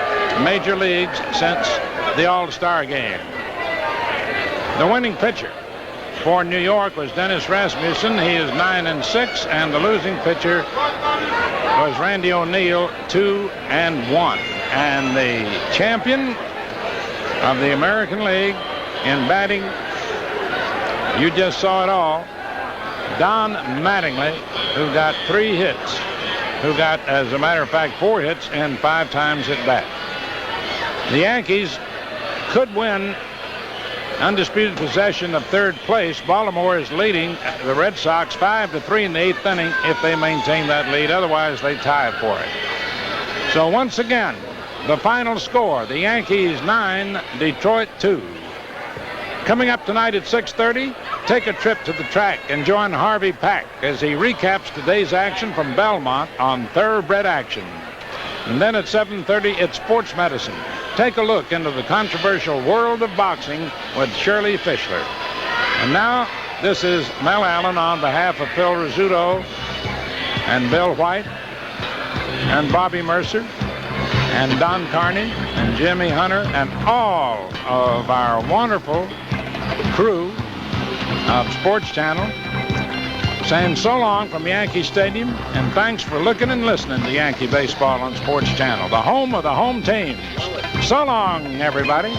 major leagues since the All-Star game. The winning pitcher for New York was Dennis Rasmussen. He is 9-6, and the losing pitcher was Randy O'Neal, 2-1. And the champion of the American League in batting, you just saw it all, Don Mattingly, who got 3 hits who got, as a matter of fact, 4 hits and 5 times at bat. The Yankees could win undisputed possession of third place. Baltimore is leading the Red Sox 5-3 in the 8th inning if they maintain that lead. Otherwise, they tie for it. So once again, the final score, the Yankees 9, Detroit 2. Coming up tonight at 6:30, take a trip to the track and join Harvey Pack as he recaps today's action from Belmont on Thoroughbred Action. And then at 7:30, it's Sports Medicine. Take a look into the controversial world of boxing with Shirley Fischler. And now, this is Mel Allen on behalf of Phil Rizzuto and Bill White and Bobby Mercer and Don Carney and Jimmy Hunter and all of our wonderful crew of Sports Channel, saying so long from Yankee Stadium, and thanks for looking and listening to Yankee Baseball on Sports Channel, the home of the home teams. So long, everybody.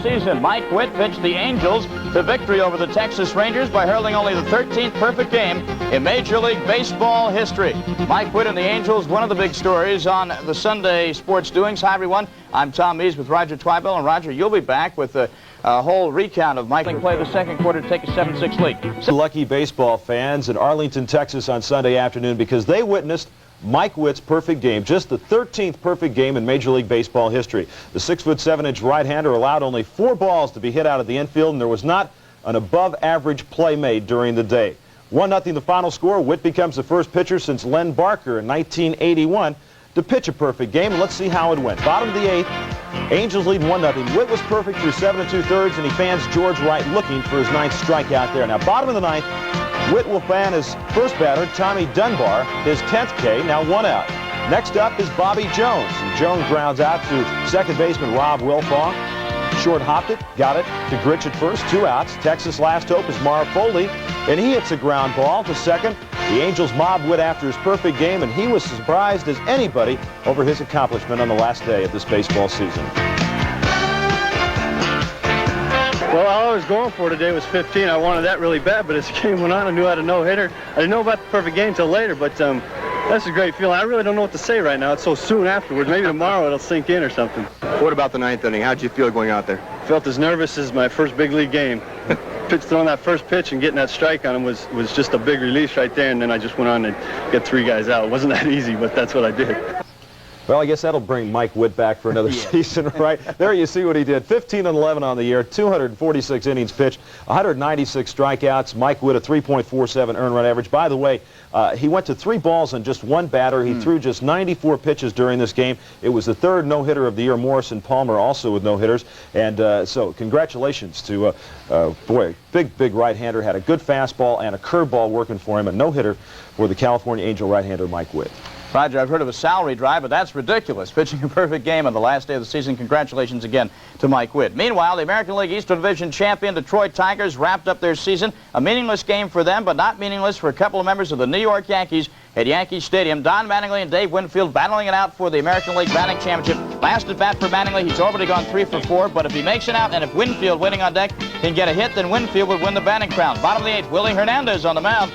Season. Mike Witt pitched the Angels to victory over the Texas Rangers by hurling only the 13th perfect game in Major League Baseball history. Mike Witt and the Angels, one of the big stories on the Sunday Sports Doings. Hi, everyone. I'm Tom Mees with Roger Twibell. And Roger, you'll be back with a whole recount of Mike play the second quarter to take a 7-6 lead. Lucky baseball fans in Arlington, Texas on Sunday afternoon because they witnessed Mike Witt's perfect game, just the 13th perfect game in Major League Baseball history. The 6'7" right-hander allowed only 4 balls to be hit out of the infield, and there was not an above-average play made during the day. 1-0 the final score. Witt becomes the first pitcher since Len Barker in 1981 to pitch a perfect game, and let's see how it went. Bottom of the 8th, Angels lead 1-0. Witt was perfect through 7 2/3, and he fans George Wright looking for his 9th strikeout there. Now, bottom of the 9th, Witt will fan his first batter, Tommy Dunbar, his 10th K, now 1 out. Next up is Bobby Jones. And Jones grounds out to second baseman Rob Wilfong. Short hopped it, got it to Grich at first, 2 outs. Texas last hope is Marv Foley, and he hits a ground ball to second. The Angels mob Witt after his perfect game, and he was surprised as anybody over his accomplishment on the last day of this baseball season. Well, all I was going for today was 15. I wanted that really bad, but as the game went on, I knew I had a no-hitter. I didn't know about the perfect game till later, but that's a great feeling. I really don't know what to say right now. It's so soon afterwards. Maybe tomorrow it'll sink in or something. What about the 9th inning? How'd you feel going out there? Felt as nervous as my first big league game. Throwing that first pitch and getting that strike on him was just a big release right there, and then I just went on and get 3 guys out. It wasn't that easy, but that's what I did. Well, I guess that'll bring Mike Witt back for another season, right? There you see what he did. 15-11 on the year, 246 innings pitched, 196 strikeouts. Mike Witt, a 3.47 earned run average. By the way, he went to 3 balls on just 1 batter. He threw just 94 pitches during this game. It was the 3rd no-hitter of the year. Morrison Palmer also with no-hitters. And so congratulations to, boy, big right-hander. Had a good fastball and a curveball working for him. A no-hitter for the California Angel right-hander Mike Witt. Roger, I've heard of a salary drive, but that's ridiculous. Pitching a perfect game on the last day of the season. Congratulations again to Mike Witt. Meanwhile, the American League Eastern Division champion Detroit Tigers wrapped up their season. A meaningless game for them, but not meaningless for a couple of members of the New York Yankees at Yankee Stadium. Don Mattingly and Dave Winfield battling it out for the American League batting championship. Last at bat for Mattingly, he's already gone 3 for 4, but if he makes it out and if Winfield winning on deck can get a hit, then Winfield would win the batting crown. Bottom of the 8th, Willie Hernandez on the mound.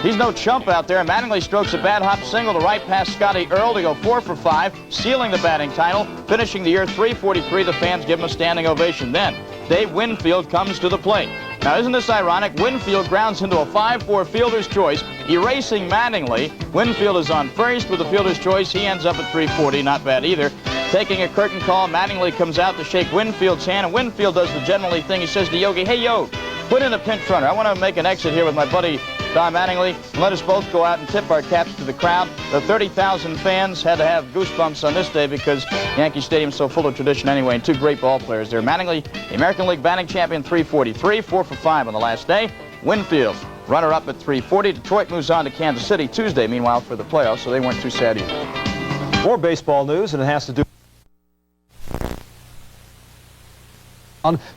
He's no chump out there. Mattingly strokes a bad hop single to right past Scotty Earl to go 4 for 5, sealing the batting title, finishing the year 343. The fans give him a standing ovation. Then Dave Winfield comes to the plate. Now, isn't this ironic? Winfield grounds into a 5-4 fielder's choice, erasing Mattingly. Winfield is on first with the fielder's choice. He ends up at 340. Not bad either. Taking a curtain call, Mattingly comes out to shake Winfield's hand, and Winfield does the gentlemanly thing. He says to Yogi, "Hey, Yo, put in a pinch runner. I want to make an exit here with my buddy Don Mattingly, and let us both go out and tip our caps to the crowd. The 30,000 fans had to have goosebumps on this day because Yankee Stadium's so full of tradition anyway, and two great ball players there. Mattingly, the American League batting champion, 343, 4 for 5 on the last day. Winfield, runner-up at 340. Detroit moves on to Kansas City Tuesday, meanwhile, for the playoffs, so they weren't too sad either. More baseball news, and it has to do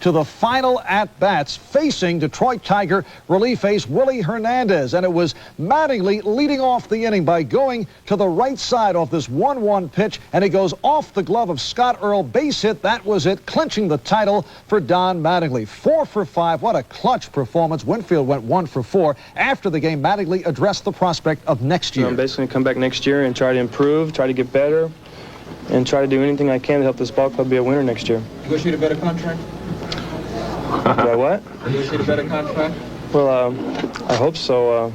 to the final at-bats facing Detroit Tiger relief ace Willie Hernandez. And it was Mattingly leading off the inning by going to the right side off this 1-1 pitch, and it goes off the glove of Scott Earl. Base hit, that was it, clinching the title for Don Mattingly. 4 for 5, what a clutch performance. Winfield went 1 for 4. After the game, Mattingly addressed the prospect of next year. I'm basically going to come back next year and try to improve, try to get better, and try to do anything I can to help this ball club be a winner next year. Negotiate a better contract? Do I what? Negotiate a better contract? Well, I hope so.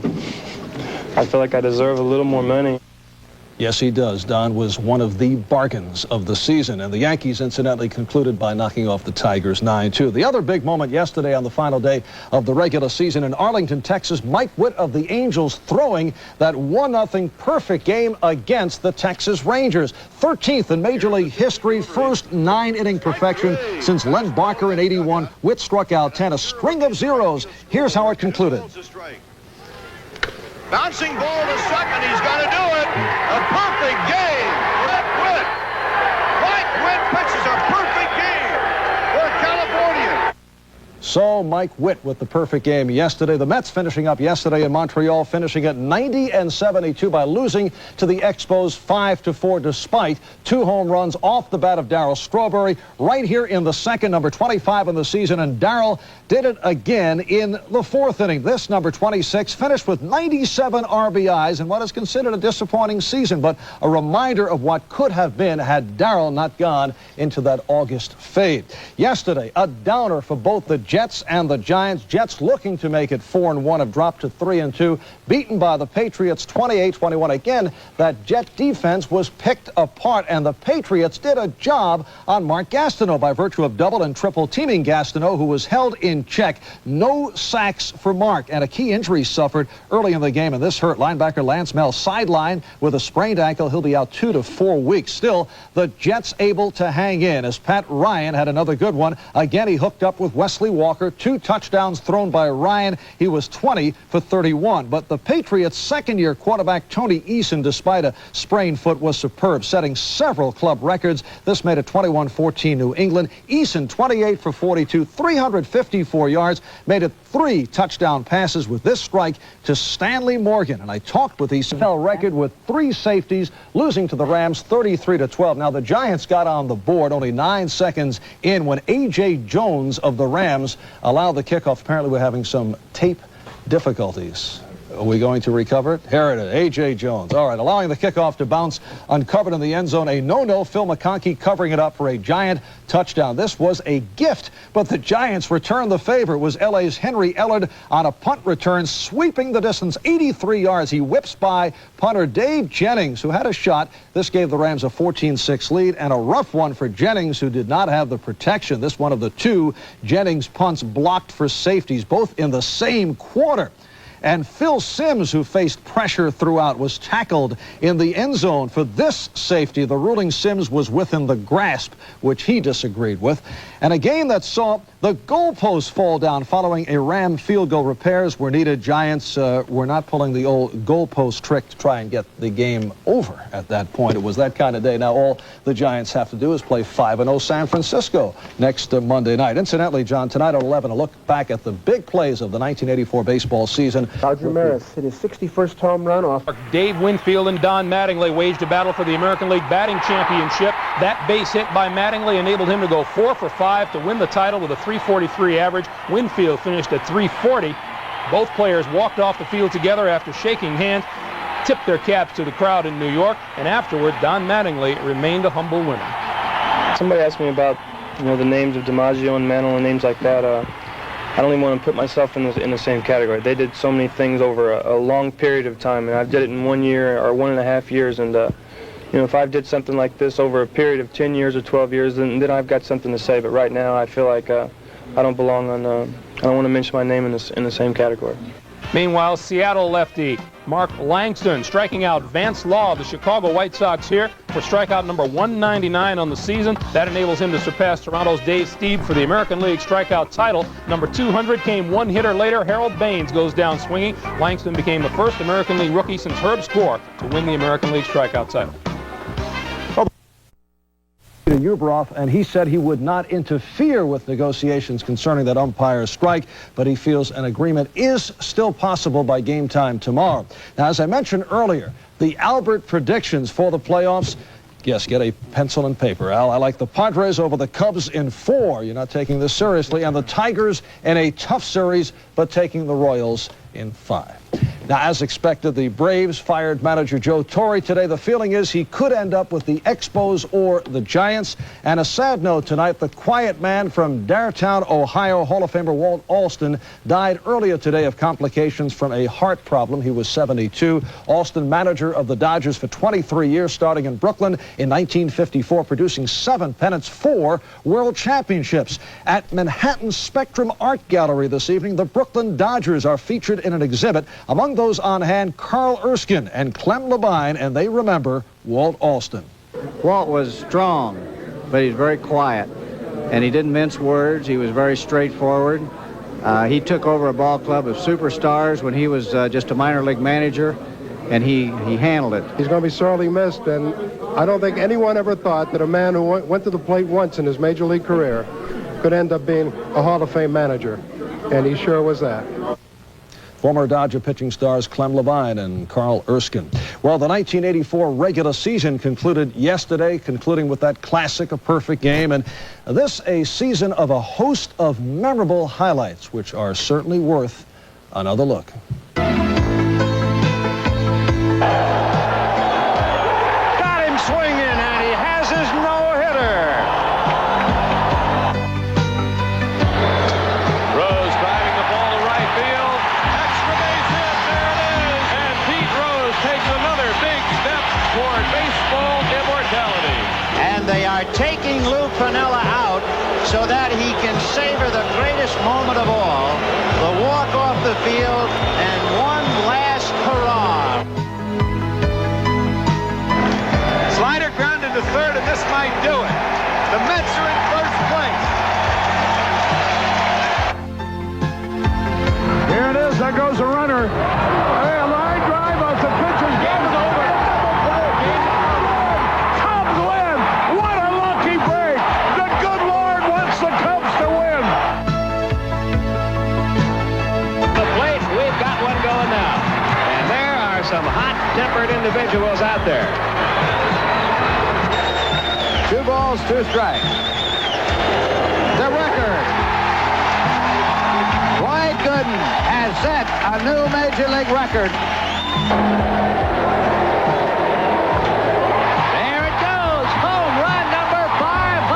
I feel like I deserve a little more money. Yes, he does. Don was one of the bargains of the season, and the Yankees incidentally concluded by knocking off the Tigers 9-2. The other big moment yesterday on the final day of the regular season in Arlington, Texas, Mike Witt of the Angels throwing that 1-0 perfect game against the Texas Rangers. 13th in Major League history, first 9-inning perfection since Len Barker in '81. Witt struck out 10, a string of zeros. Here's how it concluded. Bouncing ball to second. He's got to do it. A perfect game. Mike Witt. Mike Witt pitches a perfect game for California. So Mike Witt with the perfect game yesterday. The Mets finishing up yesterday in Montreal, finishing at 90-72 by losing to the Expos 5-4 despite 2 home runs off the bat of Darryl Strawberry right here in the second, number 25 in the season, and Darryl did it again in the 4th inning. This number 26 finished with 97 RBIs in what is considered a disappointing season, but a reminder of what could have been had Darryl not gone into that August fade. Yesterday, a downer for both the Jets and the Giants. Jets looking to make it 4-1, have dropped to 3-2, beaten by the Patriots 28-21. Again, that Jet defense was picked apart, and the Patriots did a job on Mark Gastineau by virtue of double and triple teaming Gastineau, who was held in check. No sacks for Mark, and a key injury suffered early in the game, and this hurt linebacker Lance Mel sidelined with a sprained ankle. He'll be out 2 to 4 weeks. Still, the Jets able to hang in as Pat Ryan had another good one. Again, he hooked up with Wesley Walker. 2 touchdowns thrown by Ryan. He was 20 for 31. But the Patriots' second-year quarterback Tony Eason, despite a sprained foot, was superb, setting several club records. This made it 21-14 New England. Eason 28 for 42, 354 yards, made it 3 touchdown passes with this strike to Stanley Morgan. And I talked with Eason. Record with 3 safeties, losing to the Rams 33-12. Now the Giants got on the board only 9 seconds in when A.J. Jones of the Rams allowed the kickoff. Apparently we're having some tape difficulties. Are we going to recover it? Here it is, A.J. Jones. All right, allowing the kickoff to bounce, uncovered in the end zone. A no-no, Phil McConkey covering it up for a Giant touchdown. This was a gift, but the Giants returned the favor. It was L.A.'s Henry Ellard on a punt return, sweeping the distance, 83 yards. He whips by punter Dave Jennings, who had a shot. This gave the Rams a 14-6 lead, and a rough one for Jennings, who did not have the protection. This one of the 2 Jennings punts blocked for safeties, both in the same quarter. And Phil Simms, who faced pressure throughout, was tackled in the end zone for this safety. The ruling Simms was within the grasp, which he disagreed with. And a game that saw the goalposts fall down following a Ram field goal. Repairs were needed. Giants were not pulling the old goalpost trick to try and get the game over at that point. It was that kind of day. Now all the Giants have to do is play 5-0 San Francisco next Monday night. Incidentally, John, tonight at 11, a look back at the big plays of the 1984 baseball season. Roger Maris hit his 61st home run off. Dave Winfield and Don Mattingly waged a battle for the American League batting championship. That base hit by Mattingly enabled him to go 4 for 5 to win the title with a 343 average. Winfield finished at 340. Both players walked off the field together after shaking hands, tipped their caps to the crowd in New York, and afterward, Don Mattingly remained a humble winner. Somebody asked me about, the names of DiMaggio and Mantle and names like that. I don't even want to put myself in the same category. They did so many things over a long period of time, and I did it in 1 year or 1.5 years. And if I did something like this over a period of 10 years or 12 years, then I've got something to say. But right now, I feel like I don't belong on. I don't want to mention my name in the same category. Meanwhile, Seattle lefty Mark Langston striking out Vance Law of the Chicago White Sox here for strikeout number 199 on the season. That enables him to surpass Toronto's Dave Stieb for the American League strikeout title. Number 200 came one hitter later. Harold Baines goes down swinging. Langston became the first American League rookie since Herb Score to win the American League strikeout title. To Ueberroth, and he said he would not interfere with negotiations concerning that umpire's strike, but he feels an agreement is still possible by game time tomorrow. Now, as I mentioned earlier, the Albert predictions for the playoffs. Yes, get a pencil and paper, Al. I like the Padres over the Cubs in 4. You're not taking this seriously. And the Tigers in a tough series, but taking the Royals in 5. Now, as expected, the Braves fired manager Joe Torre today. The feeling is he could end up with the Expos or the Giants. And a sad note tonight, the quiet man from Daretown, Ohio, Hall of Famer Walt Alston, died earlier today of complications from a heart problem. He was 72. Alston, manager of the Dodgers for 23 years, starting in Brooklyn in 1954, producing 7 pennants, 4 world championships. At Manhattan's Spectrum Art Gallery this evening, the Brooklyn Dodgers are featured in an exhibit. Among those on hand, Carl Erskine and Clem Labine, and they remember Walt Alston. Walt was strong, but he's very quiet, and he didn't mince words. He was very straightforward. He took over a ball club of superstars when he was just a minor league manager, and he handled it. He's going to be sorely missed, and I don't think anyone ever thought that a man who went to the plate once in his major league career could end up being a Hall of Fame manager, and he sure was that. Former Dodger pitching stars Clem Labine and Carl Erskine. Well, the 1984 regular season concluded yesterday, concluding with that classic, A Perfect Game. And this a season of a host of memorable highlights, which are certainly worth another look. Got him swinging, and he has his no-hitter. Rose driving the ball to right field. Extra base hit. There it is. And Pete Rose takes another big step toward baseball immortality. And they are taking Lou Piniella out so that he can savor the greatest moment of all, the walk off the field and one last hurrah. Slider grounded to third, and this might do it. The Mets are in first place. Here it is. There goes a runner. Hey, a line drive off the pitcher's game is over. Cubs win. What a lucky break. The good Lord wants the Cubs to win. The plate, we've got one going now. And there are some hot-tempered individuals out there. 2 balls, 2 strikes. The record. Dwight Gooden has set a new Major League record. There it goes. Home run number 500.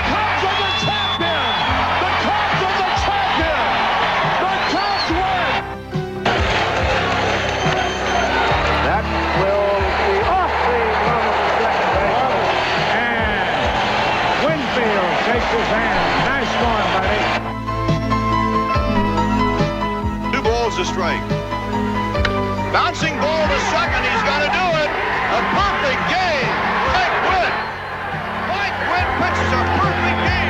Cubs are the champion. The Cubs are the champion. The Cubs win. That will be off the run of the second base. And Winfield takes his hand. Nice one, buddy. 2 balls a strike. Bouncing ball to second. He's going to do it. A perfect game. Mike Witt. Mike Witt pitches a perfect game.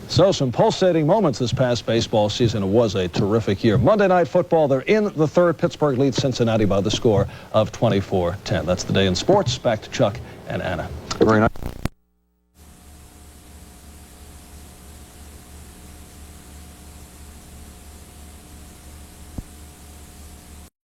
So some pulsating moments this past baseball season. It was a terrific year. Monday Night Football, they're in the third. Pittsburgh leads Cincinnati by the score of 24-10. That's the day in sports. Back to Chuck and Anna. Very nice.